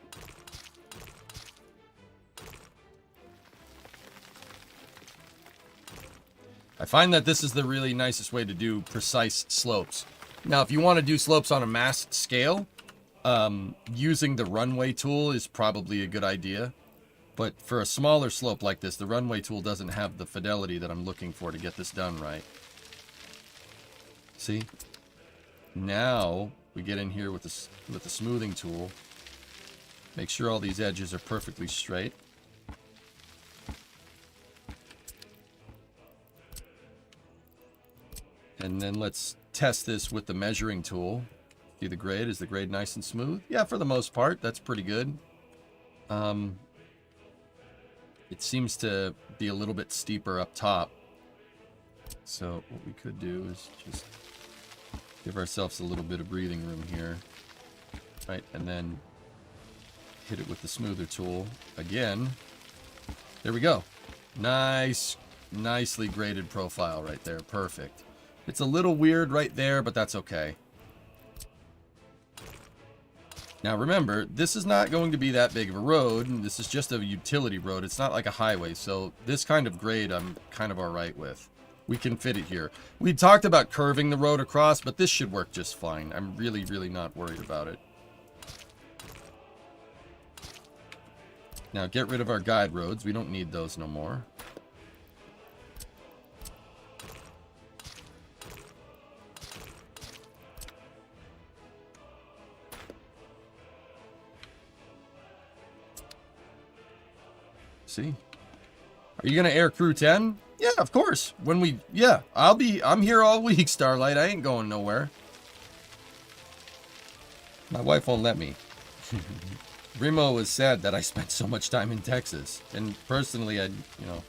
I find that this is the really nicest way to do precise slopes. Now, if you want to do slopes on a mass scale, using the runway tool is probably a good idea. But for a smaller slope like this, the runway tool doesn't have the fidelity that I'm looking for to get this done right. See? Now we get in here with the smoothing tool. Make sure all these edges are perfectly straight. And then let's test this with the measuring tool. See the grade? Is the grade nice and smooth? Yeah, for the most part, that's pretty good. It seems to be a little bit steeper up top. So what we could do is just give ourselves a little bit of breathing room here.
right? And then hit it with the smoother tool again. There we go. Nice, nicely graded profile right there. Perfect. It's a little weird right there, but that's okay. Now remember, this is not going to be that big of a road. This is just a utility road. It's not like a highway, so this kind of grade I'm kind of alright with. We can fit it here. We talked about curving the road across, but this should work just fine. I'm really, really not worried about it. Now get rid of our guide roads. We don't need those no more. See? Are you gonna air crew 10? Yeah, of course. I'm here all week, Starlight. I ain't going nowhere. My wife won't let me. Remo was sad that I spent so much time in Texas. And personally, I don't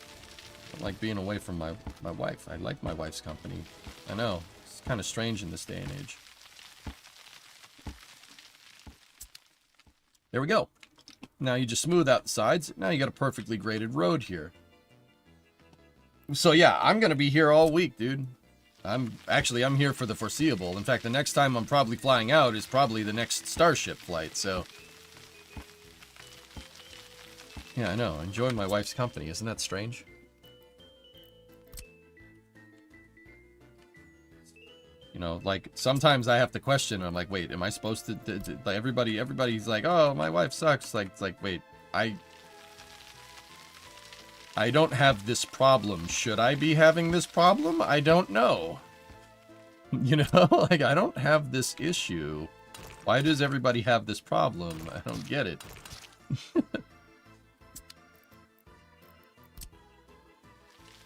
like being away from my wife. I like my wife's company. I know. It's kind of strange in this day and age. There we go. Now you just smooth out the sides. Now you got a perfectly graded road here. So yeah, I'm going to be here all week, dude. I'm here for the foreseeable. In fact, the next time I'm probably flying out is probably the next Starship flight, so. Yeah, I know. Enjoying my wife's company. Isn't that strange? You know, like, sometimes I have to question. I'm like, wait, am I supposed to like, everybody's like, oh, my wife sucks. Like, wait, I don't have this problem. Should I be having this problem? I don't know. You know, like, I don't have this issue. Why does everybody have this problem? I don't get it.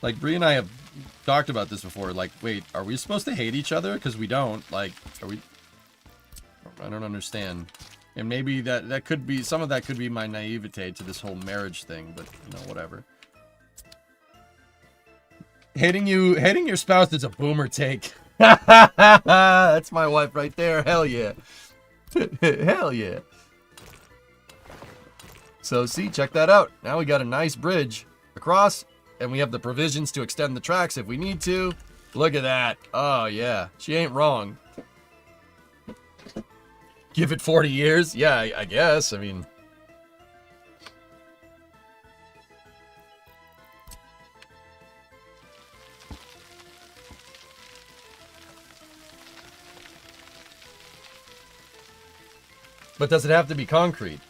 Like, Bree and I have talked about this before. Like, wait, are we supposed to hate each other? Because we don't. Like, are we? I don't understand. And maybe that could be, some of that could be my naivete to this whole marriage thing, but, you know, whatever. Hating your spouse is a boomer take. That's my wife right there. Hell yeah. Hell yeah. So, see, check that out. Now we got a nice bridge across. And we have the provisions to extend the tracks if we need to. Look at that. Oh, yeah. She ain't wrong. Give it 40 years? Yeah, I guess. I mean... But does it have to be concrete?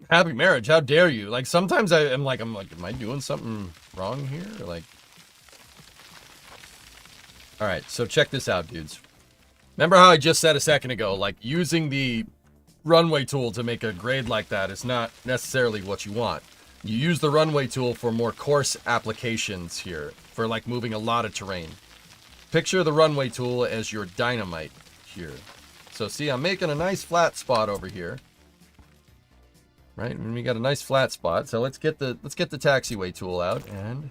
Happy marriage, how dare you? Like, sometimes I'm like, am I doing something wrong here? Like, all right, so check this out, dudes. Remember how I just said a second ago, like, using the runway tool to make a grade like that is not necessarily what you want. You use the runway tool for more coarse applications here, for like moving a lot of terrain. Picture the runway tool as your dynamite here. So see, I'm making a nice flat spot over here. Right, and we got a nice flat spot. So let's get the taxiway tool out and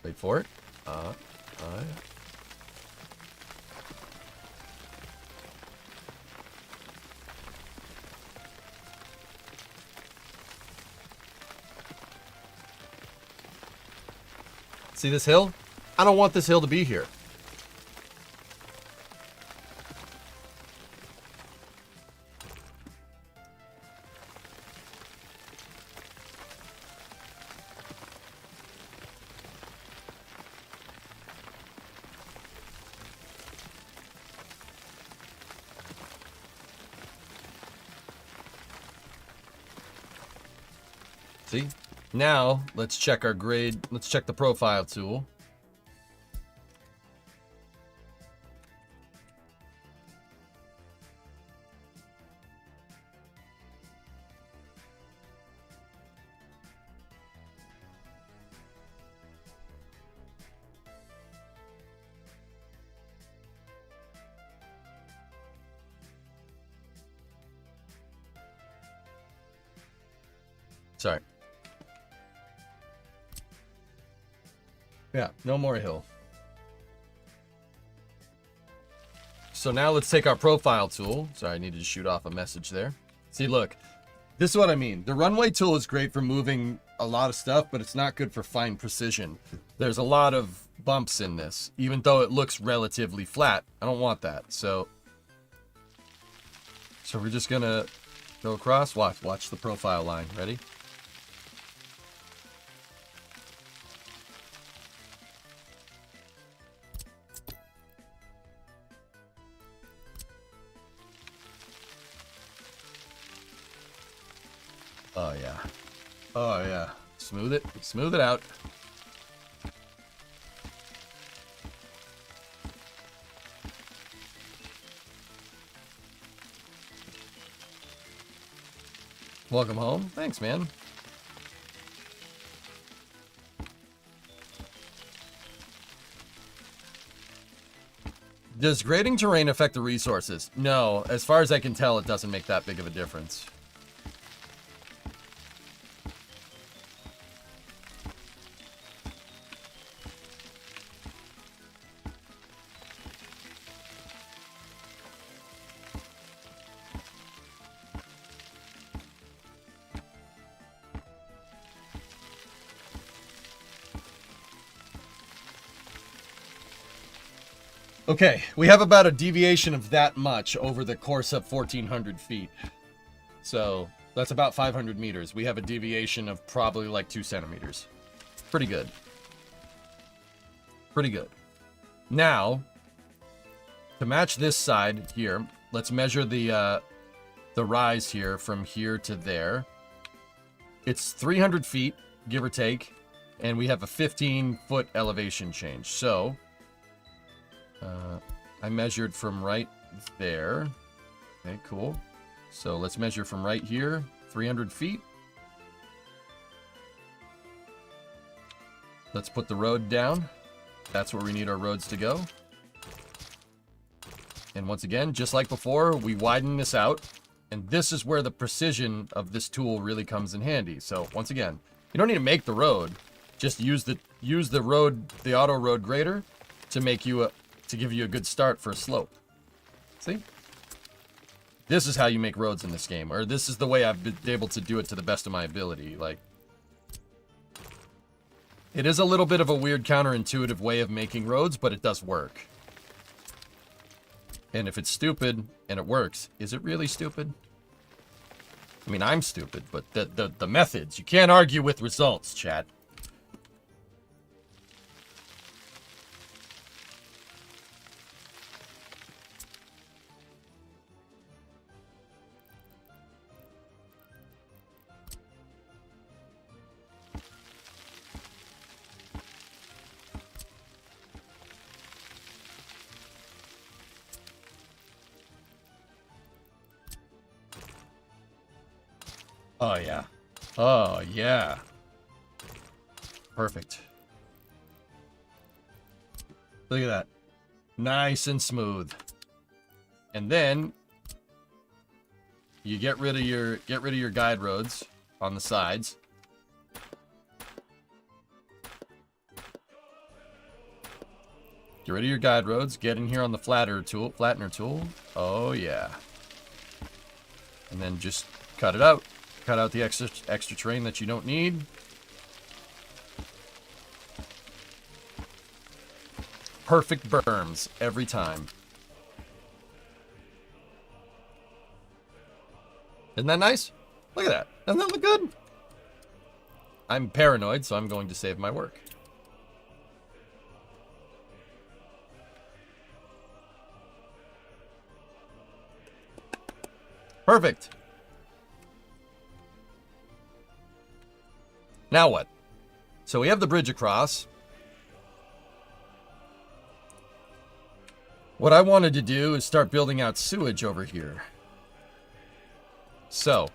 wait for it. See this hill? I don't want this hill to be here. See? Now, let's check our grade. Let's check the profile tool.
Sorry. Yeah, no more hill. So now let's take our profile tool. Sorry, I needed to shoot off a message there. See, look, this is what I mean. The runway tool is great for moving a lot of stuff, but it's not good for fine precision. There's a lot of bumps in this, even though it looks relatively flat. I don't want that. So we're just gonna go across. Watch the profile line. Ready? Oh yeah. Oh yeah. Smooth it. Smooth it out. Welcome home. Thanks, man. Does grading terrain affect the resources? No. As far as I can tell, it doesn't make that big of a difference. Okay, we have about a deviation of that much over the course of 1,400 feet. So that's about 500 meters. We have a deviation of probably like 2 centimeters. Pretty good. Pretty good. Now, to match this side here, let's measure the rise here from here to there. It's 300 feet, give or take, and we have a 15-foot elevation change. So I measured from right there. Okay, cool. So let's measure from right here, 300 feet. Let's put the road down. That's where we need our roads to go. And once again, just like before, we widen this out. And this is where the precision of this tool really comes in handy. So once again, you don't need to make the road. Just use the road, the auto road grader to make you to give you a good start for a slope. See? This is how you make roads in this game, or this is the way I've been able to do it to the best of my ability. Like, it is a little bit of a weird counterintuitive way of making roads, but it does work. And if it's stupid and it works, is it really stupid? I mean, I'm stupid, but the methods, you can't argue with results, chat. Oh, yeah. Oh, yeah. Perfect. Look at that. Nice and smooth. And then you get rid of your guide roads on the sides. Get rid of your guide roads. Get in here on the flattener tool. Oh, yeah. And then just cut it out. Cut out the extra terrain that you don't need. Perfect berms every time. Isn't that nice? Look at that. Doesn't that look good? I'm paranoid, so I'm going to save my work. Perfect. Now what? So we have the bridge across. What I wanted to do is start building out sewage over here. So,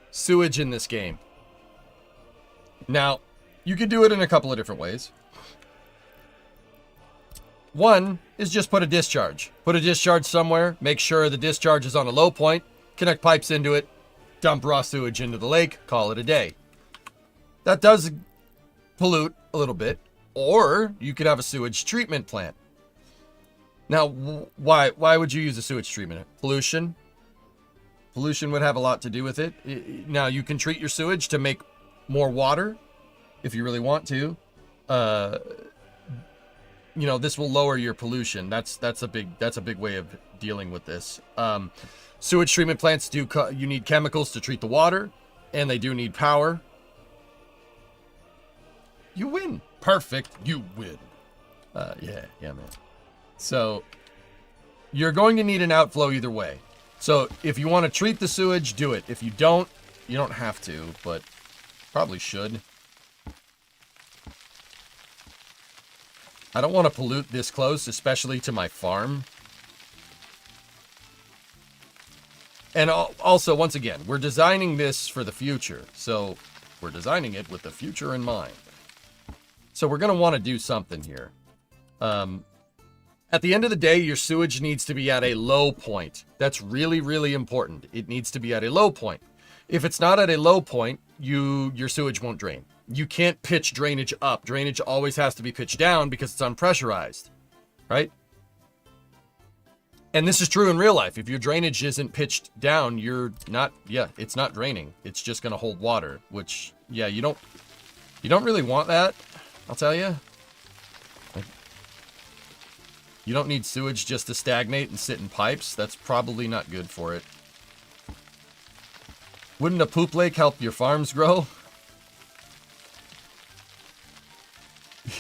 sewage in this game. Now, you can do it in a couple of different ways. One is just put a discharge. Put a discharge somewhere, make sure the discharge is on a low point, connect pipes into it, dump raw sewage into the lake, call it a day. That does pollute a little bit. Or you could have a sewage treatment plant. Now, why would you use a sewage treatment? Pollution? Pollution would have a lot to do with it. Now, you can treat your sewage to make more water if you really want to. You know, this will lower your pollution. That's a big way of dealing with this. Sewage treatment plants you need chemicals to treat the water, and they do need power. You win. Perfect. You win. Yeah, man. So you're going to need an outflow either way. So if you want to treat the sewage, do it. If you don't have to, but probably should. I don't want to pollute this close, especially to my farm. And also, once again, we're designing this for the future. So we're designing it with the future in mind. So we're going to want to do something here. At the end of the day, your sewage needs to be at a low point. That's really, really important. It needs to be at a low point. If it's not at a low point, your sewage won't drain. You can't pitch drainage up. Drainage always has to be pitched down because it's unpressurized, right? And this is true in real life. If your drainage isn't pitched down, it's not draining. It's just going to hold water, which, yeah, you don't really want that, I'll tell you. You don't need sewage just to stagnate and sit in pipes. That's probably not good for it. Wouldn't a poop lake help your farms grow?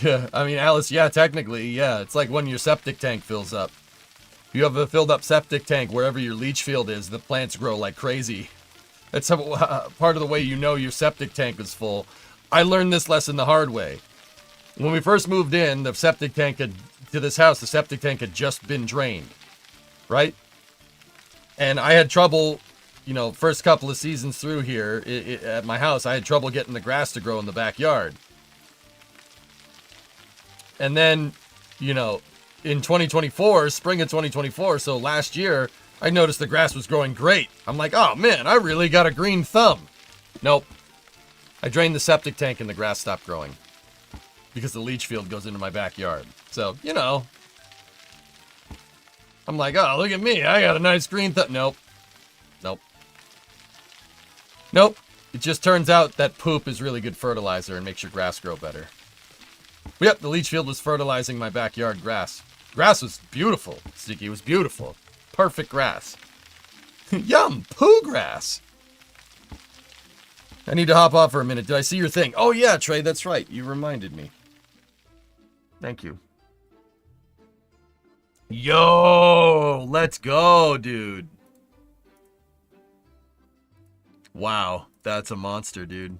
Yeah, I mean, Alice, yeah, technically, yeah. It's like when your septic tank fills up. If you have a filled up septic tank wherever your leach field is, the plants grow like crazy. That's part of the way you know your septic tank is full. I learned this lesson the hard way. When we first moved in, the septic tank to this house, the septic tank had just been drained, right? And I had trouble, you know, first couple of seasons through here at my house, I had trouble getting the grass to grow in the backyard. And then, you know, in 2024, spring of 2024, so last year, I noticed the grass was growing great. I'm like, oh man, I really got a green thumb. Nope. I drained the septic tank and the grass stopped growing. Because the leach field goes into my backyard. So, you know. I'm like, oh, look at me. I got a nice green thumb. Nope. Nope. Nope. It just turns out that poop is really good fertilizer and makes your grass grow better. Yep, the leach field was fertilizing my backyard grass. Grass was beautiful, Sticky. It was beautiful. Perfect grass. Yum, poo grass. I need to hop off for a minute. Did I see your thing? Oh yeah, Trey, that's right. You reminded me. Thank you. Yo, let's go, dude. Wow, that's a monster, dude.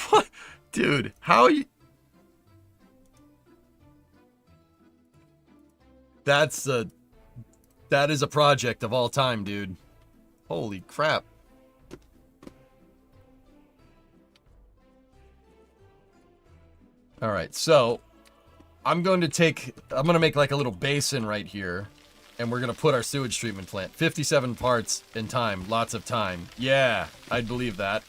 What? Dude, how you... That is a project of all time, dude. Holy crap. All right, so I'm going to make like a little basin right here, and we're going to put our sewage treatment plant. 57 parts in time, lots of time. Yeah, I'd believe that.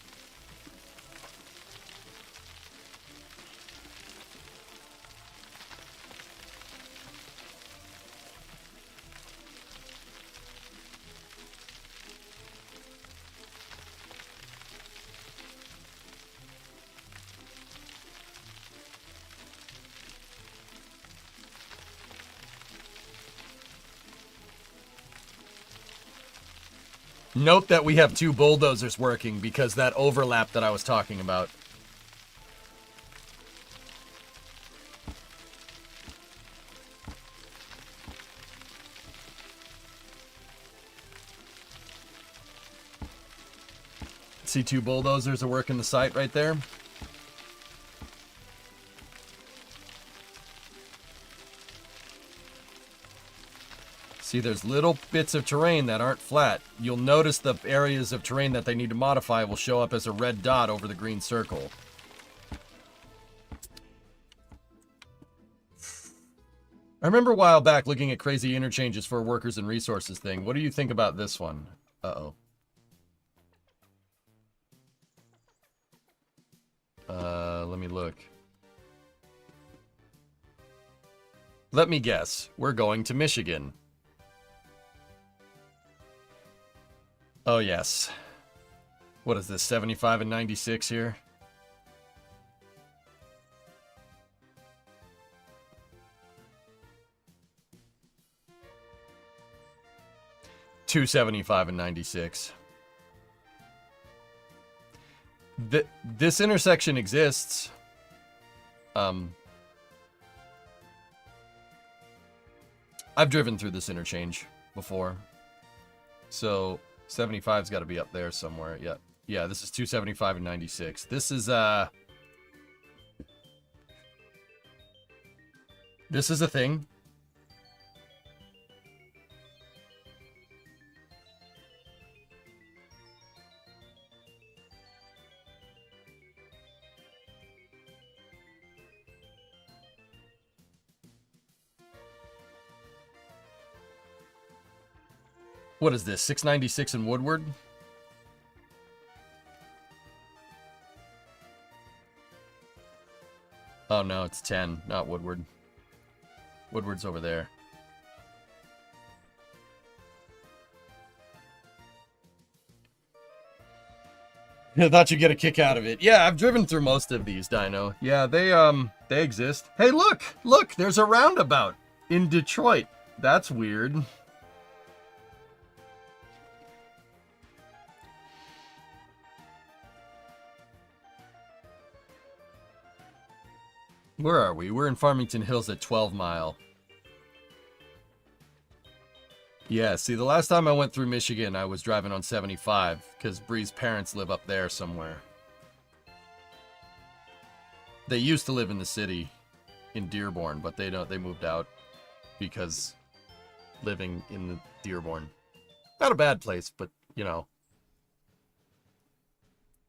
Note that we have two bulldozers working because that overlap that I was talking about. See, two bulldozers are working the site right there. See, there's little bits of terrain that aren't flat. You'll notice the areas of terrain that they need to modify will show up as a red dot over the green circle. I remember a while back looking at crazy interchanges for a workers and resources thing. What do you think about this one? Uh-oh.
Let me look. Let me guess. We're going to Michigan. Oh, yes. What is this, 75 and 96 here? $275 and 96. This intersection exists. I've driven through this interchange before. So 75's got to be up there somewhere. Yeah. Yeah, this is 275 and 96. This is a thing. What is this? 696 in Woodward? Oh no, it's 10, not Woodward. Woodward's over there. I thought you'd get a kick out of it. Yeah, I've driven through most of these, Dino. Yeah, they exist. Hey, look, there's a roundabout in Detroit. That's weird. Where are we? We're in Farmington Hills at 12 Mile. Yeah, see, the last time I went through Michigan, I was driving on 75, because Bree's parents live up there somewhere. They used to live in the city, in Dearborn, but they moved out, because living in the Dearborn. Not a bad place, but, you know.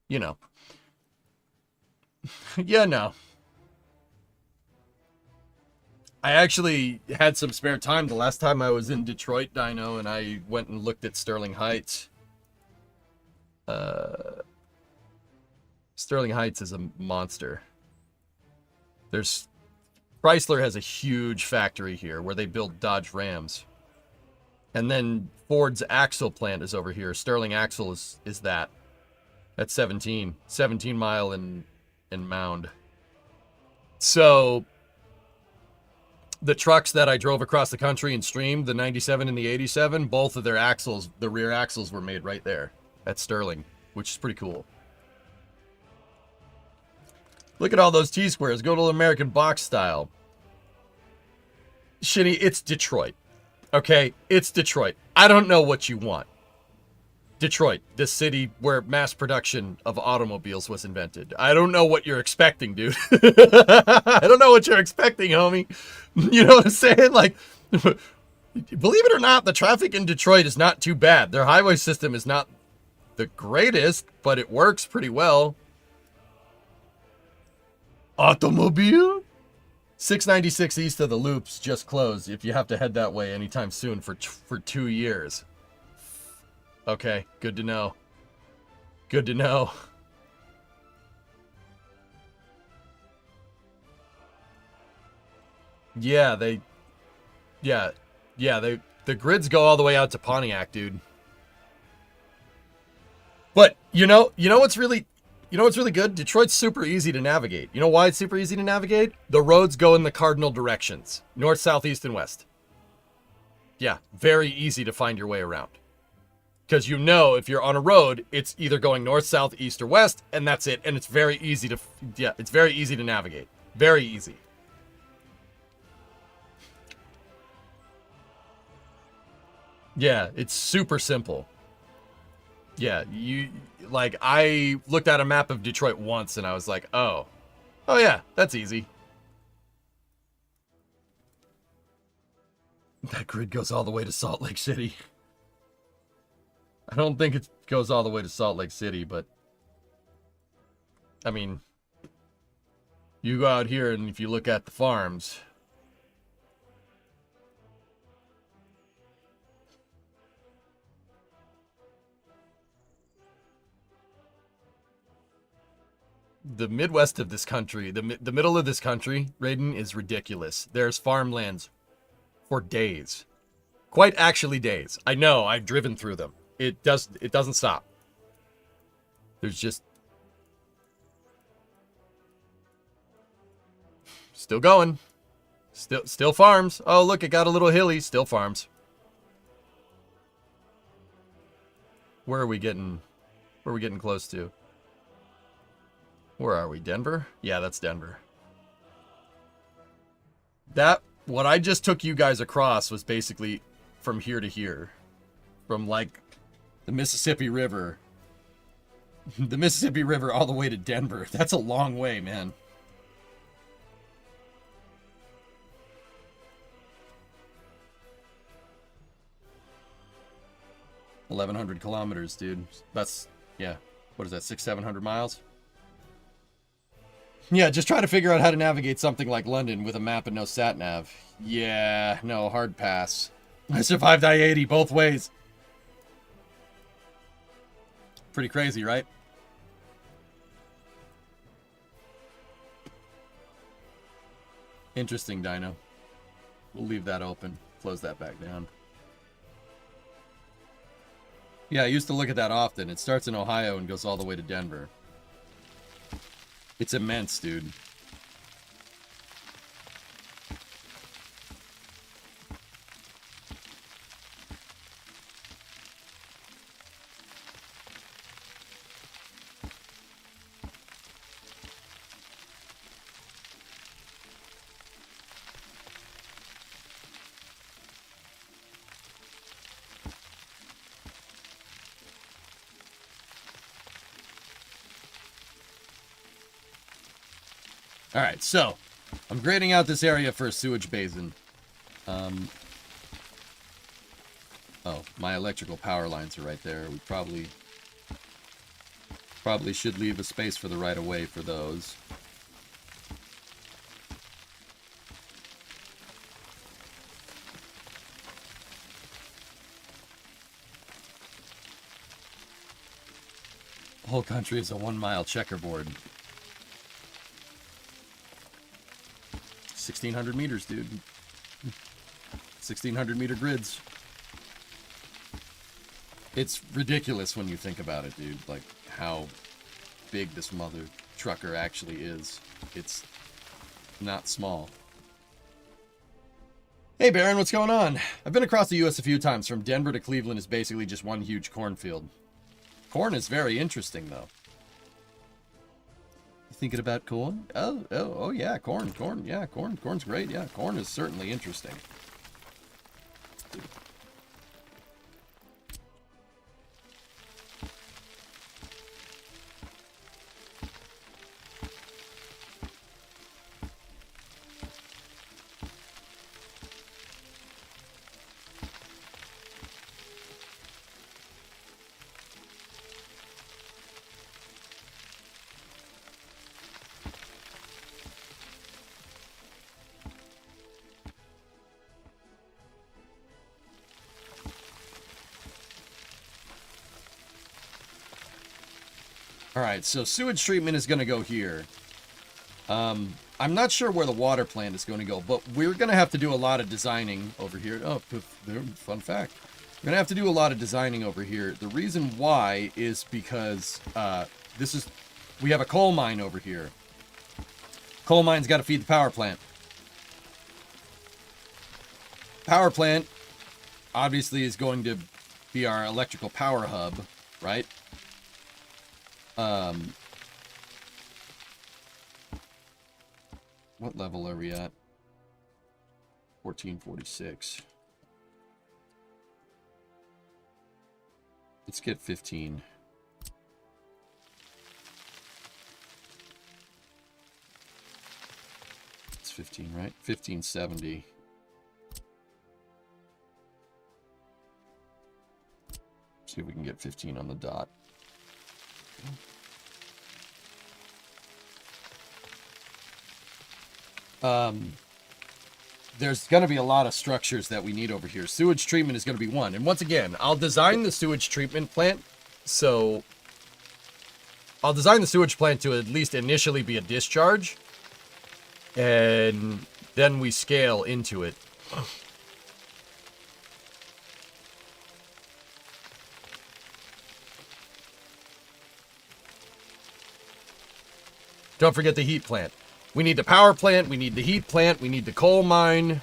Yeah, no. I actually had some spare time the last time I was in Detroit, Dino, and I went and looked at Sterling Heights. Sterling Heights is a monster. Chrysler has a huge factory here where they build Dodge Rams. And then Ford's axle plant is over here. Sterling Axle is that. That's 17 Mile in Mound. So the trucks that I drove across the country and streamed, the 97 and the 87, both of their axles, the rear axles were made right there at Sterling, which is pretty cool. Look at all those T-squares. Go to American box style. Shitty, it's Detroit. Okay? It's Detroit. I don't know what you want. Detroit, the city where mass production of automobiles was invented. I don't know what you're expecting, dude. I don't know what you're expecting, homie. You know what I'm saying? Like, believe it or not, the traffic in Detroit is not too bad. Their highway system is not the greatest, but it works pretty well. Automobile? 696 east of the Loops just closed if you have to head that way anytime soon for 2 years. Okay, good to know. Good to know. Yeah, the grids go all the way out to Pontiac, dude. But you know what's really good? Detroit's super easy to navigate. You know why it's super easy to navigate? The roads go in the cardinal directions. North, south, east, and west. Yeah, very easy to find your way around. Because you know if you're on a road, it's either going north, south, east, or west, and that's it. And it's very easy to navigate. Very easy. Yeah, it's super simple. Yeah, I looked at a map of Detroit once and I was like, oh yeah, that's easy. That grid goes all the way to Salt Lake City. I don't think it goes all the way to Salt Lake City, but I mean, you go out here and if you look at the farms,
The Midwest of this country, the middle of this country, Raiden, is ridiculous. There's farmlands for days. Quite actually days. I know, I've driven through them. It doesn't stop. There's just... Still going. Still farms. Oh, look, it got a little hilly. Still farms. Where are we getting close to? Where are we? Denver? Yeah, that's Denver. What I just took you guys across was basically from here to here. From, like, the Mississippi River. The Mississippi River all the way to Denver. That's a long way, man. $1,100 kilometers, dude. That's, yeah. What is that, 600-700 miles? Yeah, just try to figure out how to navigate something like London with a map and no sat-nav. Yeah, no, hard pass. I survived I-80 both ways. Pretty crazy, right? Interesting, Dino. We'll leave that open. Close that back down. Yeah, I used to look at that often. It starts in Ohio and goes all the way to Denver. It's immense, dude. Alright, so, I'm grading out this area for a sewage basin. Oh, my electrical power lines are right there. We probably should leave a space for the right-of-way for those. The whole country is a 1-mile checkerboard. 1,600 meters, dude. 1,600 meter grids. It's ridiculous when you think about it, dude. Like, how big this mother trucker actually is. It's not small. Hey, Baron, what's going on? I've been across the U.S. a few times. From Denver to Cleveland is basically just one huge cornfield. Corn is very interesting, though. Thinking about corn? Oh yeah, corn, yeah, corn's great, yeah, corn is certainly interesting. Alright, so sewage treatment is going to go here. I'm not sure where the water plant is going to go, but we're going to have to do a lot of designing over here. Oh, fun fact. We're going to have to do a lot of designing over here. The reason why is because we have a coal mine over here. Coal mine's got to feed the power plant. Power plant, obviously, is going to be our electrical power hub, right? What level are we at? 1446. Let's get 15. It's 15, right? 1570. See if we can get 15 on the dot. There's going to be a lot of structures that we need over here. Sewage treatment is going to be one. And once again, I'll design the sewage treatment plant so I'll design the sewage plant to at least initially be a discharge. And then we scale into it. Don't forget the heat plant. We need the power plant, we need the heat plant, we need the coal mine.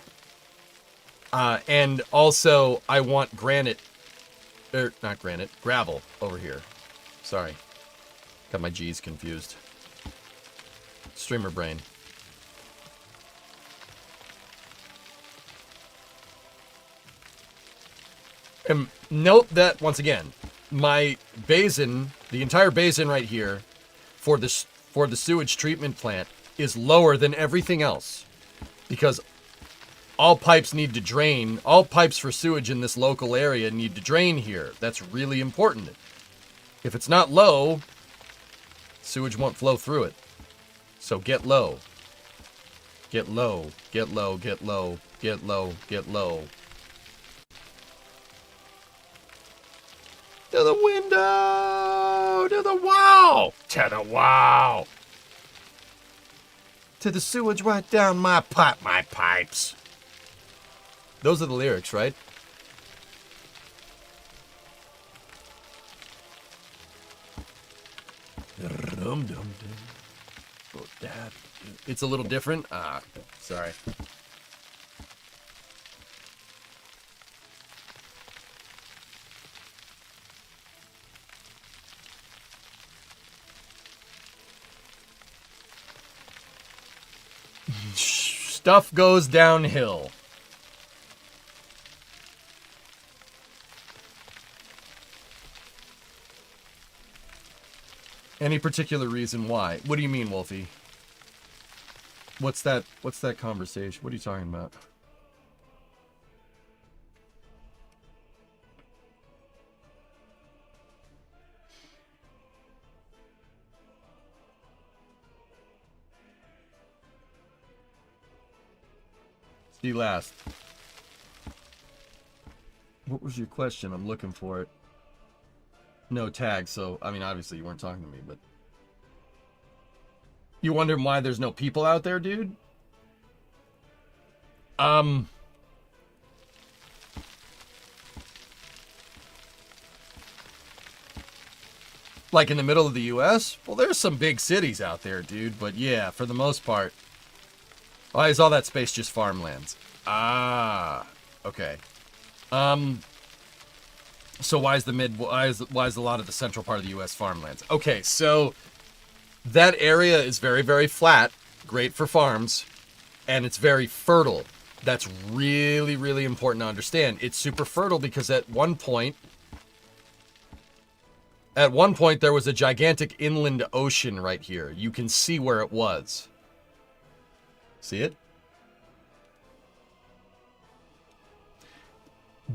And also, I want granite. Not granite, gravel over here. Sorry. Got my G's confused. Streamer brain. And note that, once again, my basin, the entire basin right here, for the sewage treatment plant, is lower than everything else. Because all pipes need to drain, all pipes for sewage in this local area need to drain here. That's really important. If it's not low, sewage won't flow through it. So get low. Get low, get low, get low, get low, get low. To the window! To the wall! To the wall! To the sewage right down my pipe, my pipes. Those are the lyrics, right? It's a little different. Sorry. Stuff goes downhill. Any particular reason why? What do you mean, Wolfie? What's that conversation? What are you talking about? See last. What was your question? I'm looking for it. No tag, so, I mean, obviously you weren't talking to me, but... You wondering why there's no people out there, dude? Like in the middle of the US? Well, there's some big cities out there, dude, but yeah, for the most part... Why is all that space just farmlands? Ah, okay. So why is a lot of the central part of the U.S. farmlands? Okay, so that area is very, very flat, great for farms, and it's very fertile. That's really, really important to understand. It's super fertile because at one point there was a gigantic inland ocean right here. You can see where it was. See it?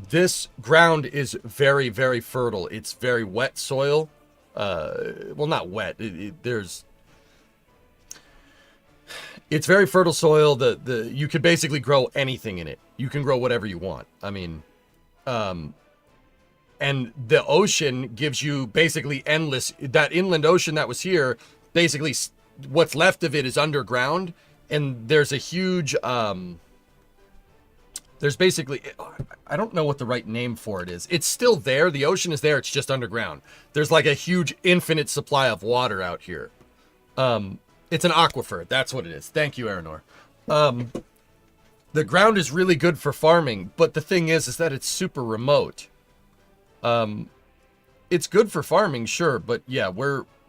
This ground is very, very fertile. It's very wet soil. Well, not wet. It's very fertile soil. You could basically grow anything in it. You can grow whatever you want. I mean, and the ocean gives you basically endless. That inland ocean that was here, basically, what's left of it is underground. And there's a huge, there's basically, I don't know what the right name for it is. It's still there. The ocean is there. It's just underground. There's like a huge infinite supply of water out here. It's an aquifer. That's what it is. Thank you, Aranor. The ground is really good for farming, but the thing is that it's super remote. It's good for farming, sure, but yeah,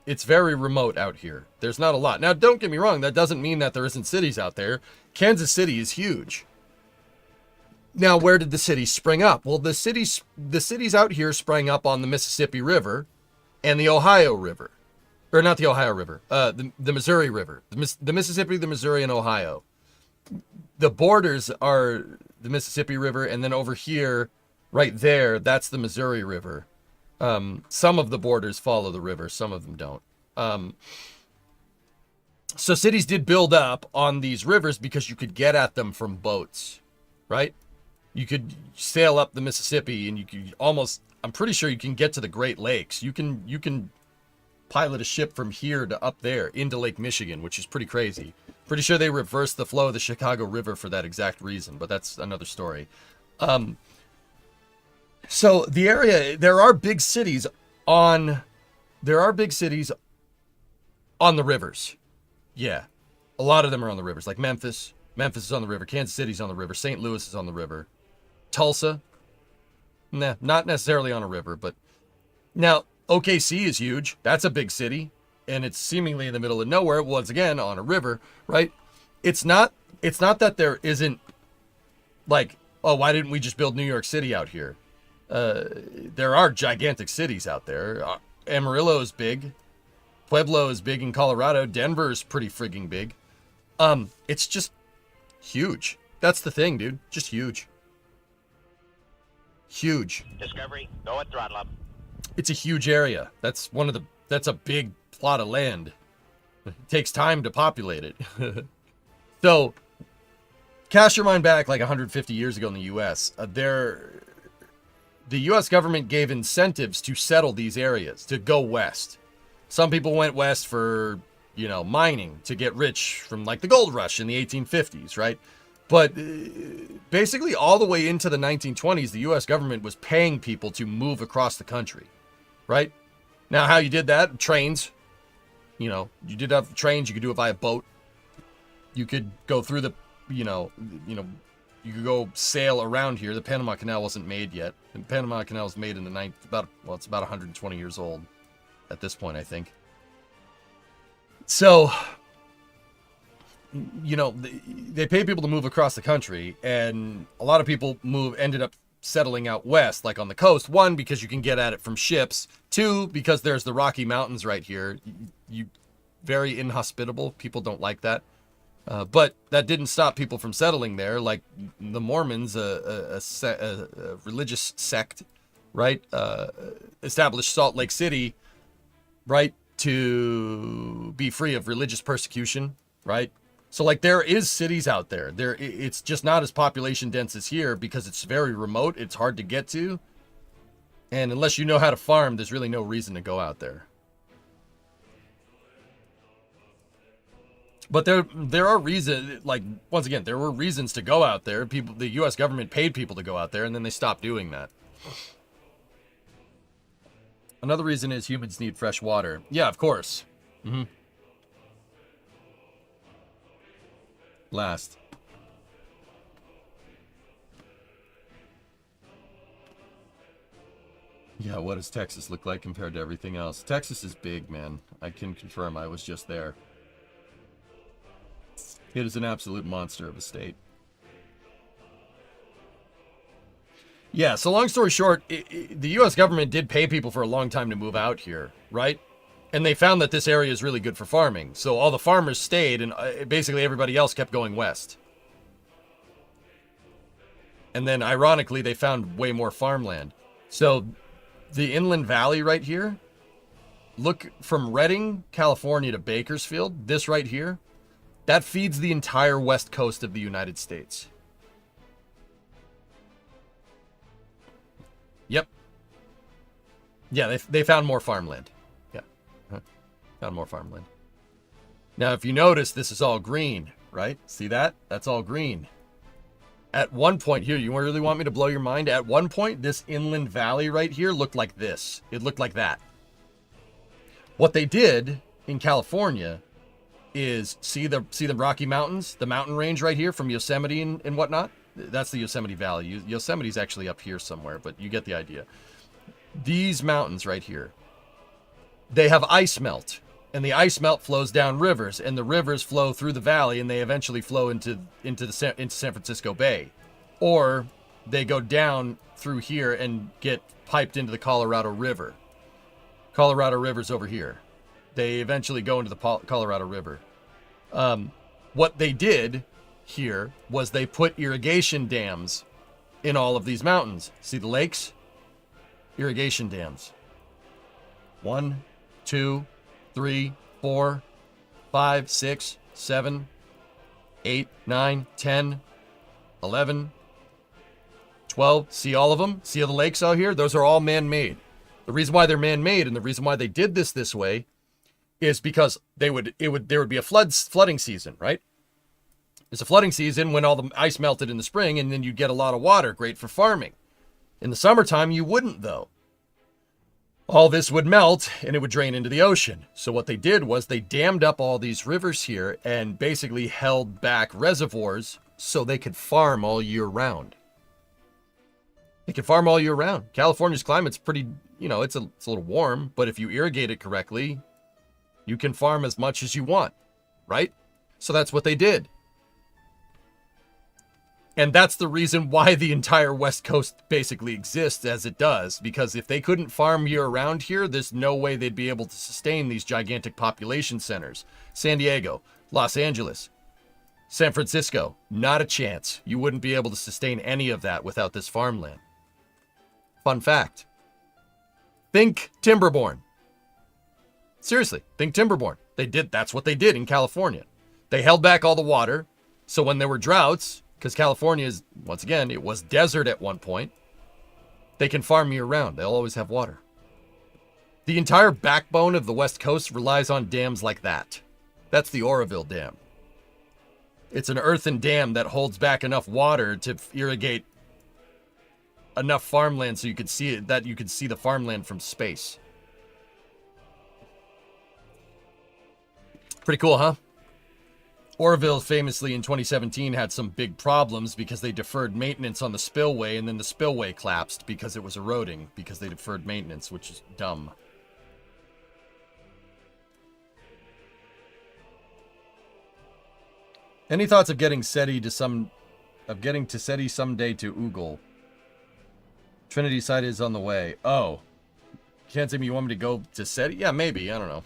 it's very remote out here. There's not a lot. Now, don't get me wrong. That doesn't mean that there isn't cities out there. Kansas City is huge. Now, where did the cities spring up? Well, the cities out here sprang up on the Mississippi River and the Ohio River. Or not the Ohio River. The Missouri River. The Mississippi, the Missouri, and Ohio. The borders are the Mississippi River, and then over here, right there, that's the Missouri River. Some of the borders follow the river, some of them don't. So cities did build up on these rivers because you could get at them from boats, right? You could sail up the Mississippi and you could almost, I'm pretty sure you can get to the Great Lakes. You can pilot a ship from here to up there into Lake Michigan, which is pretty crazy. Pretty sure they reversed the flow of the Chicago River for that exact reason, but that's another story. So the area, there are big cities on the rivers. Yeah. A lot of them are on the rivers, like Memphis. Memphis is on the river. Kansas City's on the river. St. Louis is on the river. Tulsa. Nah, not necessarily on a river, but now OKC is huge. That's a big city, and it's seemingly in the middle of nowhere, once again, on a river, right? It's not that there isn't, like, oh, why didn't we just build New York City out here? There are gigantic cities out there. Amarillo is big. Pueblo is big in Colorado. Denver is pretty frigging big. It's just huge. That's the thing, dude. Just huge. Huge.
Discovery, go at throttle up.
It's a huge area. That's a big plot of land. It takes time to populate it. So, cast your mind back like 150 years ago in the U.S. The U.S. government gave incentives to settle these areas, to go west. Some people went west for, mining, to get rich from like the gold rush in the 1850s, right? But basically all the way into the 1920s, the U.S. government was paying people to move across the country, right? Now, how you did that? Trains. You did have trains. You could do it via boat. You could go through the, you could go sail around here. The Panama Canal wasn't made yet. The Panama Canal was made in it's about 120 years old at this point, I think. So, they pay people to move across the country, and a lot of people ended up settling out west, like on the coast. One, because you can get at it from ships. Two, because there's the Rocky Mountains right here. Very inhospitable. People don't like that. But that didn't stop people from settling there. Like the Mormons, a religious sect, right? Established Salt Lake City, right, to be free of religious persecution, right? So like there is cities out there. It's just not as population dense as here because it's very remote. It's hard to get to. And unless you know how to farm, there's really no reason to go out there. But there are reasons, like, once again, there were reasons to go out there. The U.S. government paid people to go out there, and then they stopped doing that. Another reason is humans need fresh water. Yeah, of course. Mm-hmm. Last. Yeah, what does Texas look like compared to everything else? Texas is big, man. I can confirm. I was just there. It is an absolute monster of a state. Yeah, so long story short, the U.S. government did pay people for a long time to move out here, right? And they found that this area is really good for farming. So all the farmers stayed, and basically everybody else kept going west. And then, ironically, they found way more farmland. So the Inland Valley right here, look from Redding, California to Bakersfield, this right here, that feeds the entire west coast of the United States. Yep. Yeah, they found more farmland. Yeah. Found more farmland. Now, if you notice, this is all green, right? See that? That's all green. At one point here, you really want me to blow your mind? At one point, this inland valley right here looked like this. It looked like that. What they did in California is see the Rocky Mountains, the mountain range right here from Yosemite and whatnot. That's the Yosemite Valley. Yosemite's actually up here somewhere, but you get the idea. These mountains right here, they have ice melt, and the ice melt flows down rivers, and the rivers flow through the valley, and they eventually flow into San Francisco Bay, or they go down through here and get piped into the Colorado River. Colorado River's over here. They eventually go into the Colorado River. What they did here was they put irrigation dams in all of these mountains. See the lakes? Irrigation dams. 1, 2, 3, 4, 5, 6, 7, 8, 9, 10, 11, 12. See all of them? See all the lakes out here? Those are all man-made. The reason why they're man-made and the reason why they did this way is because there would be a flooding season, right? It's a flooding season when all the ice melted in the spring, and then you'd get a lot of water, great for farming. In the summertime, you wouldn't, though. All this would melt, and it would drain into the ocean. So what they did was they dammed up all these rivers here and basically held back reservoirs so they could farm all year round. They can farm all year round. California's climate's pretty, it's a little warm, but if you irrigate it correctly, you can farm as much as you want, right? So that's what they did. And that's the reason why the entire West Coast basically exists as it does. Because if they couldn't farm year-round here, there's no way they'd be able to sustain these gigantic population centers. San Diego, Los Angeles, San Francisco, not a chance. You wouldn't be able to sustain any of that without this farmland. Fun fact. Think Timberborn. Seriously, think Timberborn. That's what they did in California. They held back all the water, so when there were droughts, because California is, once again, it was desert at one point, they can farm year-round. They'll always have water. The entire backbone of the West Coast relies on dams like that. That's the Oroville Dam. It's an earthen dam that holds back enough water to irrigate enough farmland so you could see it, that you could see the farmland from space. Pretty cool, huh? Oroville famously in 2017 had some big problems because they deferred maintenance on the spillway, and then the spillway collapsed because it was eroding because they deferred maintenance, which is dumb. Any thoughts of getting SETI someday to Oogle? Trinity site is on the way. Oh. Can't tell me you want me to go to SETI? Yeah, maybe. I don't know.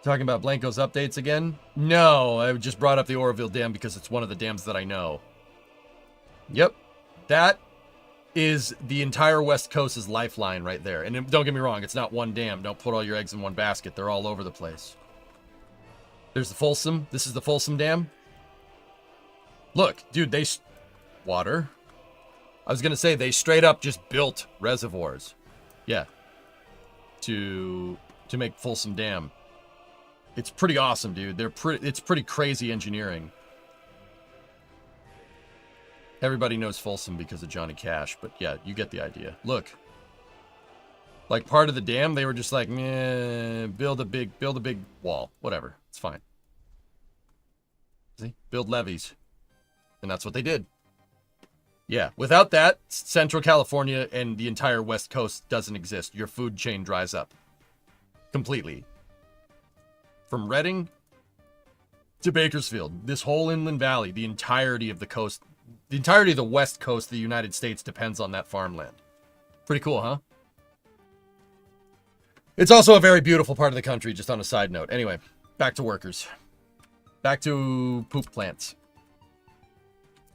Talking about Blanco's updates again? No, I just brought up the Oroville Dam because it's one of the dams that I know. Yep. That is the entire West Coast's lifeline right there. And don't get me wrong, it's not one dam. Don't put all your eggs in one basket. They're all over the place. There's the Folsom. This is the Folsom Dam. Look, dude, water. I was going to say they straight up just built reservoirs. Yeah. To make Folsom Dam. It's pretty awesome, dude. It's pretty crazy engineering. Everybody knows Folsom because of Johnny Cash, but yeah, you get the idea. Look. Like part of the dam, they were just like, meh, build a big wall. Whatever. It's fine. See? Build levees. And that's what they did. Yeah, without that, Central California and the entire West Coast doesn't exist. Your food chain dries up. Completely. From Redding to Bakersfield, this whole inland valley, the entirety of the coast, the entirety of the West Coast of the United States depends on that farmland. Pretty cool, huh? It's also a very beautiful part of the country, just on a side note. Anyway, back to workers. Back to poop plants.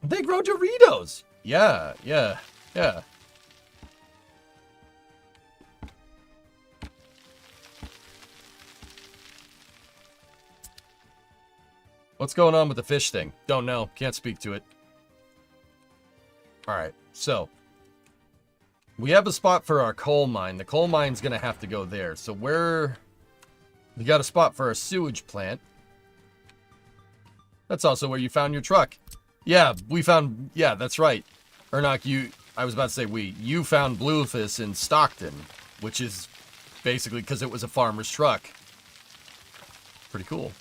They grow Doritos. Yeah. What's going on with the fish thing? Don't know. Can't speak to it. Alright, so. We have a spot for our coal mine. The coal mine's going to have to go there. So we got a spot for a sewage plant. That's also where you found your truck. Yeah, that's right. Ernok, I was about to say you found Bluefus in Stockton, which is basically because it was a farmer's truck. Pretty cool.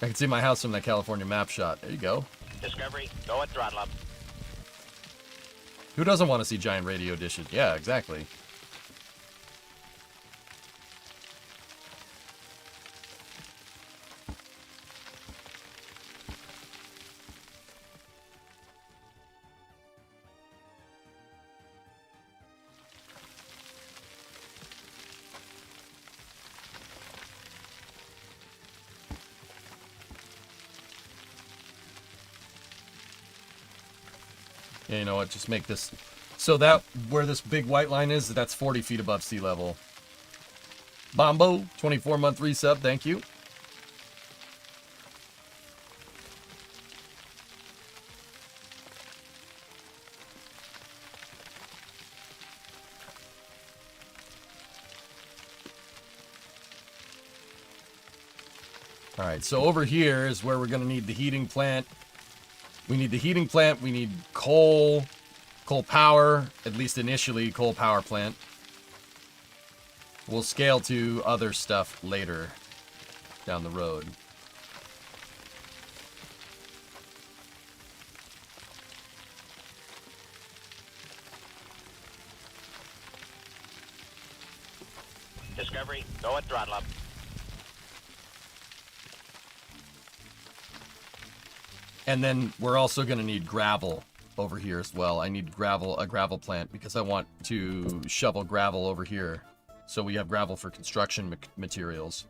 I can see my house from that California map shot. There you go.
Discovery, go at throttle up.
Who doesn't want to see giant radio dishes? Yeah, exactly. Yeah, you know what? Just make this... So that, where this big white line is, that's 40 feet above sea level. Bombo, 24-month resub, thank you. All right, so over here is where we're going to need the heating plant. We need the heating plant. We need coal power, at least initially, coal power plant. We'll scale to other stuff later down the road.
Discovery, go at throttle up.
And then we're also going to need gravel over here as well. I need a gravel plant, because I want to shovel gravel over here. So we have gravel for construction materials.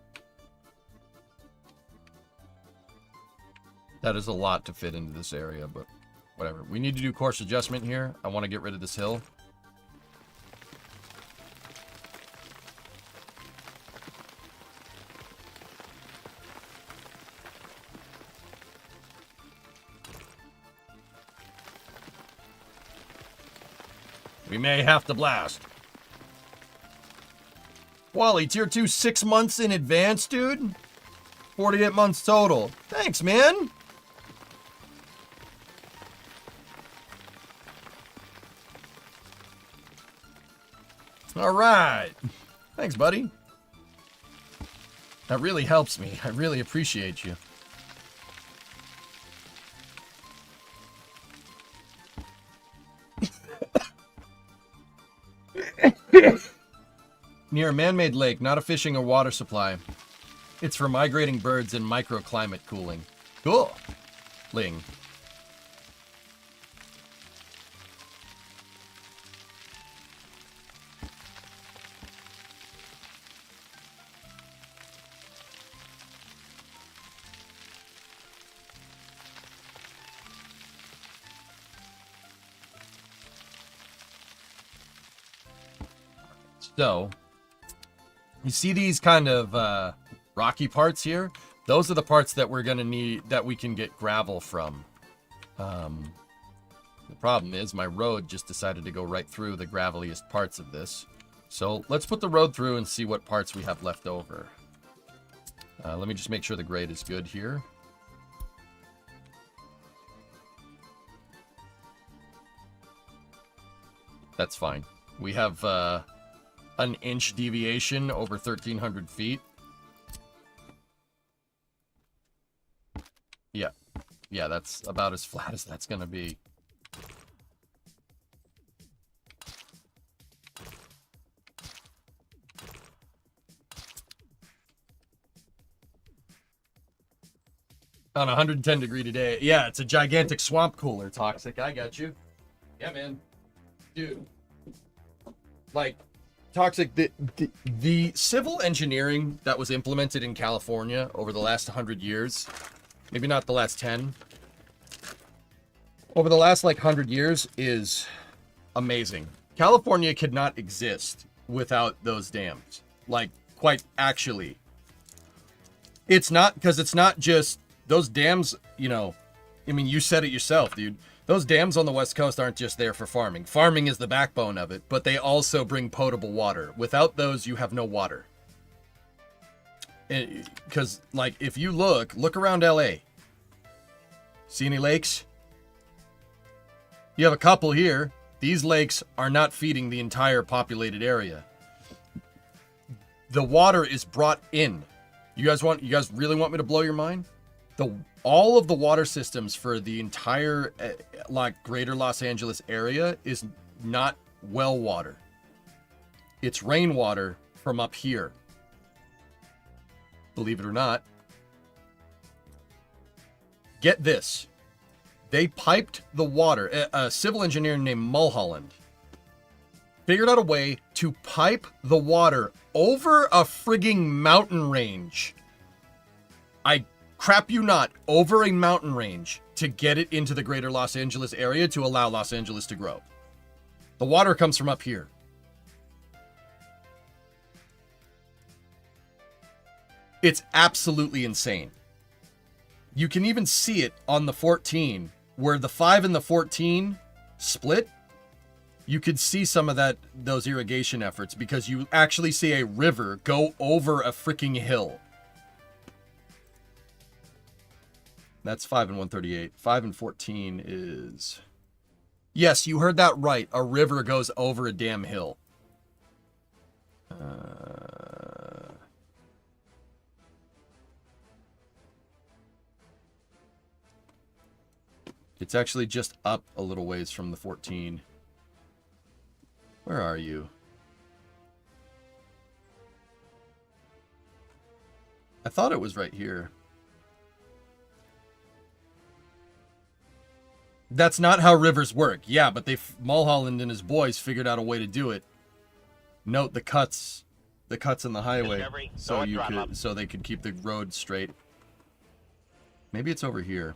That is a lot to fit into this area, but whatever. We need to do course adjustment here. I want to get rid of this hill. We may have to blast. Wally, tier 2, 6 months in advance, dude? 48 months total. Thanks, man. All right. Thanks, buddy. That really helps me. I really appreciate you. Near a man-made lake, not a fishing or water supply. It's for migrating birds and microclimate cooling. Cool. Ling. So, you see these kind of rocky parts here? Those are the parts that we're gonna need, that we can get gravel from. The problem is my road just decided to go right through the graveliest parts of this. So let's put the road through and see what parts we have left over. Let me just make sure the grade is good here. That's fine. We have an inch deviation over 1,300 feet. Yeah, that's about as flat as that's gonna be. On 110 degree today. Yeah, it's a gigantic swamp cooler, Toxic. I got you. Yeah, man. Dude. Like, Toxic, the civil engineering that was implemented in California over the last 100 years, maybe not the last 10, over the last, like, 100 years is amazing. California could not exist without those dams. Like, quite actually. It's not, because it's not just, those dams, you know, I mean, you said it yourself, dude. Those dams on the West Coast aren't just there for farming. Farming is the backbone of it, but they also bring potable water. Without those, you have no water. Because, like, if you look around LA. See any lakes? You have a couple here. These lakes are not feeding the entire populated area. The water is brought in. You guys really want me to blow your mind? All of the water systems for the entire like greater Los Angeles area is not well water. It's rainwater from up here. Believe it or not. Get this. They piped the water. A civil engineer named Mulholland figured out a way to pipe the water over a frigging mountain range. I crap you not, over a mountain range to get it into the greater Los Angeles area to allow Los Angeles to grow. The water comes from up here. It's absolutely insane. You can even see it on the 14, where the 5 and the 14 split. You could see some of those irrigation efforts because you actually see a river go over a freaking hill. That's 5 and 138. 5 and 14 is... Yes, you heard that right. A river goes over a damn hill. It's actually just up a little ways from the 14. Where are you? I thought it was right here. That's not how rivers work. Yeah, but Mulholland and his boys figured out a way to do it. Note the cuts in the highway,
Discovery,
so they could keep the road straight. Maybe it's over here.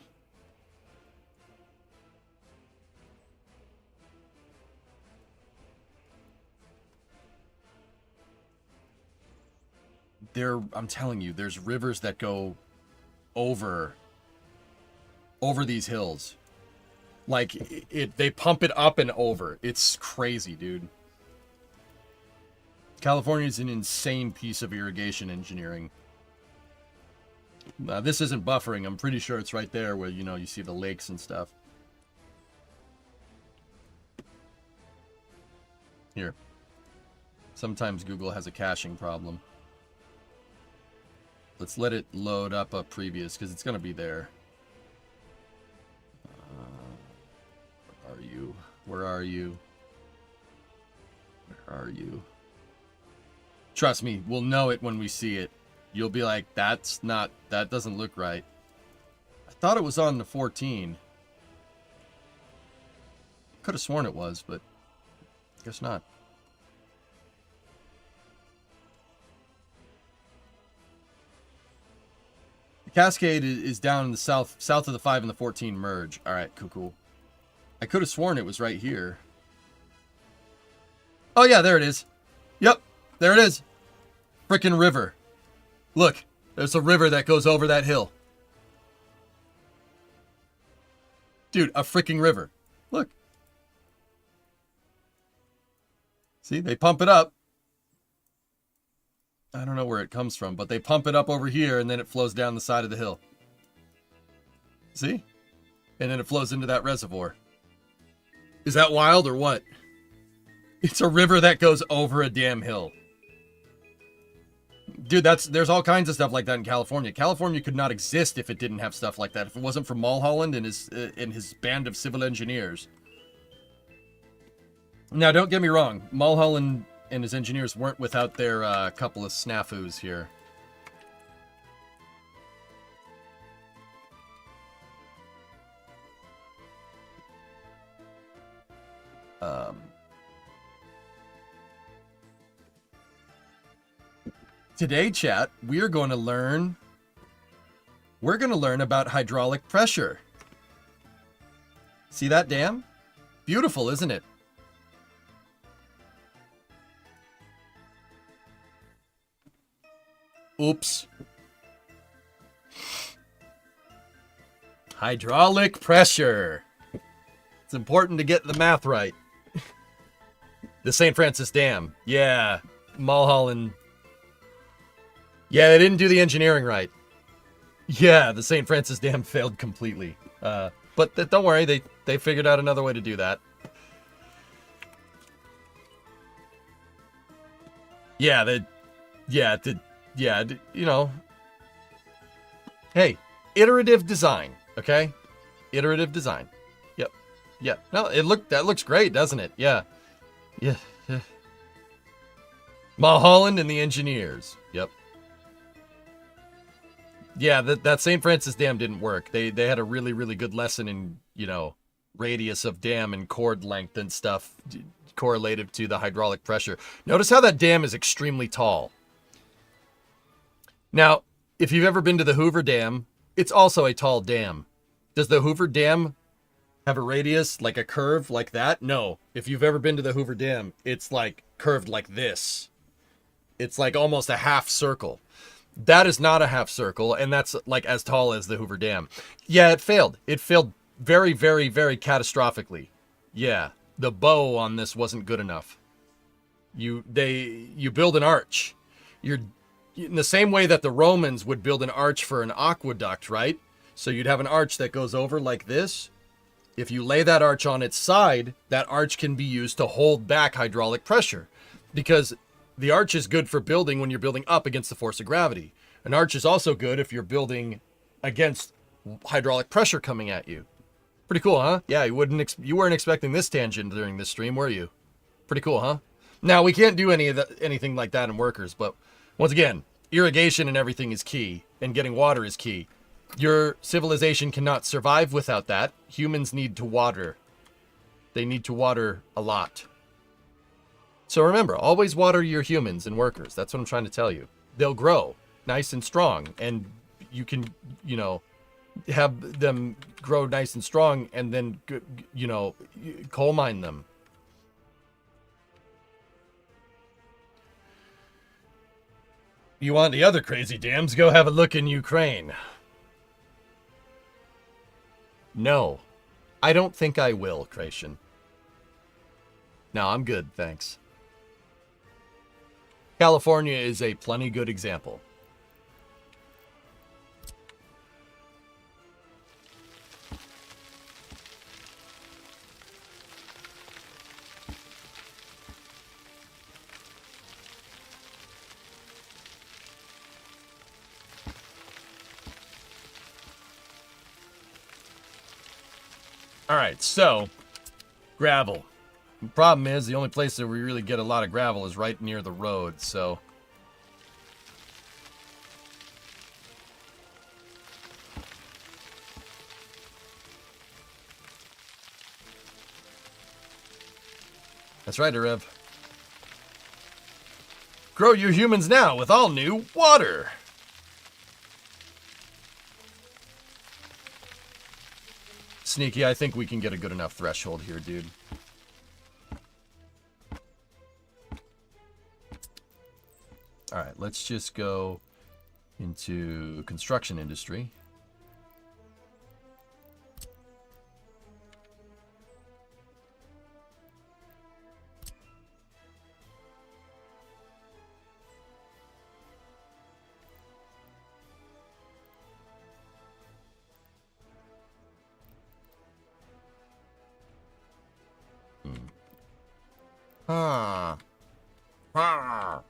I'm telling you, there's rivers that go over these hills. Like, they pump it up and over. It's crazy, dude. California is an insane piece of irrigation engineering. This isn't buffering. I'm pretty sure it's right there where, you know, you see the lakes and stuff. Here. Sometimes Google has a caching problem. Let's let it load up a previous, because it's going to be there. Where are you? Where are you? Where are you? Trust me, we'll know it when we see it. You'll be like, that doesn't look right. I thought it was on the 14. Could have sworn it was, but guess not. Cascade is down in the south of the 5 and the 14 merge. All right, cool. I could have sworn it was right here. Oh, yeah, there it is. Yep, there it is. Frickin' river. Look, there's a river that goes over that hill. Dude, a frickin' river. Look. See, they pump it up. I don't know where it comes from, but they pump it up over here, and then it flows down the side of the hill. See? And then it flows into that reservoir. Is that wild or what? It's a river that goes over a damn hill. Dude, there's all kinds of stuff like that in California. California could not exist if it didn't have stuff like that. If it wasn't for Mulholland and his band of civil engineers. Now, don't get me wrong. Mulholland and his engineers weren't without their couple of snafus here. Today, chat, we're going to learn about hydraulic pressure. See that dam? Beautiful, isn't it? Oops. Hydraulic pressure. It's important to get the math right. The St. Francis Dam. Yeah. Mulholland. Yeah, they didn't do the engineering right. Yeah, the St. Francis Dam failed completely. But don't worry, they figured out another way to do that. Yeah, you know. Hey, iterative design, okay? Iterative design. Yep. Yeah. No, that looks great, doesn't it? Yeah. Yeah. Mulholland and the engineers. Yep. Yeah, that St. Francis Dam didn't work. They had a really, really good lesson in, you know, radius of dam and chord length and stuff correlated to the hydraulic pressure. Notice how that dam is extremely tall. Now, if you've ever been to the Hoover Dam, it's also a tall dam. Does the Hoover Dam have a radius, like a curve like that? No. If you've ever been to the Hoover Dam, it's like curved like this. It's like almost a half circle. That is not a half circle, and that's like as tall as the Hoover Dam. Yeah, it failed. It failed very, very, very catastrophically. Yeah, the bow on this wasn't good enough. You build an arch. You're in the same way that the Romans would build an arch for an aqueduct, right? So you'd have an arch that goes over like this. If you lay that arch on its side, that arch can be used to hold back hydraulic pressure, because the arch is good for building when you're building up against the force of gravity. An arch is also good if you're building against hydraulic pressure coming at you. Pretty cool, huh? Yeah, you weren't expecting this tangent during this stream, were you? Pretty cool, huh? Now, we can't do anything like that in workers, but once again, irrigation and everything is key, and getting water is key. Your civilization cannot survive without that. Humans need to water. They need to water a lot. So remember, always water your humans and workers. That's what I'm trying to tell you. They'll grow nice and strong, and you can, you know, have them grow nice and strong, and then, you know, coal mine them. You want the other crazy dams? Go have a look in Ukraine. No, I don't think I will, Creation. No, I'm good, thanks. California is a plenty good example. All right, so gravel. The problem is the only place that we really get a lot of gravel is right near the road, so that's right, Arev. Grow your humans now with all new water. Sneaky, I think we can get a good enough threshold here, dude. All right, let's just go into construction industry. Ah. Ah.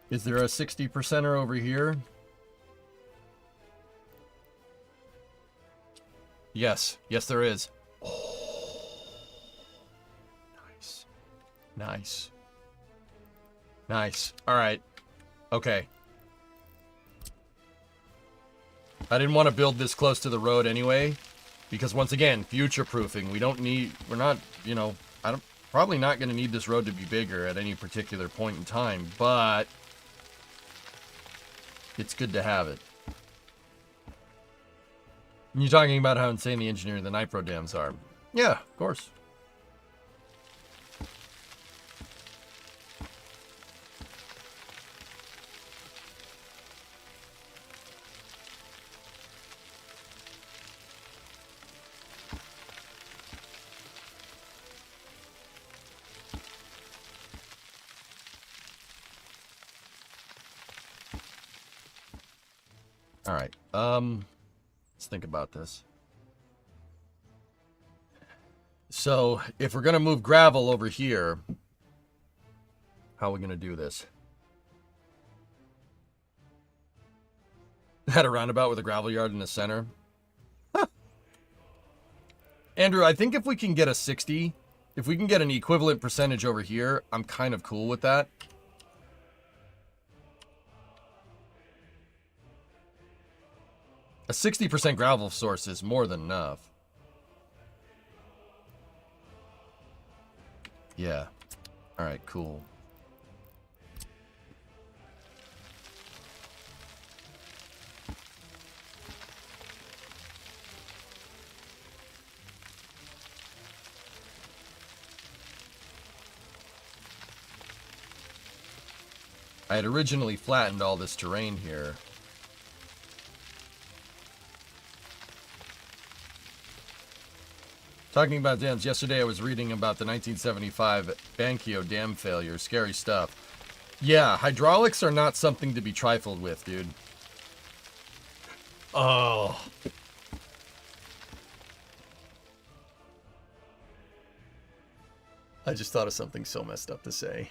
Is there a 60%er over here? Yes. Yes, there is. Oh. Nice. Nice. Nice. All right. Okay. I didn't want to build this close to the road anyway, because once again, future-proofing. We're not, you know, probably not going to need this road to be bigger at any particular point in time, but it's good to have it. You're talking about how insane the engineering of the Nipro dams are. Yeah, of course. All right. Let's think about this. So, if we're going to move gravel over here, how are we going to do this? At a roundabout with a gravel yard in the center? Huh. Andrew, I think if we can get a 60, if we can get an equivalent percentage over here, I'm kind of cool with that. A 60% gravel source is more than enough. Yeah.
Alright, cool. I had originally flattened all this terrain here. Talking about dams, yesterday I was reading about the 1975 Bankyo dam failure. Scary stuff. Yeah, hydraulics are not something to be trifled with, dude. Oh. I just thought of something so messed up to say.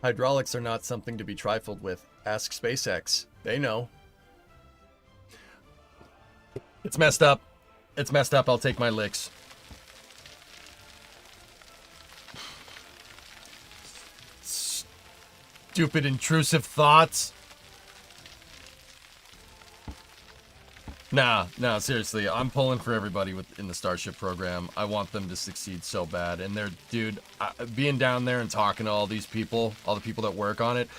Hydraulics are not something to be trifled with. Ask SpaceX. They know. It's messed up. It's messed up. I'll take my licks. Stupid intrusive thoughts. Nah, seriously, I'm pulling for everybody in the Starship program. I want them to succeed so bad. And they're, dude, being down there and talking to all these people, all the people that work on it,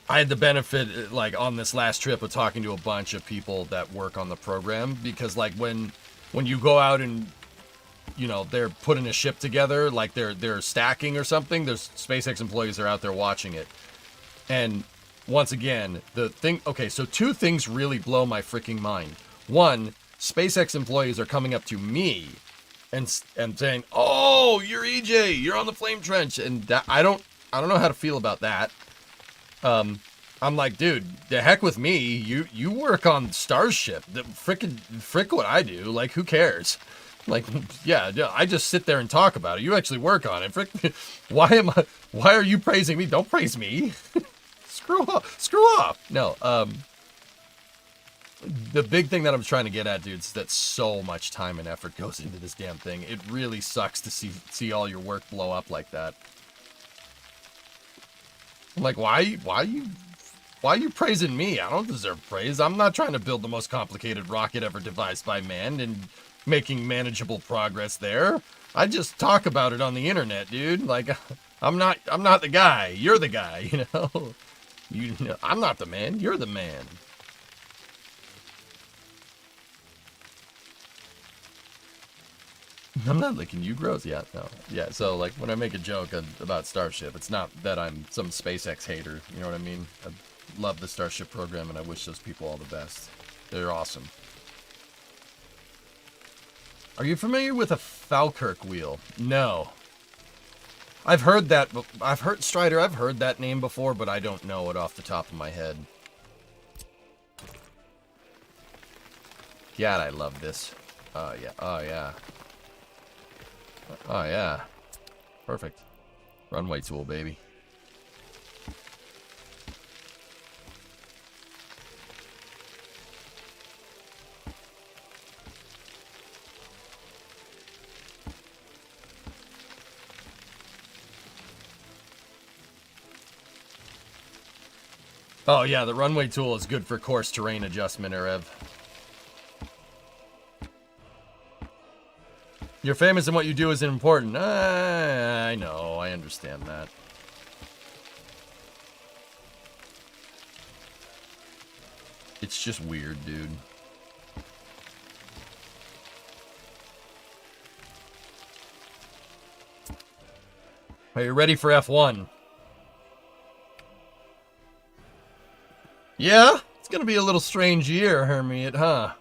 I had the benefit, like, on this last trip of talking to a bunch of people that work on the program. Because, like, when you go out and, you know, they're putting a ship together, like they're stacking or something, there's SpaceX employees are out there watching it. And once again, the thing, okay, so two things really blow my freaking mind. One, SpaceX employees are coming up to me and saying, "Oh, you're EJ, you're on the flame trench," and that, I don't know how to feel about that. I'm like, dude, the heck with me. You work on Starship. Frick what I do. Like, who cares? Like, yeah, I just sit there and talk about it. You actually work on it. Frick, why are you praising me? Don't praise me. Screw off. No, the big thing that I'm trying to get at, dude, is that so much time and effort goes into this damn thing. It really sucks to see all your work blow up like that. I'm like, why are you praising me? I don't deserve praise. I'm not trying to build the most complicated rocket ever devised by man and making manageable progress there. I just talk about it on the internet, dude. Like, I'm not the guy. You're the guy, you know? I'm not the man. You're the man. I'm not licking you, gross. Yeah, no. Yeah, so, like, when I make a joke about Starship, it's not that I'm some SpaceX hater. You know what I mean? I love the Starship program, and I wish those people all the best. They're awesome. Are you familiar with a Falkirk wheel? No. I've heard that. Strider, I've heard that name before, but I don't know it off the top of my head. God, I love this. Oh, yeah. Oh, yeah. Oh, yeah. Perfect. Runway tool, baby. Oh, yeah, the runway tool is good for course terrain adjustment, Erev. You're famous and what you do isn't important. I know, I understand that. It's just weird, dude. Are you ready for F1? Yeah? It's gonna be a little strange year, Hermit, huh?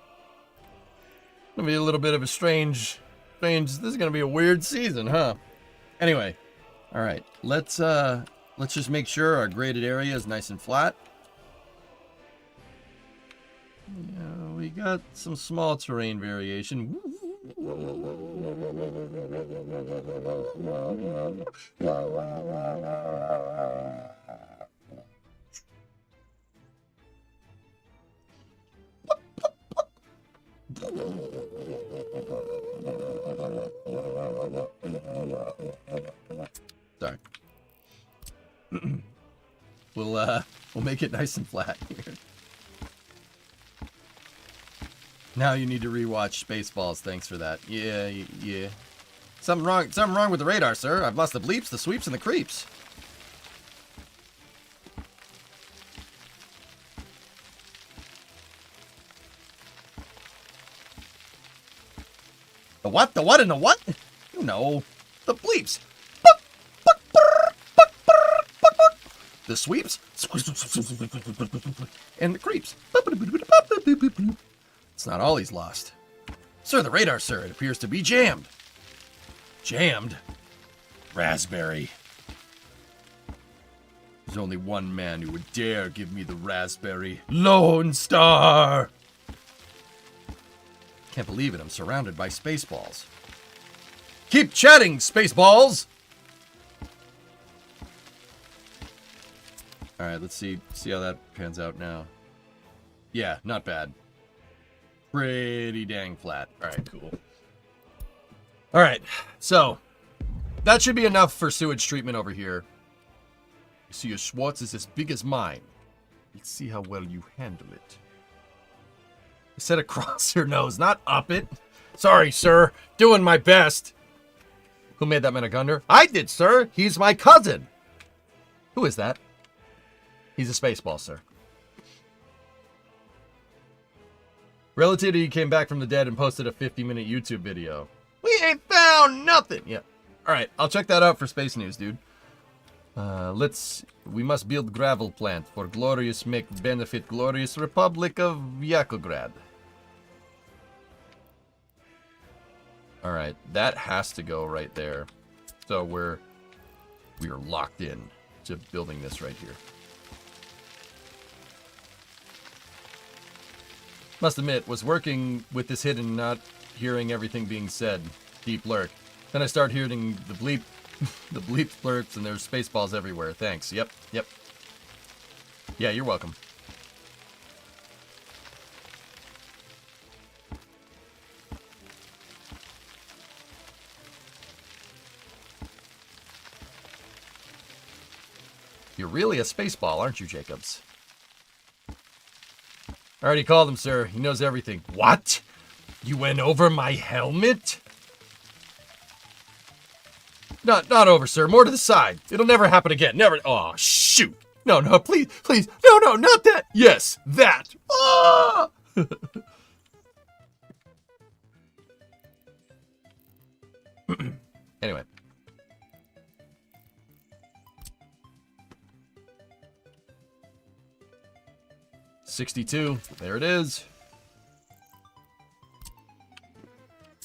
It's gonna be a little bit of a strange... This is gonna be a weird season, huh? Anyway, all right. Let's just make sure our graded area is nice and flat. Yeah, we got some small terrain variation. Sorry. We'll make it nice and flat here. Now you need to rewatch Spaceballs. Thanks for that. Yeah.
Something wrong with the radar, sir. I've lost the bleeps, the sweeps, and the creeps. The what? The what and the what? No. The bleeps. The sweeps. And the creeps. It's not all he's lost. Sir, the radar, sir. It appears to be jammed. Jammed? Raspberry. There's only one man who would dare give me the raspberry. Lone Star! Can't believe it, I'm surrounded by spaceballs. Keep chatting, spaceballs! Alright, let's see how that pans out now. Yeah, not bad. Pretty dang flat. Alright, cool. Alright, so that should be enough for sewage treatment over here. You see, your Schwartz is as big as mine. Let's see how well you handle it. I said across your nose, not up it. Sorry, sir. Doing my best. Who made that Menagunder? I did, sir. He's my cousin. Who is that? He's a spaceball, sir. Relativity came back from the dead and posted a 50-minute YouTube video. We ain't found nothing. Yeah. All right, I'll check that out for space news, dude. We must build gravel plant for glorious benefit glorious Republic of YAKOGRAD. All right, that has to go right there. So we are locked in to building this right here. Must admit, was working with this hidden and not hearing everything being said. Deep lurk. Then I start hearing the bleep, the bleep blurps, and there's spaceballs everywhere. Thanks. Yep. Yeah, you're welcome. You're really a spaceball, aren't you, Jacobs? I already called him, sir. He knows everything. What? You went over my helmet? Not over, sir. More to the side. It'll never happen again. Never. Oh, shoot. No, please. No, not that. Yes, that. Ah! Anyway. $62. There it is.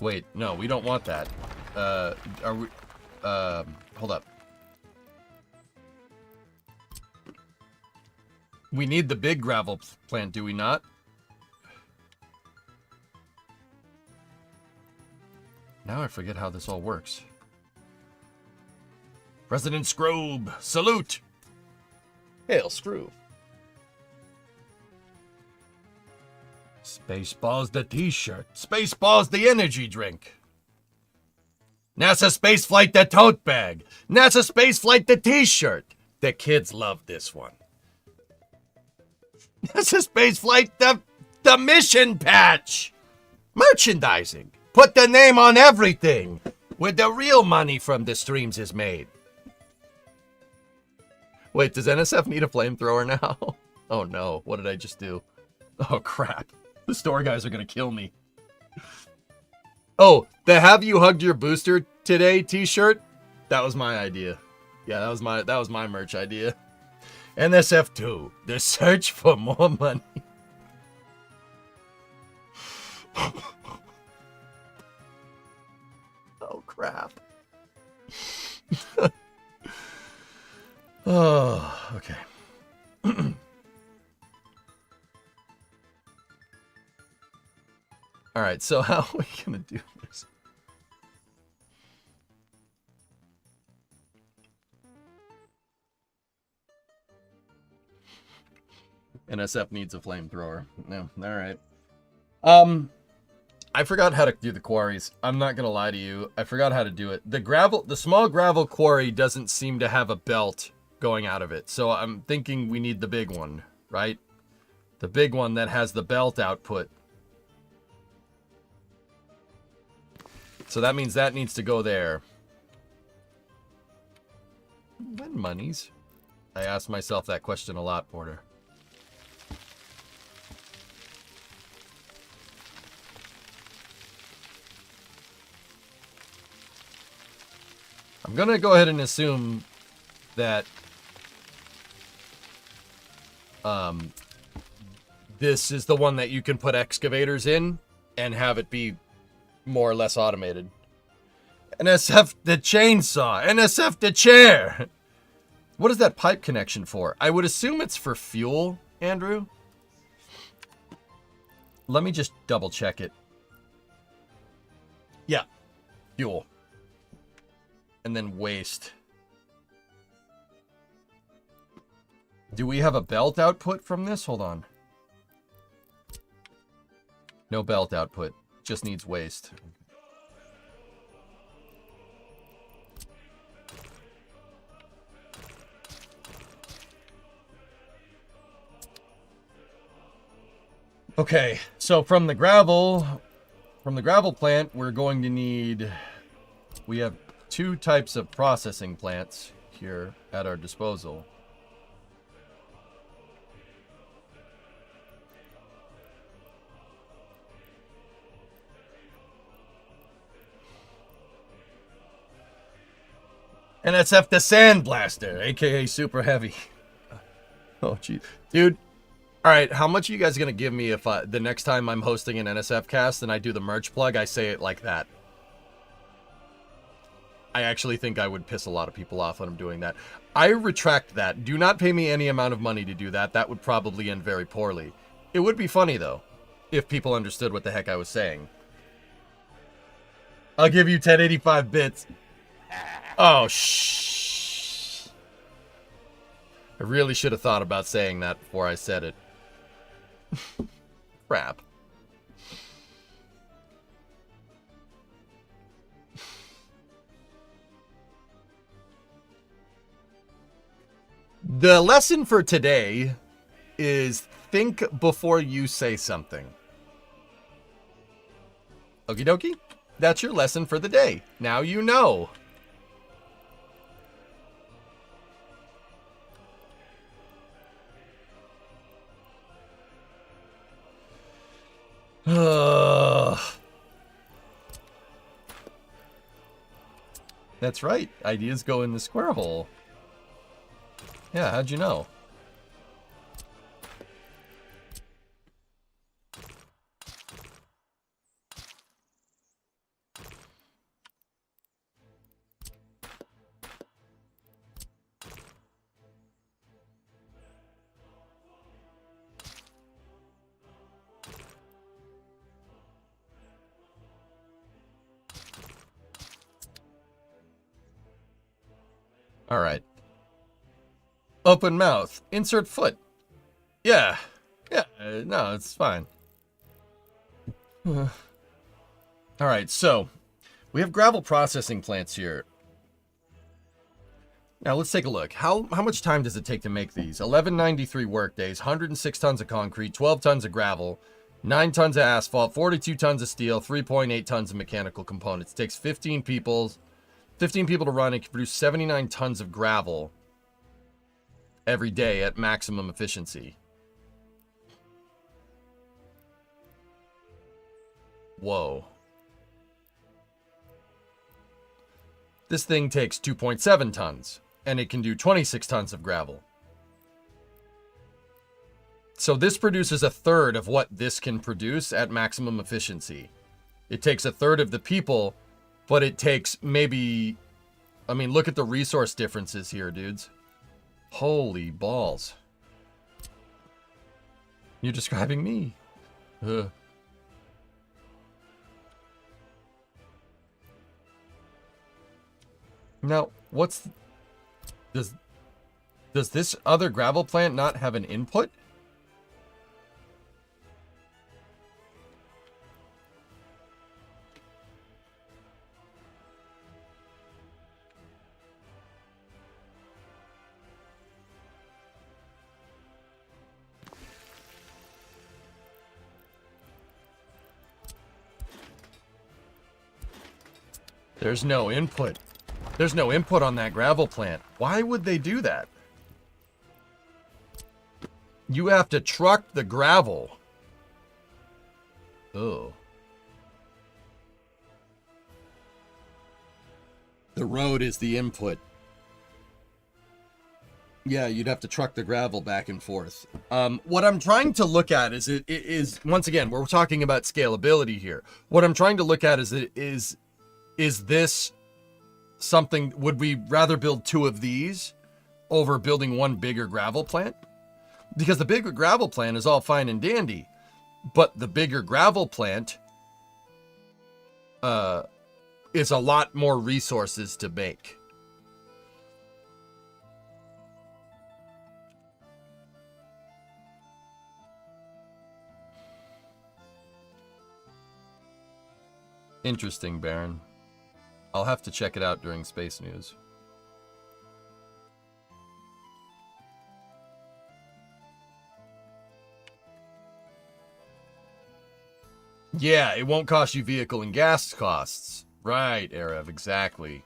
Wait, no, we don't want that. Are we... hold up. We need the big gravel plant, do we not? Now I forget how this all works. President Scrobe, salute! Hail, Screw. Spaceballs the t-shirt. Spaceballs the energy drink. NASA spaceflight the tote bag. NASA spaceflight the t-shirt. The kids love this one. NASA spaceflight the mission patch. Merchandising. Put the name on everything. Where the real money from the streams is made. Wait, does NSF need a flamethrower now? Oh no, what did I just do? Oh crap. The store guys are gonna kill me. Oh, the "Have You Hugged Your Booster Today" t-shirt? That was my idea. Yeah, that was my merch idea. NSF2, the search for more money. Oh crap. Oh, okay. All right, so how are we gonna do this? NSF needs a flamethrower. No, all right. I forgot how to do the quarries. I'm not gonna lie to you. I forgot how to do it. The small gravel quarry doesn't seem to have a belt going out of it, so I'm thinking we need the big one, right? The big one that has the belt output. So that means that needs to go there. When monies? I ask myself that question a lot, Porter. I'm gonna go ahead and assume that this is the one that you can put excavators in and have it be more or less automated. NSF the chainsaw, NSF the chair. What is that pipe connection for? I would assume it's for fuel, Andrew. Let me just double check it. Yeah, fuel. And then waste. Do we have a belt output from this? Hold on. No belt output. Just needs waste. Okay, so from the gravel plant, we're going to need, we have 2 types of processing plants here at our disposal. NSF the Sandblaster, aka Super Heavy. Oh, geez. Dude, all right, how much are you guys going to give me if the next time I'm hosting an NSF cast and I do the merch plug, I say it like that? I actually think I would piss a lot of people off when I'm doing that. I retract that. Do not pay me any amount of money to do that. That would probably end very poorly. It would be funny, though, if people understood what the heck I was saying. I'll give you 1085 bits. Oh, shh. I really should have thought about saying that before I said it. Crap. The lesson for today is think before you say something. Okie dokie? That's your lesson for the day. Now you know. That's right. Ideas go in the square hole. Yeah, how'd you know? All right. Open mouth. Insert foot. Yeah. Yeah. No, it's fine. All right. So we have gravel processing plants here. Now let's take a look. How much time does it take to make these? 1193 work days, 106 tons of concrete, 12 tons of gravel, 9 tons of asphalt, 42 tons of steel, 3.8 tons of mechanical components. It takes 15 people to run and can produce 79 tons of gravel every day at maximum efficiency. Whoa. This thing takes 2.7 tons, and it can do 26 tons of gravel. So this produces a third of what this can produce at maximum efficiency. It takes a third of the people, but it takes maybe... I mean, look at the resource differences here, dudes. Holy balls. You're describing me. Ugh. Now, does this other gravel plant not have an input? There's no input. There's no input on that gravel plant. Why would they do that? You have to truck the gravel. Oh. The road is the input. Yeah, you'd have to truck the gravel back and forth. What I'm trying to look at is once again, we're talking about scalability here. What I'm trying to look at is this something, would we rather build 2 of these over building one bigger gravel plant? Because the bigger gravel plant is all fine and dandy, but the bigger gravel plant is a lot more resources to make. Interesting, Baron. I'll have to check it out during Space News. Yeah, it won't cost you vehicle and gas costs. Right, Arev, exactly.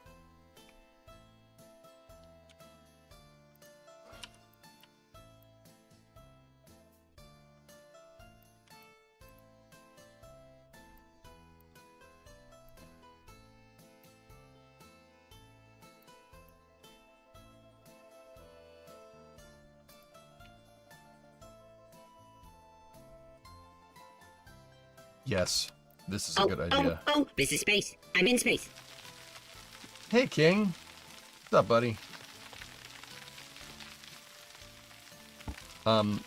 Yes, this is a good idea.
Oh, this is space. I'm in space.
Hey, King. What's up, buddy?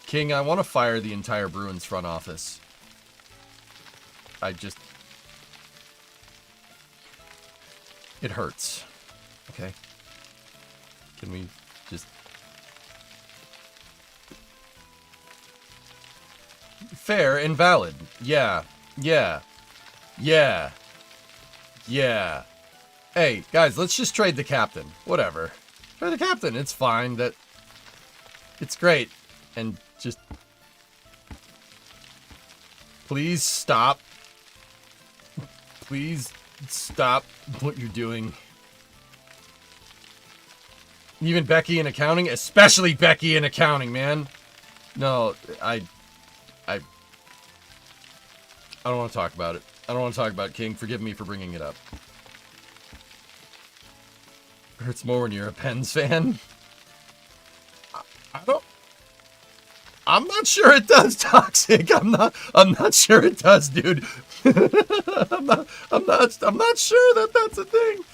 King, I want to fire the entire Bruins front office. It hurts. Okay. Can we just... Fair and valid. Yeah. Hey, guys, let's just trade the captain. Whatever. Trade the captain. It's fine. It's great. And just... Please stop. Please stop what you're doing. Even Becky in accounting? Especially Becky in accounting, man. No, I don't want to talk about it. I don't want to talk about it, King. Forgive me for bringing it up. Hurts more when you're a Pens fan. I'm not sure it does, Toxic. I'm not sure it does, dude. I'm not sure that that's a thing.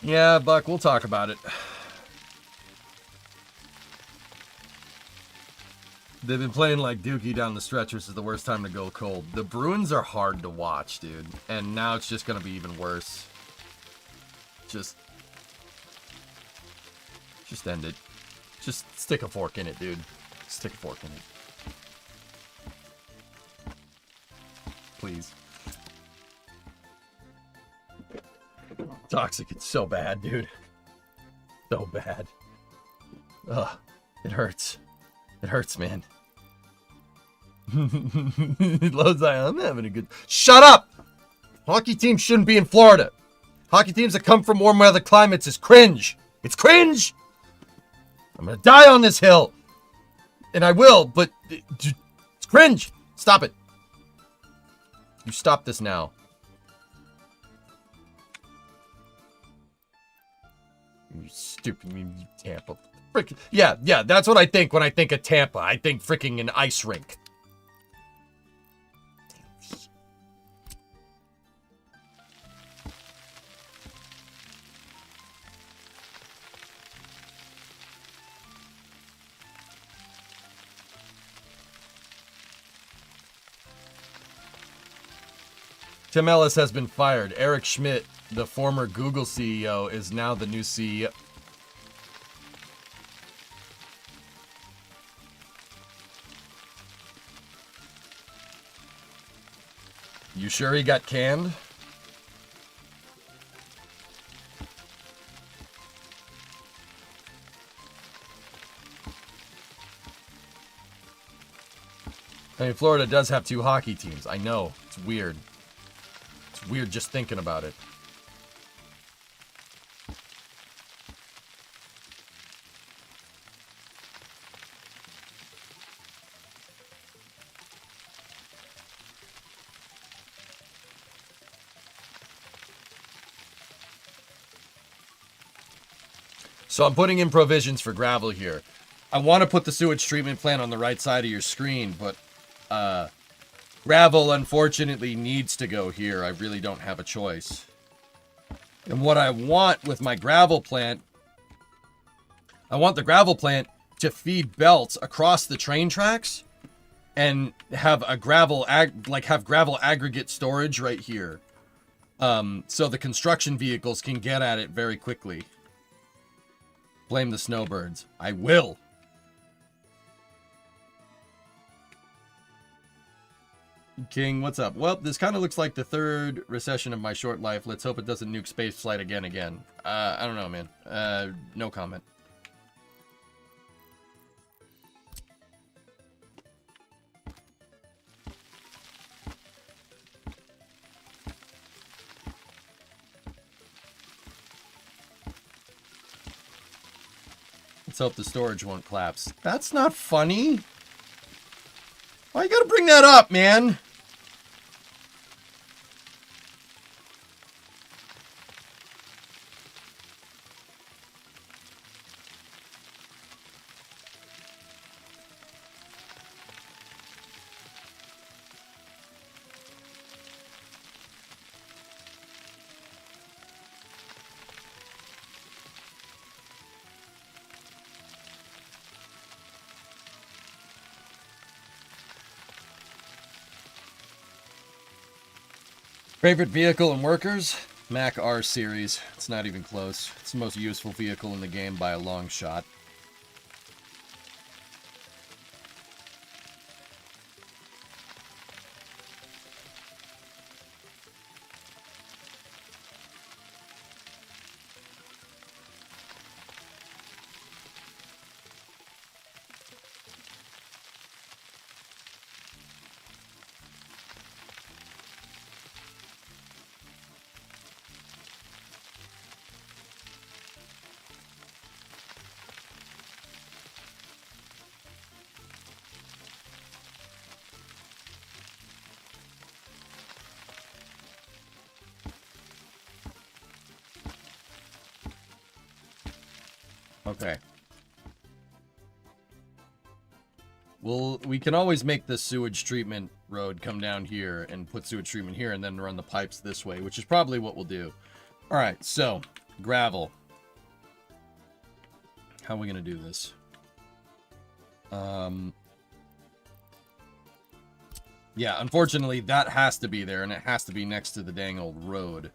Yeah, Buck, we'll talk about it. They've been playing like Dookie down the stretch, which is the worst time to go cold. The Bruins are hard to watch, dude. And now it's just going to be even worse. Just end it. Just stick a fork in it, dude. Stick a fork in it. Please. Toxic, it's so bad, dude. So bad. Ugh, it hurts. It hurts, man. Lozai, I'm having a good... Shut up! Hockey teams shouldn't be in Florida. Hockey teams that come from warm weather climates is cringe. It's cringe! I'm gonna die on this hill. And I will, but... It's cringe! Stop it. You stop this now. You stupid, you Tampa. Frick. Yeah, that's what I think when I think of Tampa. I think freaking an ice rink. Tim Ellis has been fired. Eric Schmidt, the former Google CEO, is now the new CEO. You sure he got canned? I mean, Florida does have 2 hockey teams. I know. It's weird. It's weird just thinking about it. So I'm putting in provisions for gravel here. I want to put the sewage treatment plant on the right side of your screen, but gravel unfortunately needs to go here. I really don't have a choice. And what I want with my gravel plant, I want the gravel plant to feed belts across the train tracks and have a gravel aggregate storage right here. So the construction vehicles can get at it very quickly. Blame the snowbirds. I will. King, what's up? Well, this kind of looks like the 3rd recession of my short life. Let's hope it doesn't nuke spaceflight again. I don't know, man. No comment. Let's hope the storage won't collapse. That's not funny. Why you gotta bring that up, man? Favorite vehicle and workers? Mac R series. It's not even close. It's the most useful vehicle in the game by a long shot. Okay. Well, we can always make the sewage treatment road come down here and put sewage treatment here and then run the pipes this way, which is probably what we'll do. All right, so gravel. How are we going to do this? Yeah, unfortunately, that has to be there, and it has to be next to the dang old road.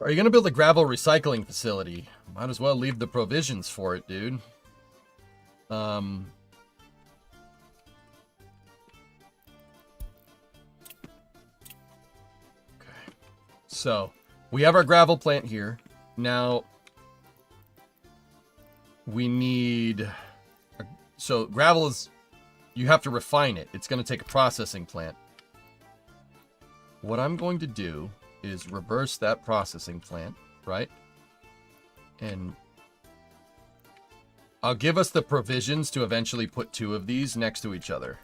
Are you going to build a gravel recycling facility? Might as well leave the provisions for it, dude. Okay. So, we have our gravel plant here. Now, we need... So, gravel is... You have to refine it. It's going to take a processing plant. What I'm going to do is reverse that processing plant, right? And I'll give us the provisions to eventually put 2 of these next to each other.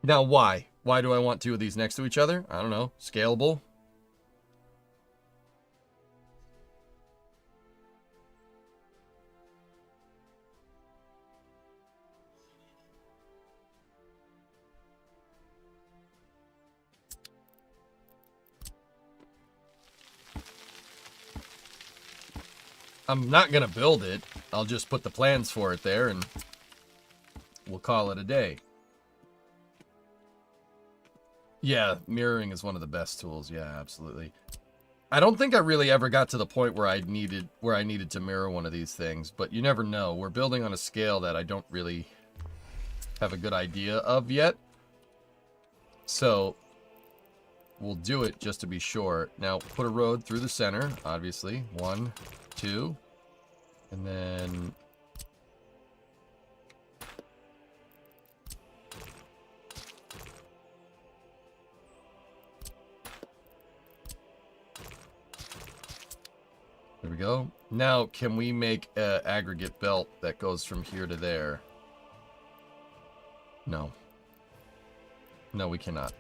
Now, why? Why do I want 2 of these next to each other? I don't know. Scalable. I'm not going to build it. I'll just put the plans for it there and we'll call it a day. Yeah, mirroring is one of the best tools. Yeah, absolutely. I don't think I really ever got to the point where I needed to mirror one of these things, but you never know. We're building on a scale that I don't really have a good idea of yet. So we'll do it just to be sure. Now, put a road through the center, obviously. 1, 2, and then... There we go. Now, can we make an aggregate belt that goes from here to there? No. No, we cannot.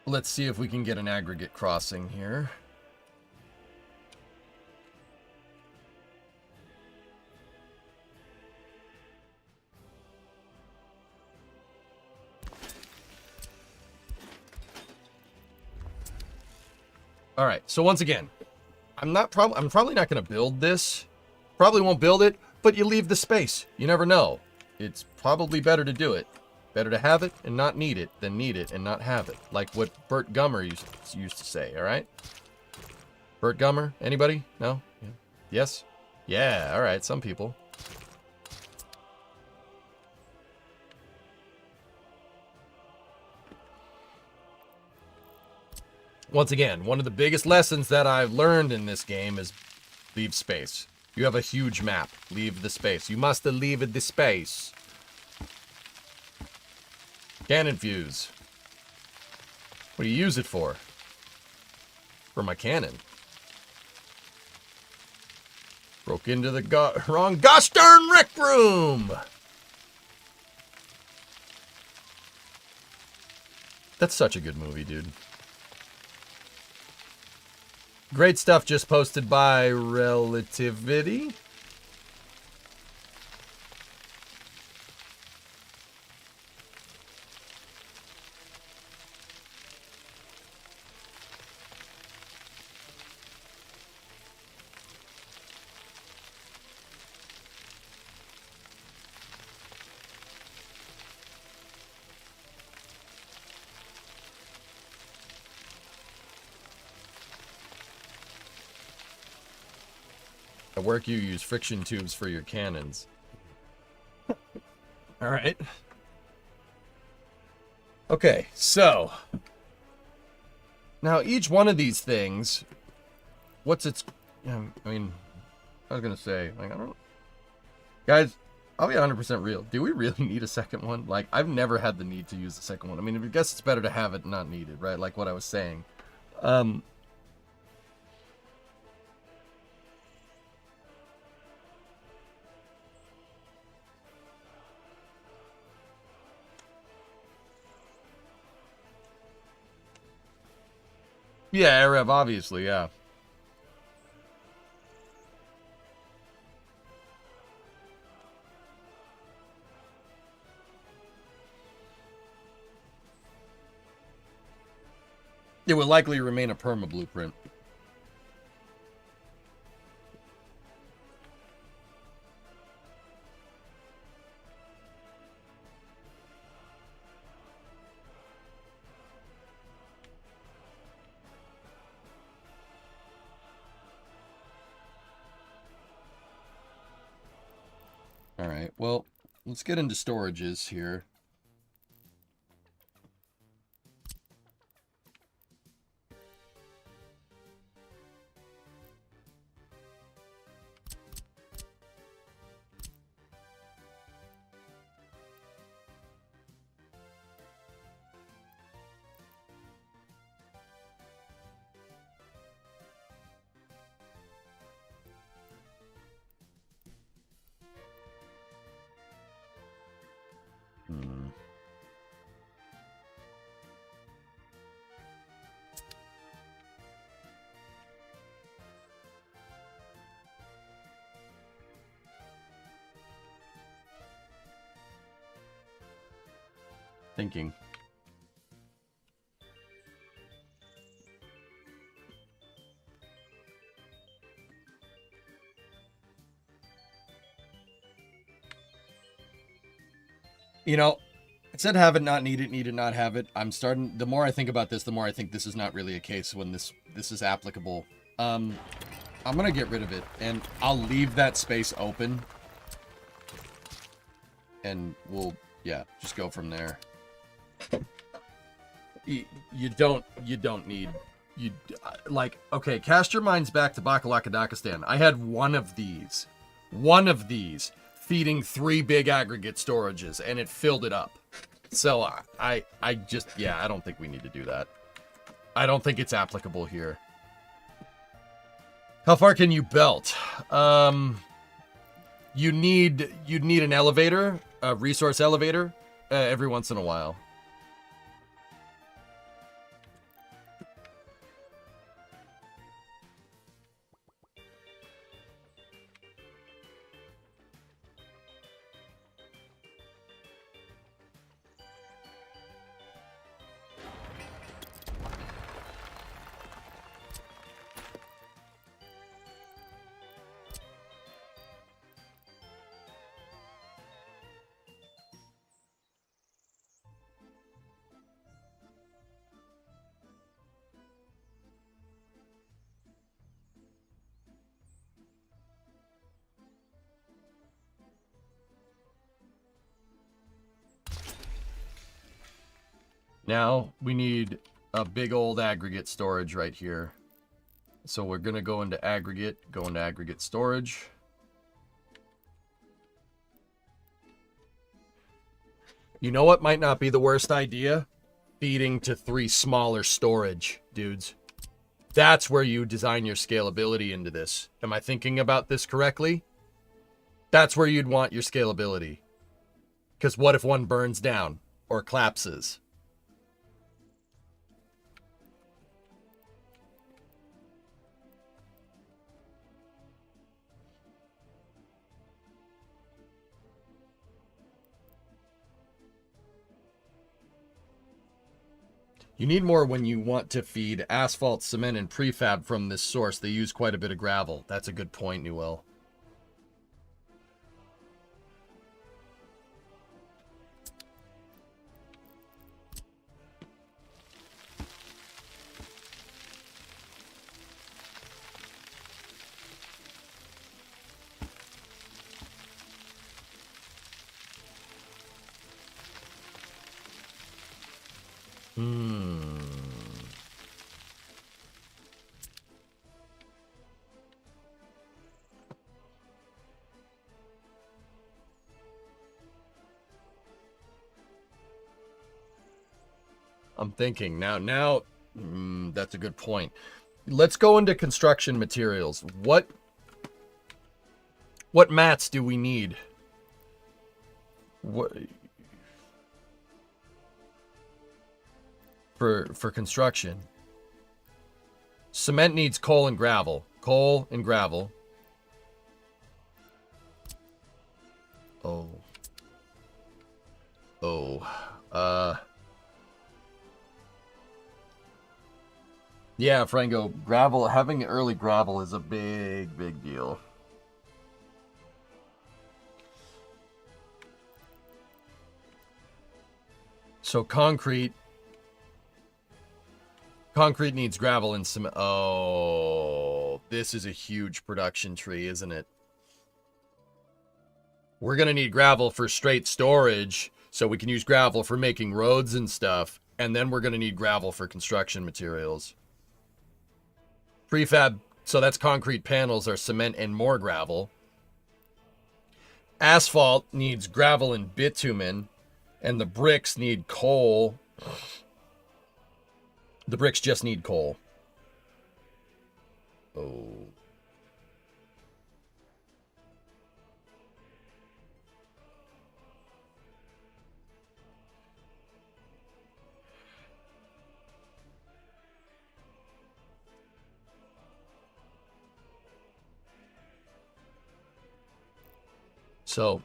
Let's see if we can get an aggregate crossing here. All right, so once again, I'm probably not going to build this. Probably won't build it, but you leave the space. You never know. It's probably better to do it. Better to have it and not need it than need it and not have it. Like what Bert Gummer used to say, all right? Bert Gummer, anybody? No? Yeah. Yes? Yeah, all right, some people. Once again, one of the biggest lessons that I've learned in this game is leave space. You have a huge map. Leave the space. You must leave the space. Cannon fuse. What do you use it for? For my cannon. Broke into the wrong gosh darn rec room! That's such a good movie, dude. Great stuff just posted by Relativity. At work, you use friction tubes for your cannons. All right. Okay, so now each one of these things, what's its? I mean, I was gonna say, like, I don't know, guys. I'll be 100% real. Do we really need a second one? Like, I've never had the need to use the second one. I mean, I guess it's better to have it not needed, right? Like what I was saying. Yeah, Arab, obviously, yeah. It will likely remain a perma blueprint. All right, well, let's get into storages here. Hmm. Thinking. You know, it said have it, not need it, not have it. I'm starting, the more I think about this, the more I think this is not really a case when this is applicable. I'm gonna get rid of it, and I'll leave that space open. And we'll, yeah, just go from there. You don't need, like, okay, cast your minds back to Bakalakadakistan. I had one of these feeding 3 big aggregate storages, and it filled it up. So I just, yeah, I don't think we need to do that. I don't think it's applicable here. How far can you belt? You'd need an elevator, a resource elevator, every once in a while. Now we need a big old aggregate storage right here. So we're going to go into aggregate storage. You know what might not be the worst idea? Feeding to 3 smaller storage, dudes. That's where you design your scalability into this. Am I thinking about this correctly? That's where you'd want your scalability. Because what if one burns down or collapses? You need more when you want to feed asphalt, cement, and prefab from this source. They use quite a bit of gravel. That's a good point, Newell. I'm thinking now, that's a good point. Let's go into construction materials. What mats do we need? What for construction? Cement needs coal and gravel. Coal and gravel. Yeah, Franco, gravel, having early gravel is a big deal. So concrete needs gravel and cement. Oh, this is a huge production tree, isn't it? We're going to need gravel for straight storage, so we can use gravel for making roads and stuff, and then we're going to need gravel for construction materials. Prefab, so that's concrete panels, or cement and more gravel. Asphalt needs gravel and bitumen, and the bricks need coal. The bricks just need coal. Oh. So,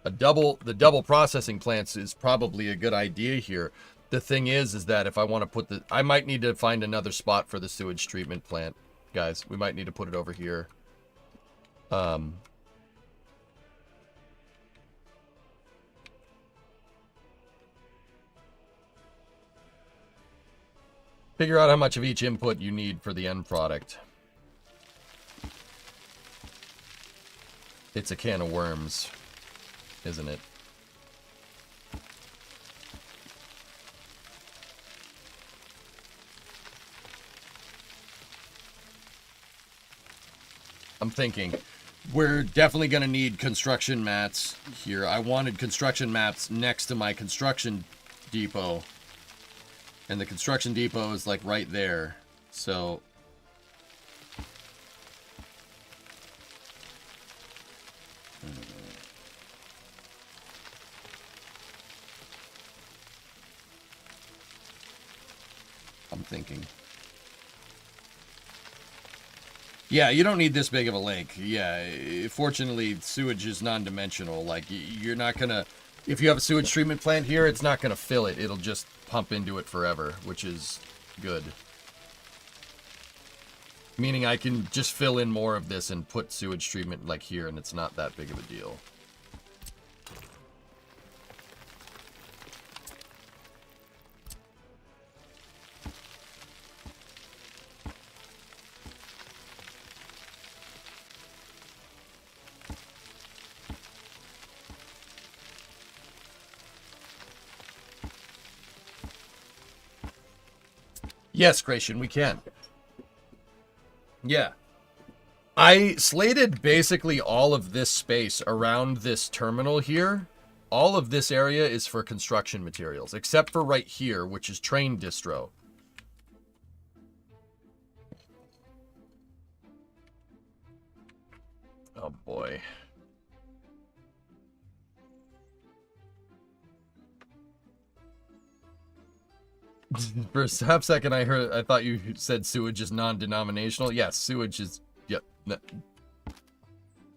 The double processing plants is probably a good idea here. The thing is that if I want to put I might need to find another spot for the sewage treatment plant, guys. We might need to put it over here. Figure out how much of each input you need for the end product. It's a can of worms, isn't it? I'm thinking we're definitely going to need construction mats here. I wanted construction mats next to my construction depot. And the construction depot is like right there. So I'm thinking. Yeah, you don't need this big of a lake. Yeah, fortunately, sewage is non-dimensional. Like, you're not gonna... If you have a sewage treatment plant here, it's not gonna fill it. It'll just pump into it forever, which is good. Meaning I can just fill in more of this and put sewage treatment, like, here, and it's not that big of a deal. Yes, Creation, we can. Yeah. I slated basically all of this space around this terminal here. All of this area is for construction materials, except for right here, which is train distro. Oh boy. For a half second, I thought you said sewage is non-denominational. Yes, sewage is, yep.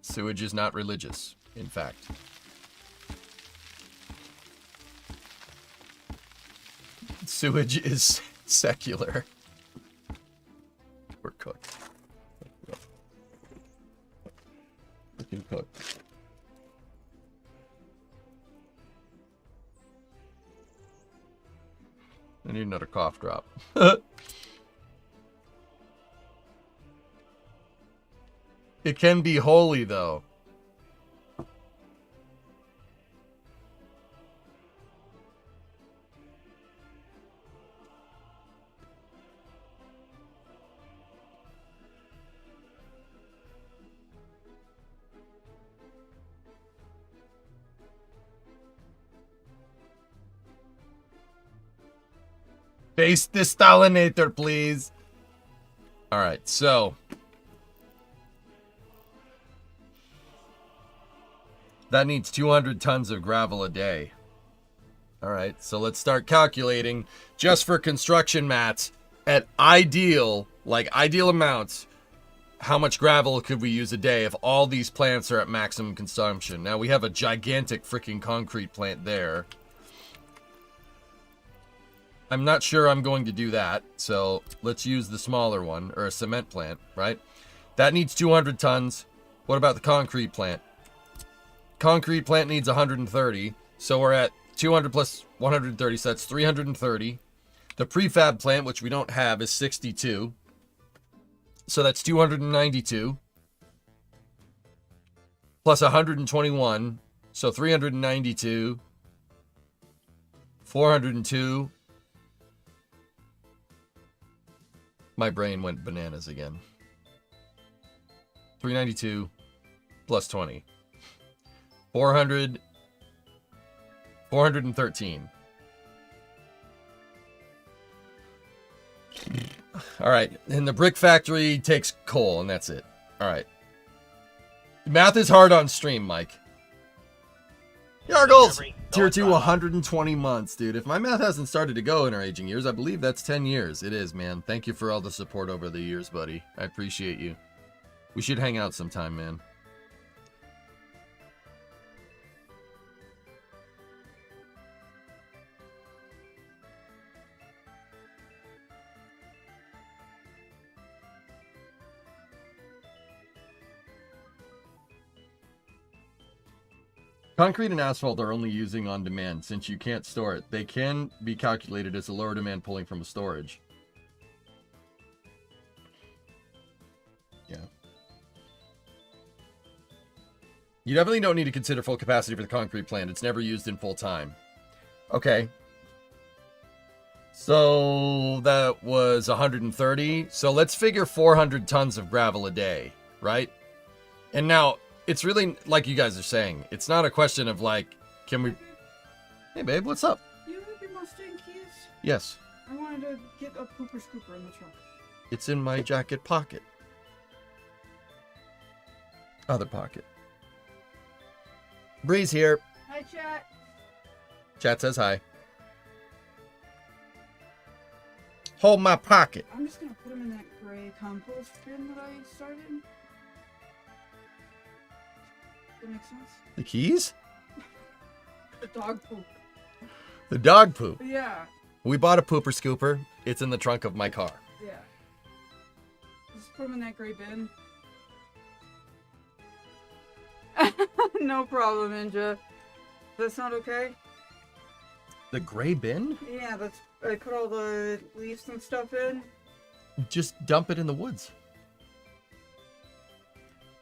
Sewage is not religious, in fact. Sewage is secular. We're cooked. Freaking cooked. I need another cough drop. It can be holy, though. Face the Stalinator, please. All right, so that needs 200 tons of gravel a day. All right, so let's start calculating just for construction mats at ideal amounts. How much gravel could we use a day if all these plants are at maximum consumption? Now we have a gigantic freaking concrete plant there. I'm not sure I'm going to do that, so let's use the smaller one, or a cement plant, right? That needs 200 tons. What about the concrete plant? Concrete plant needs 130, so we're at 200 plus 130, so that's 330. The prefab plant, which we don't have, is 62, so that's 292. Plus 121, so 392. 402. My brain went bananas again. 392 plus 20. 413. All right, and the brick factory takes coal, and that's it. All right. Math is hard on stream, Mike. Yargles! Tier 2, 120 months, dude. If my math hasn't started to go in our aging years, I believe that's 10 years. It is, man. Thank you for all the support over the years, buddy. I appreciate you. We should hang out sometime, man. Concrete and asphalt are only using on demand since you can't store it. They can be calculated as a lower demand pulling from a storage. Yeah. You definitely don't need to consider full capacity for the concrete plant. It's never used in full time. Okay. So that was 130. So let's figure 400 tons of gravel a day, right? And now it's really like you guys are saying. It's not a question of like, can we... Hey babe, what's up?
You have your Mustang keys?
Yes.
I wanted to get a pooper scooper in the truck.
It's in my jacket pocket. Other pocket. Breeze here.
Hi, chat.
Chat says hi. Hold my pocket.
I'm just gonna put them in that gray compost bin that I started. Does that make sense?
The keys?
The dog poop.
The dog poop.
Yeah,
We bought a pooper scooper. It's in the trunk of my car.
yeah. Just put them in that gray bin. No problem, Ninja. That's not okay?
The gray bin?
Yeah, that's... I put all the leaves and stuff in.
Just dump it in the woods.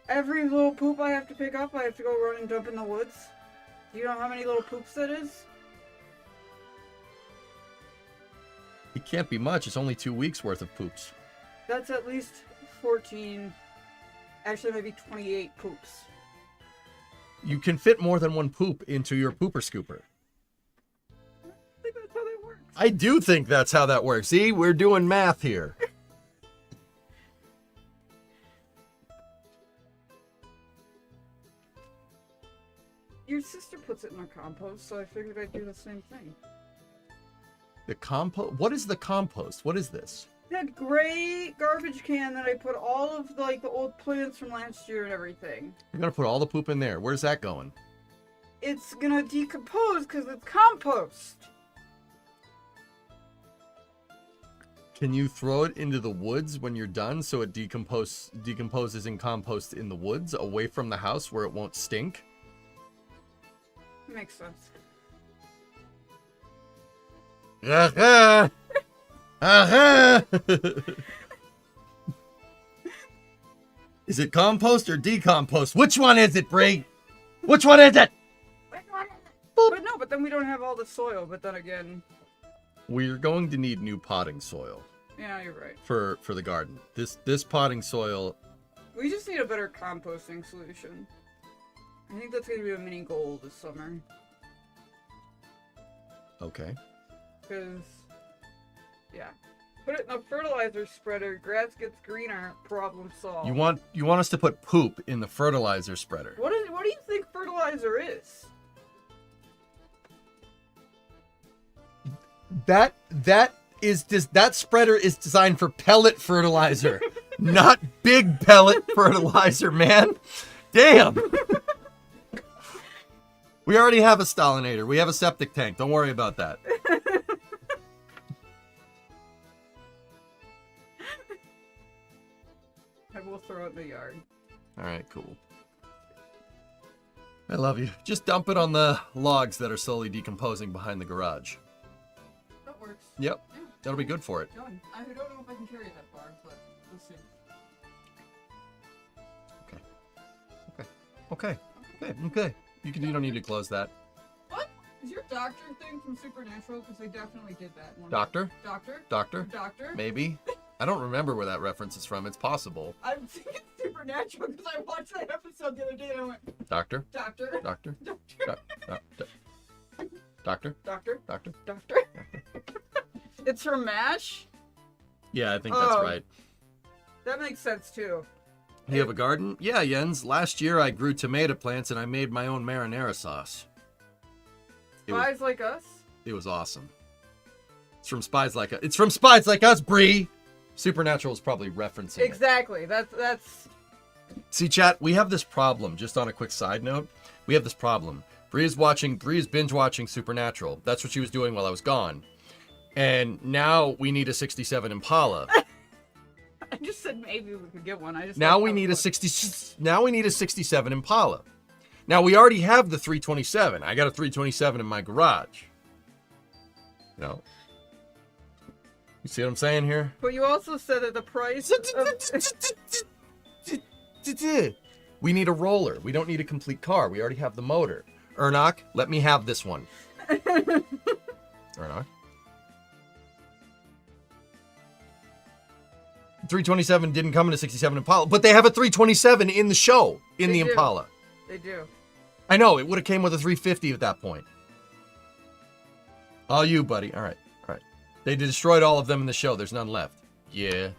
Every little poop I have to pick up, I have to go run and dump in the woods. Do you know how many little poops that is?
It can't be much. It's only 2 weeks worth of poops.
That's at least 14, actually maybe 28 poops.
You can fit more than one poop into your pooper scooper.
I think that's how that works.
I do think that's how that works. See, we're doing math here.
Your sister puts it in her compost, so I figured I'd do the same thing.
The compost? What is the compost? What is this?
That gray garbage can that I put all of the old plants from last year and everything.
You're going to put all the poop in there. Where's that going?
It's gonna decompose because it's compost.
Can you throw it into the woods when you're done so it decomposes in compost in the woods away from the house where it won't stink?
Makes sense.
Aha! Aha! Is it compost or decompost? Which one is it, Bree? Which one is it?
But no, but then we don't have all the soil, but then again...
We're going to need new potting soil
Yeah, you're right.
for the garden. This potting soil...
We just need a better composting solution. I think that's gonna be a mini goal this summer.
Okay.
Because, yeah. Put it in a fertilizer spreader, grass gets greener, problem solved.
You want us to put poop in the fertilizer spreader.
What do you think fertilizer is?
That spreader is designed for pellet fertilizer, not big pellet fertilizer, man. Damn. We already have a Stalinator. We have a septic tank. Don't worry about that.
I will throw it in the yard.
All right, cool. I love you. Just dump it on the logs that are slowly decomposing behind the garage.
That works.
Yep.
Yeah.
That'll be good for it.
Done. I don't know if I can carry it that far, but we'll see.
Okay. You don't need to close that.
What? Is your doctor thing from Supernatural? Because they definitely did that one.
Doctor?
Doctor?
Doctor?
Doctor?
Maybe. I don't remember where that reference is from. It's possible.
I'm thinking Supernatural because I watched that episode the other day and I went,
Doctor?
Doctor?
Doctor?
Doctor?
Doctor?
Doctor?
Doctor?
Doctor? It's from MASH?
Yeah, I think that's
Oh.
right.
That makes sense too.
You have a garden? Yeah, Jens. Last year I grew tomato plants and I made my own marinara sauce.
Spies like us?
It was awesome. It's from Spies Like Us. It's from Spies Like Us, Bree! Supernatural is probably referencing it.
Exactly. That's.
See, chat, we have this problem. Just on a quick side note, we have this problem. Bree is binge watching Supernatural. That's what she was doing while I was gone. And now we need a 67 Impala.
I just said maybe we could get one. I just
Now we need a 67 Impala. Now, we already have the 327. I got a 327 in my garage. You know. You see what I'm saying here?
But you also said that the price of...
We need a roller. We don't need a complete car. We already have the motor. Ernok, let me have this one. Ernok. 327 didn't come in a 67 Impala, but they have a 327 in the show, in the Impala.
They do.
I know, it would have came with a 350 at that point. All you, buddy. All right, all right. They destroyed all of them in the show. There's none left. Yeah.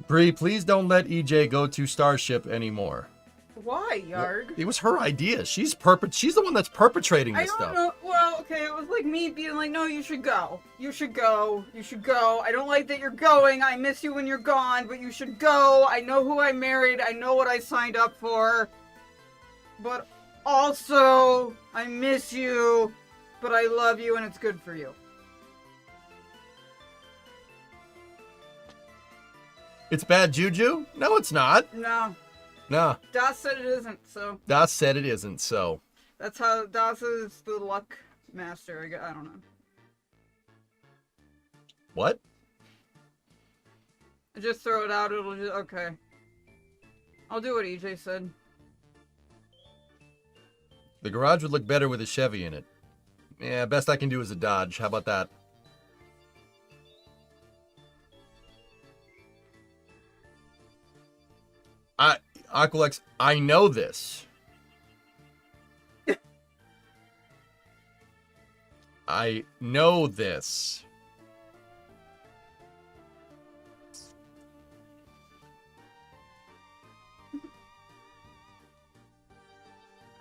Bree, please don't let EJ go to Starship anymore.
Why, Yarg?
It was her idea. She's the one that's perpetrating this
I don't
stuff.
know. Well, okay, it was like me being like, no, you should go. You should go. You should go. I don't like that you're going. I miss you when you're gone, but you should go. I know who I married. I know what I signed up for. But also, I miss you, but I love you and it's good for you.
It's bad juju? No, it's not.
No.
No.
Das said it isn't, so.
Das said it isn't, so.
That's how Das is the luck master. I don't know.
What?
I just throw it out, it'll just, okay. I'll do what EJ said.
The garage would look better with a Chevy in it. Yeah, best I can do is a Dodge. How about that? Aqualex, I know this. I know this.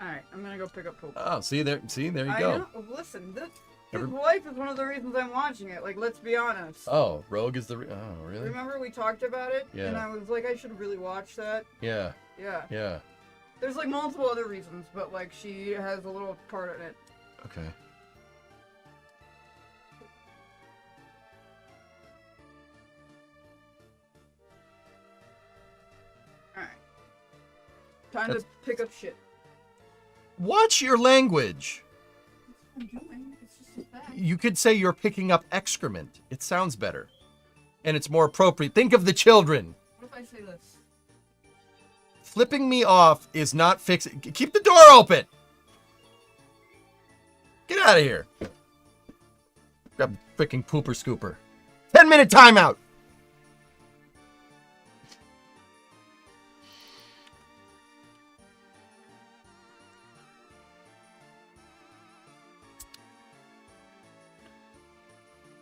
Alright, I'm gonna go pick up Pope.
Oh, see there you
I
go.
know, listen, his wife is one of the reasons I'm watching it, like, let's be honest.
Oh, Rogue is oh, really?
Remember we talked about it?
Yeah.
And I was like, I should really watch that.
Yeah.
Yeah.
Yeah.
There's like multiple other reasons, but like she has a little part in it.
Okay.
Alright. Time to pick up shit.
Watch your language.
That's what I'm doing. It's just a fact.
You could say you're picking up excrement. It sounds better. And it's more appropriate. Think of the children.
What if I say this?
Flipping me off is not fixing. Keep the door open. Get out of here. Grab the freaking pooper scooper. 10-minute timeout.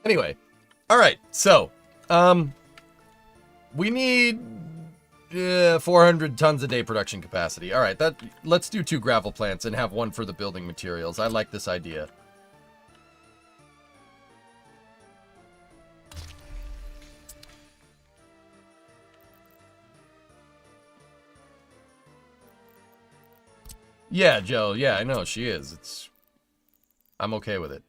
Anyway, all right. So, we need 400 tons a day production capacity. All right, let's do 2 gravel plants and have 1 for the building materials. I like this idea. Yeah, Joe. Yeah, I know she is. I'm okay with it.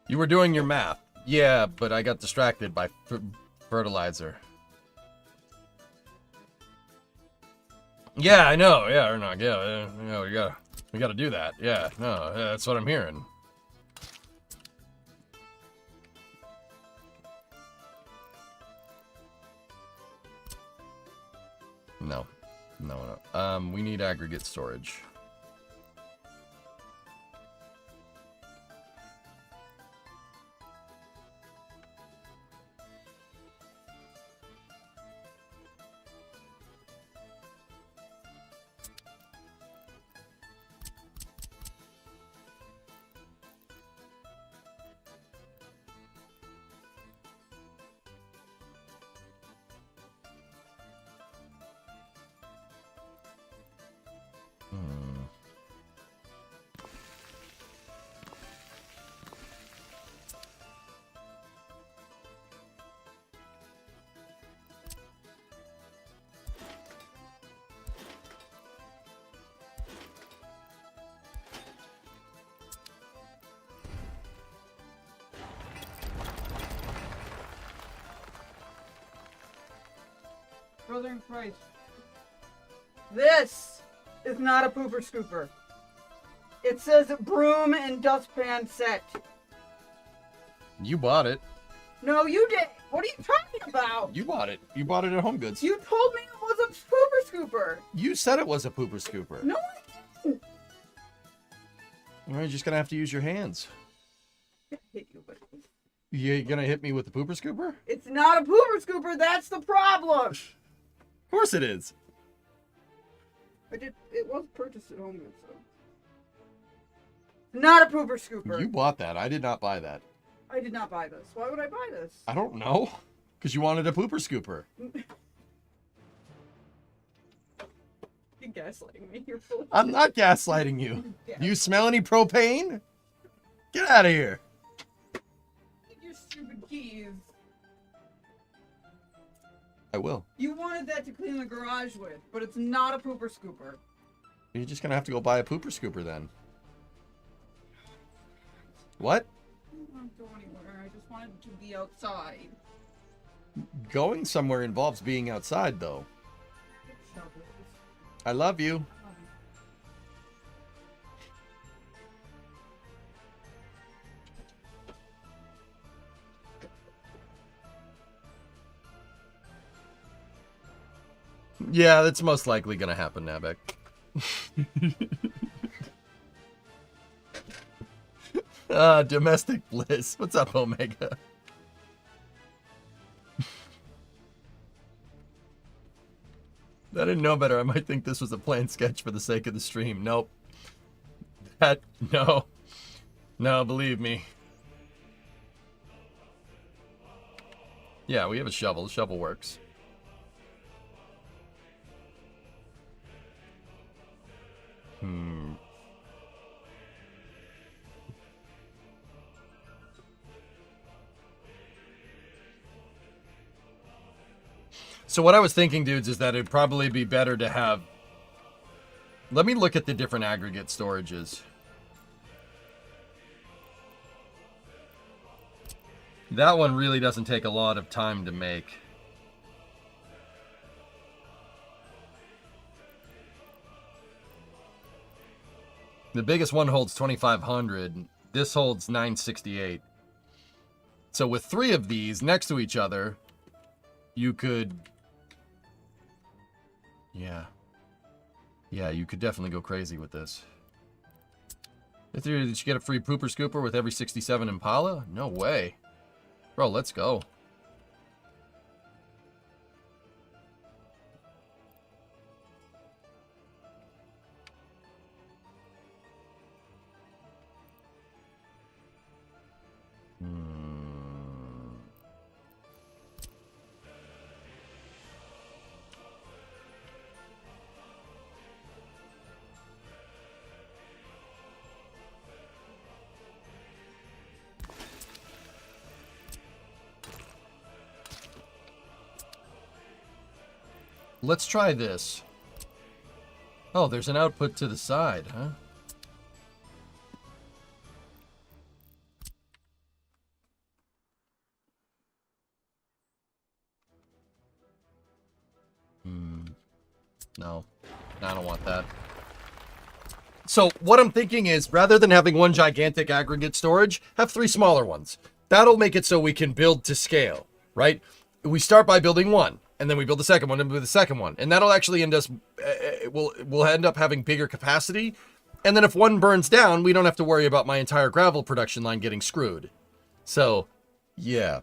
You were doing your math. Yeah, but I got distracted by fertilizer. Yeah, I know. Yeah, or not. Yeah, you know, we gotta do that. Yeah, no, that's what I'm hearing. No. We need aggregate storage.
Brother in Christ. This is not a pooper scooper. It says broom and dustpan set.
You bought it.
No, you did. What are you talking about?
You bought it. You bought it at Home Goods.
You told me it was a pooper scooper.
You said it was a pooper scooper.
No, I didn't.
Well, you're just gonna have to use your hands.
I hate you, but
You gonna hit me with the pooper scooper?
it's not a pooper scooper. That's the problem.
Of course it is.
It was purchased at Home Goods, so. Not a pooper scooper.
You bought that. I did not buy that.
I did not buy this. Why would I buy this?
I don't know. Because you wanted a pooper scooper.
You're gaslighting me. You're full of
I'm not gaslighting you.
Yeah.
You smell any propane? Get out of here.
Your stupid keys.
I will.
You wanted that to clean the garage with, but it's not a pooper scooper.
You're just gonna have to go buy a pooper scooper then. What?
I don't want to go anywhere. I just wanted to be outside.
Going somewhere involves being outside, though.
Shovels.
I love you. Yeah, that's most likely gonna happen, Nabek. Domestic bliss. What's up, Omega? I didn't know better. I might think this was a planned sketch for the sake of the stream. Nope. No. No, believe me. Yeah, we have a shovel. The shovel works. So what I was thinking, dudes, is that it'd probably be better to have... Let me look at the different aggregate storages. That one really doesn't take a lot of time to make. The biggest one holds 2,500. This holds 968. So with 3 of these next to each other, you could... Yeah, you could definitely go crazy with this. Did you get a free pooper scooper with every 67 Impala? No way. Bro, let's go. Let's try this. Oh, there's an output to the side, huh? No, I don't want that. So what I'm thinking is, rather than having one gigantic aggregate storage, have 3 smaller ones. That'll make it so we can build to scale, right? We start by building one, and then we build the second one, and build the second one, and that'll actually end us. We'll end up having bigger capacity, and then if one burns down, we don't have to worry about my entire gravel production line getting screwed. So, yeah,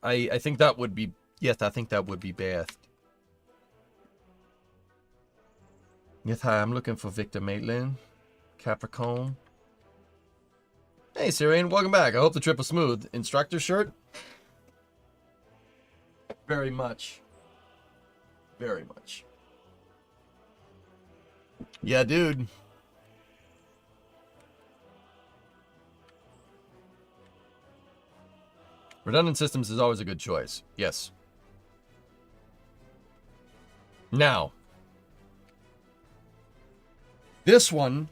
I think that would be I think that would be best. Yes, hi, I'm looking for Victor Maitland, Capricorn. Hey, Syrian, welcome back. I hope the trip was smooth. Instructor shirt? Very much. Very much. Yeah, dude. Redundant systems is always a good choice. Yes. Now, this one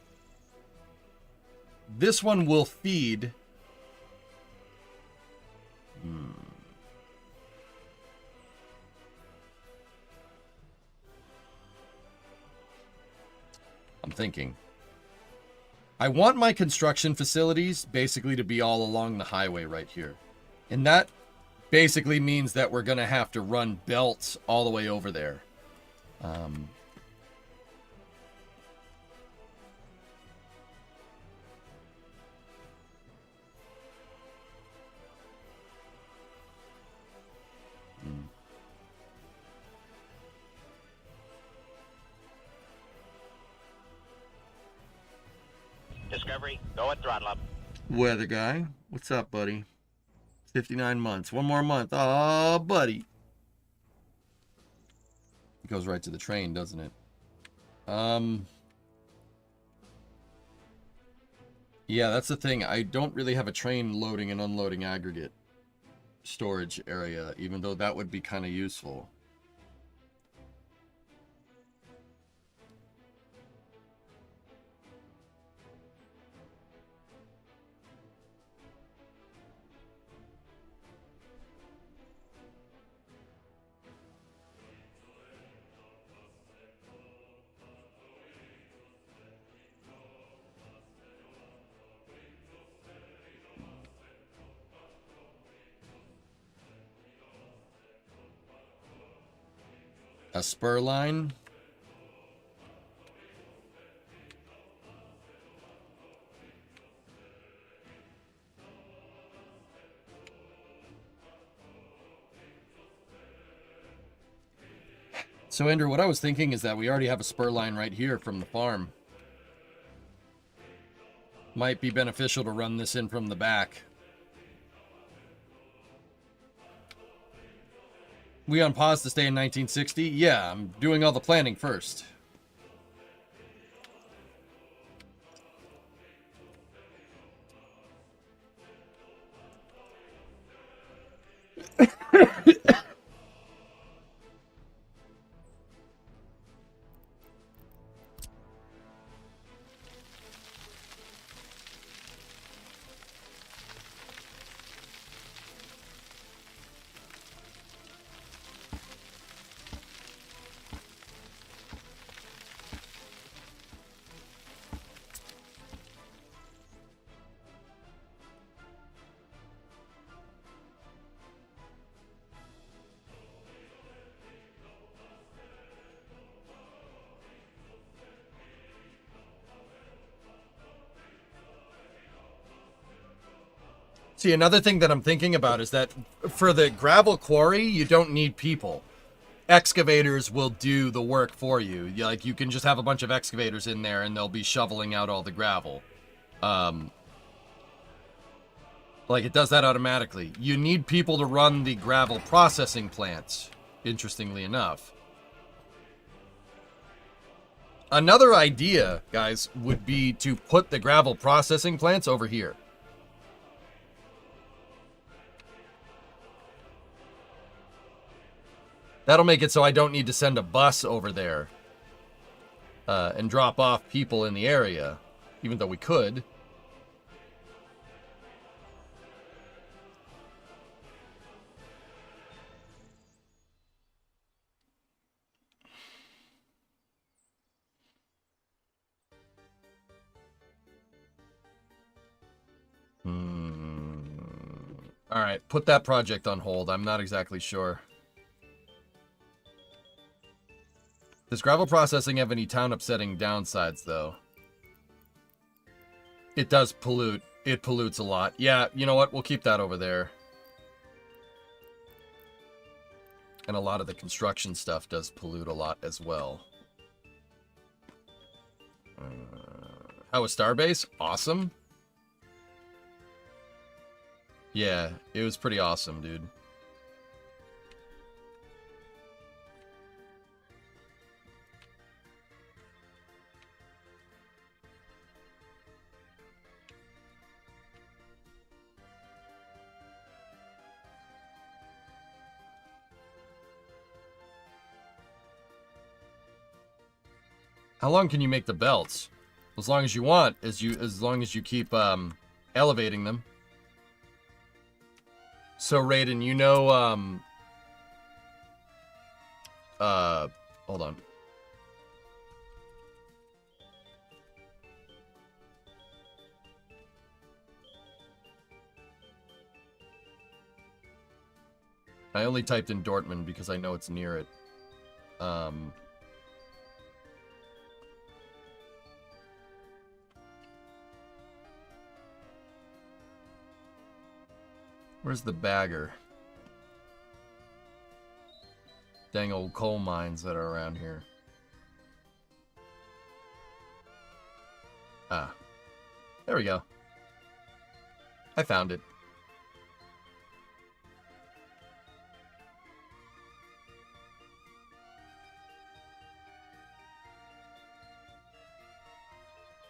will feed. thinking. I want my construction facilities basically to be all along the highway right here. And that basically means that we're going to have to run belts all the way over there.
Discovery, go at throttle up.
Weather guy, what's up, buddy? 59 months. One more month. Aw, buddy. It goes right to the train, doesn't it? Yeah, that's the thing. I don't really have a train loading and unloading aggregate storage area, even though that would be kind of useful. A spur line. So Andrew, what I was thinking is that we already have a spur line right here from the farm. Might be beneficial to run this in from the back. We on pause to stay in 1960? Yeah, I'm doing all the planning first. See, another thing that I'm thinking about is that for the gravel quarry, you don't need people. Excavators will do the work for you. Like, you can just have a bunch of excavators in there and they'll be shoveling out all the gravel. Like, it does that automatically. You need people to run the gravel processing plants, interestingly enough. Another idea, guys, would be to put the gravel processing plants over here. That'll make it so I don't need to send a bus over there and drop off people in the area, even though we could. All right, put that project on hold. I'm not exactly sure. Does gravel processing have any town upsetting downsides, though? It does pollute. It pollutes a lot. Yeah, you know what? We'll keep that over there. And a lot of the construction stuff does pollute a lot as well. How was Starbase? Awesome. Yeah, it was pretty awesome, dude. How long can you make the belts? As long as you want, as long as you keep elevating them. So Raiden, you know hold on. I only typed in Dortmund because I know it's near it. Where's the bagger? Dang old coal mines that are around here. Ah. There we go. I found it.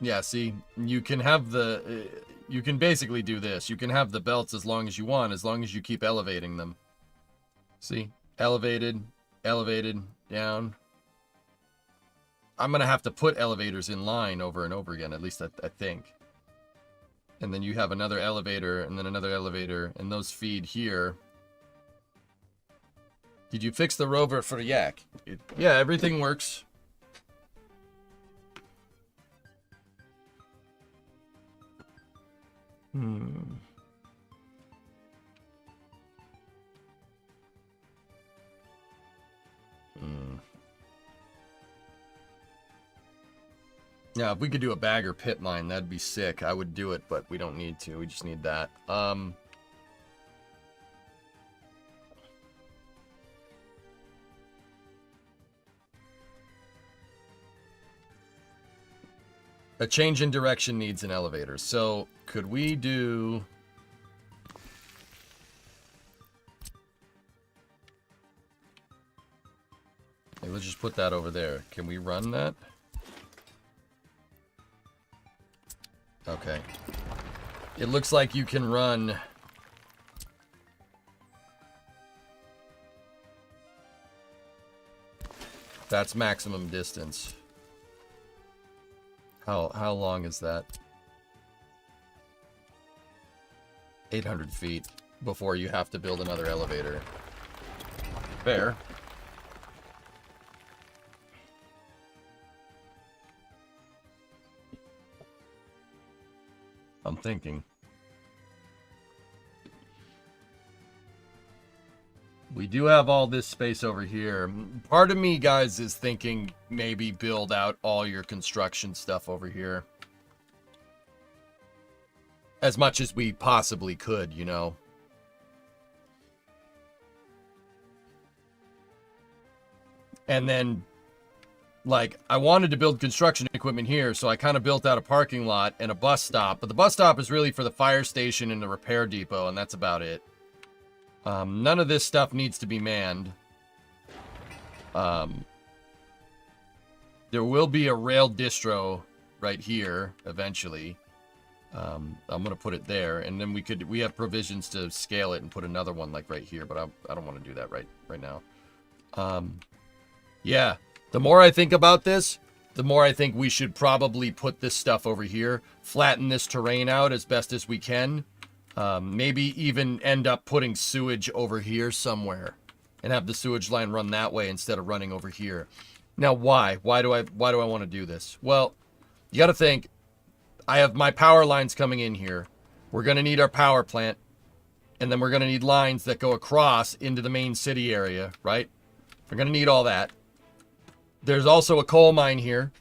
Yeah, see, you can have the... you can basically do this. You can have the belts as long as you want, as long as you keep elevating them. See? Elevated, elevated, down. I'm going to have to put elevators in line over and over again, at least I think. And then you have another elevator, and then another elevator, and those feed here. Did you fix the rover for Yak? Yeah, everything works. Yeah, if we could do a bagger pit mine, that'd be sick. I would do it, but we don't need to. We just need that. A change in direction needs an elevator. So, could we do... Hey, let's just put that over there. Can we run that? Okay. It looks like you can run... That's maximum distance. How long is that? 800 feet before you have to build another elevator. Fair. I'm thinking. We do have all this space over here. Part of me, guys, is thinking maybe build out all your construction stuff over here. As much as we possibly could, you know. And then, like, I wanted to build construction equipment here, so I kind of built out a parking lot and a bus stop. But the bus stop is really for the fire station and the repair depot, and that's about it. None of this stuff needs to be manned. There will be a rail distro right here eventually. I'm gonna put it there, and then we have provisions to scale it and put another one like right here, but I don't want to do that right now. Yeah, the more I think about this, the more I think we should probably put this stuff over here, flatten this terrain out as best as we can. Maybe even end up putting sewage over here somewhere and have the sewage line run that way instead of running over here. Now, why? Why do I want to do this? Well, you got to think, I have my power lines coming in here. We're going to need our power plant, and then we're going to need lines that go across into the main city area, right? We're going to need all that. There's also a coal mine here.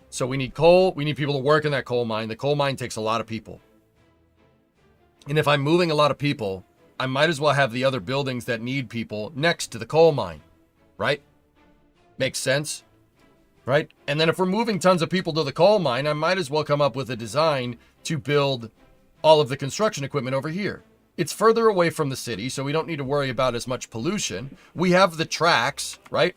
So we need coal. We need people to work in that coal mine. The coal mine takes a lot of people. And if I'm moving a lot of people, I might as well have the other buildings that need people next to the coal mine, right? Makes sense, right? And then if we're moving tons of people to the coal mine, I might as well come up with a design to build all of the construction equipment over here. It's further away from the city, so we don't need to worry about as much pollution. We have the tracks, right?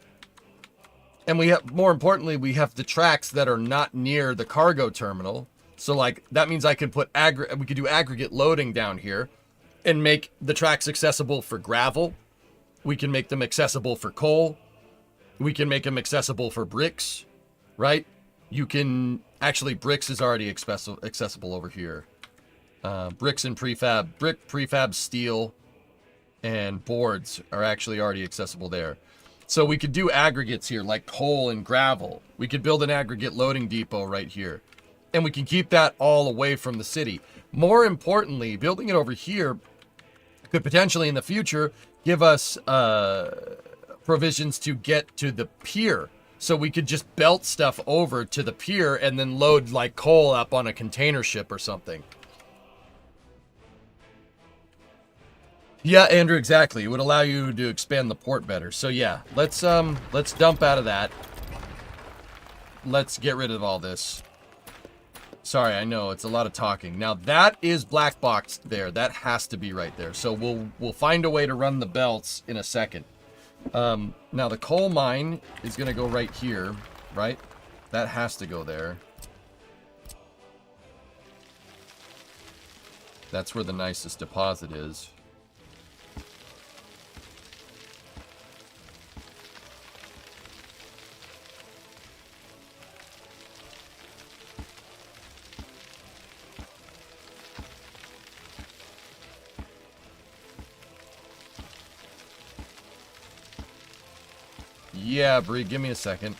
And we have, more importantly, we have the tracks that are not near the cargo terminal. So, like, that means I could put we could do aggregate loading down here and make the tracks accessible for gravel. We can make them accessible for coal. We can make them accessible for bricks, right? You can... Actually, bricks is already accessible over here. Bricks and prefab steel, and boards are actually already accessible there. So we could do aggregates here, like coal and gravel. We could build an aggregate loading depot right here. And we can keep that all away from the city. More importantly, building it over here could potentially in the future give us provisions to get to the pier. So we could just belt stuff over to the pier and then load like coal up on a container ship or something. Yeah, Andrew, exactly. It would allow you to expand the port better. So yeah, let's dump out of that. Let's get rid of all this. Sorry, I know it's a lot of talking. Now that is black boxed there. That has to be right there. So we'll find a way to run the belts in a second. Now the coal mine is gonna go right here, right? That has to go there. That's where the nicest deposit is. Yeah, Bree, give me a second.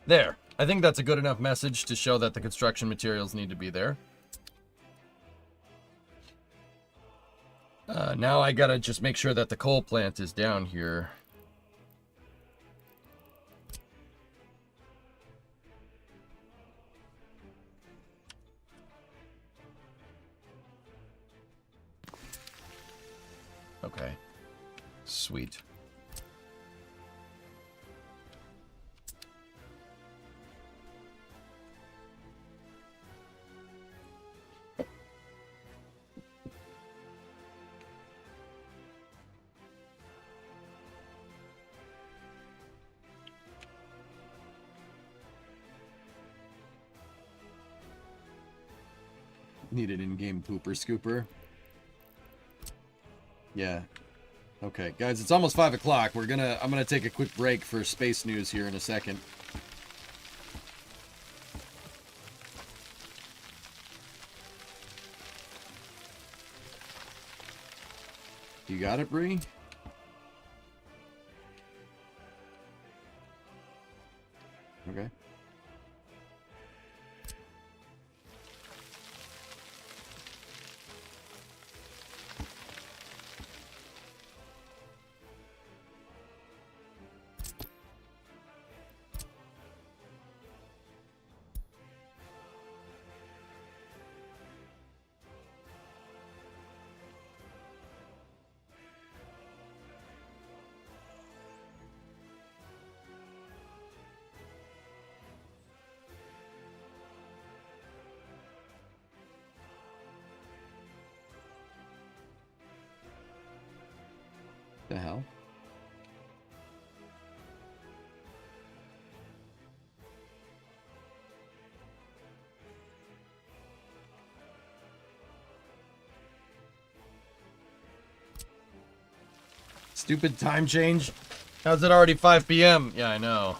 There. I think that's a good enough message to show that the construction materials need to be there. Now I gotta just make sure that the coal plant is down here. Okay. Sweet. Need an in-game pooper scooper. Yeah. Okay, guys, it's almost 5 o'clock. I'm gonna take a quick break for space news here in a second. You got it, Bree? Okay. The hell? Stupid time change? How's it already 5 p.m.? Yeah, I know.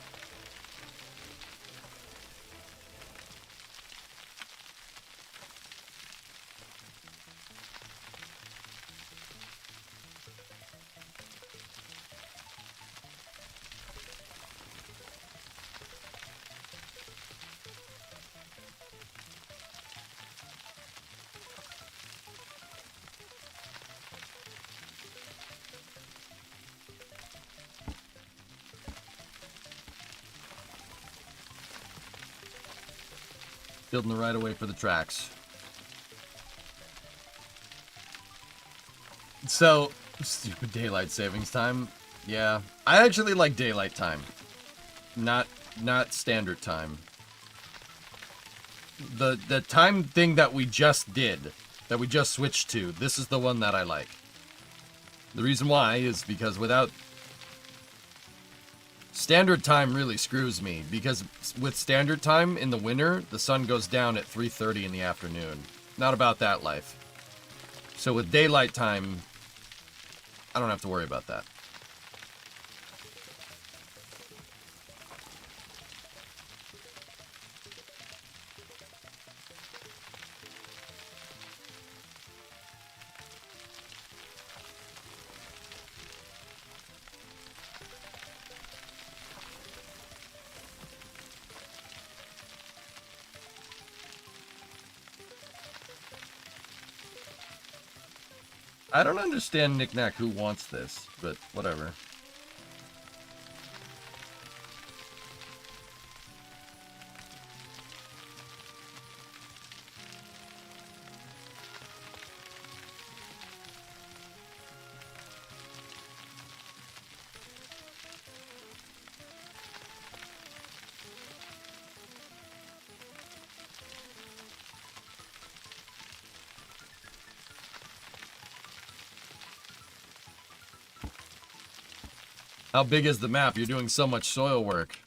Building the right of way for the tracks. So, stupid daylight savings time. Yeah, I actually like daylight time. Not standard time. The time thing that we just did, that we just switched to, this is the one that I like. The reason why is because without... Standard time really screws me, because with standard time in the winter, the sun goes down at 3:30 in the afternoon. Not about that life. So with daylight time, I don't have to worry about that. I don't understand Knick-Knack who wants this, but whatever. How big is the map? You're doing so much soil work.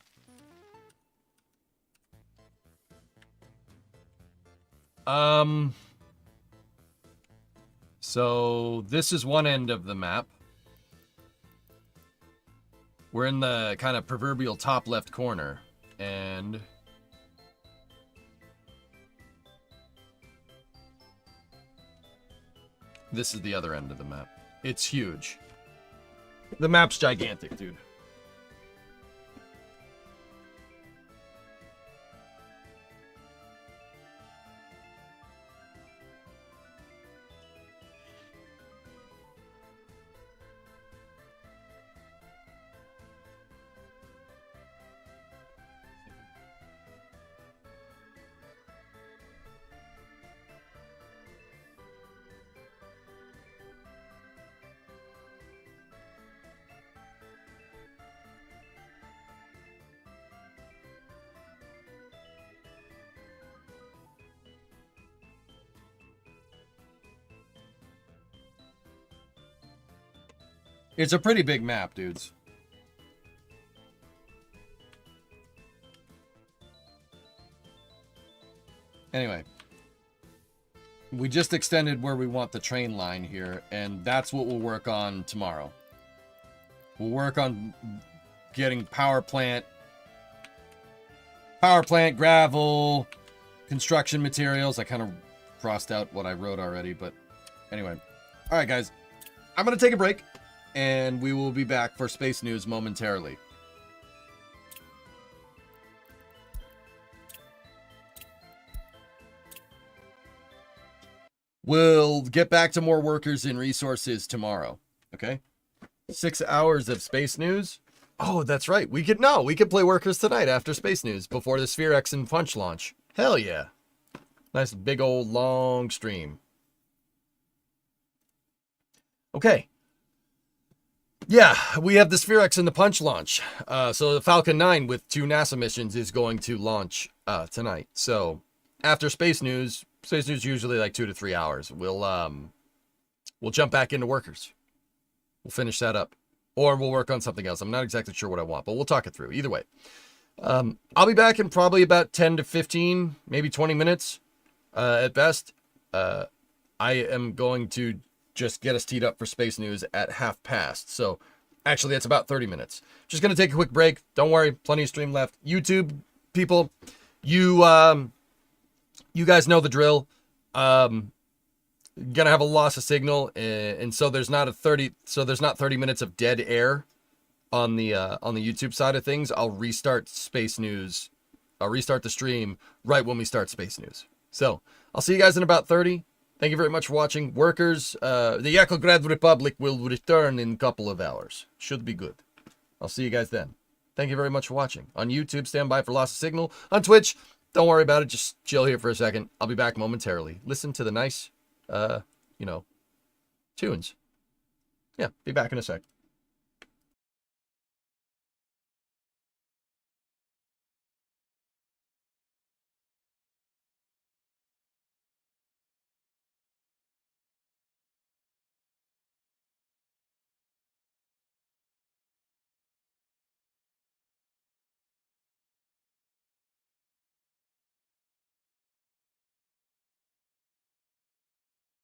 So this is one end of the map. We're in the kind of proverbial top left corner, and this is the other end of the map. It's huge. The map's gigantic, dude. It's a pretty big map, dudes. Anyway. We just extended where we want the train line here, and that's what we'll work on tomorrow. We'll work on getting power plant, gravel, construction materials. I kind of crossed out what I wrote already, but anyway. All right, guys. I'm going to take a break. And we will be back for Space News momentarily. We'll get back to more workers and resources tomorrow. Okay? 6 hours of Space News. Oh, that's right. We could play workers tonight after Space News before the Sphere X and Punch launch. Hell yeah. Nice big old long stream. Okay. Yeah, we have the Sphere X and the Punch launch. So the Falcon 9 with 2 NASA missions is going to launch tonight. So after Space News usually like 2 to 3 hours. We'll jump back into workers. We'll finish that up. Or we'll work on something else. I'm not exactly sure what I want, but we'll talk it through. Either way. I'll be back in probably about 10 to 15, maybe 20 minutes at best. I am going to just get us teed up for Space News at 1:30. So actually that's about 30 minutes. Just going to take a quick break. Don't worry. Plenty of stream left. YouTube people, you guys know the drill. Gonna have a loss of signal, and so there's not 30 minutes of dead air on the YouTube side of things. I'll restart Space News. I'll restart the stream right when we start Space News. So I'll see you guys in about 30. Thank you very much for watching. Workers, the YAKOGRAD Republic will return in a couple of hours. Should be good. I'll see you guys then. Thank you very much for watching. On YouTube, stand by for loss of signal. On Twitch, don't worry about it. Just chill here for a second. I'll be back momentarily. Listen to the nice, tunes. Yeah, be back in a sec.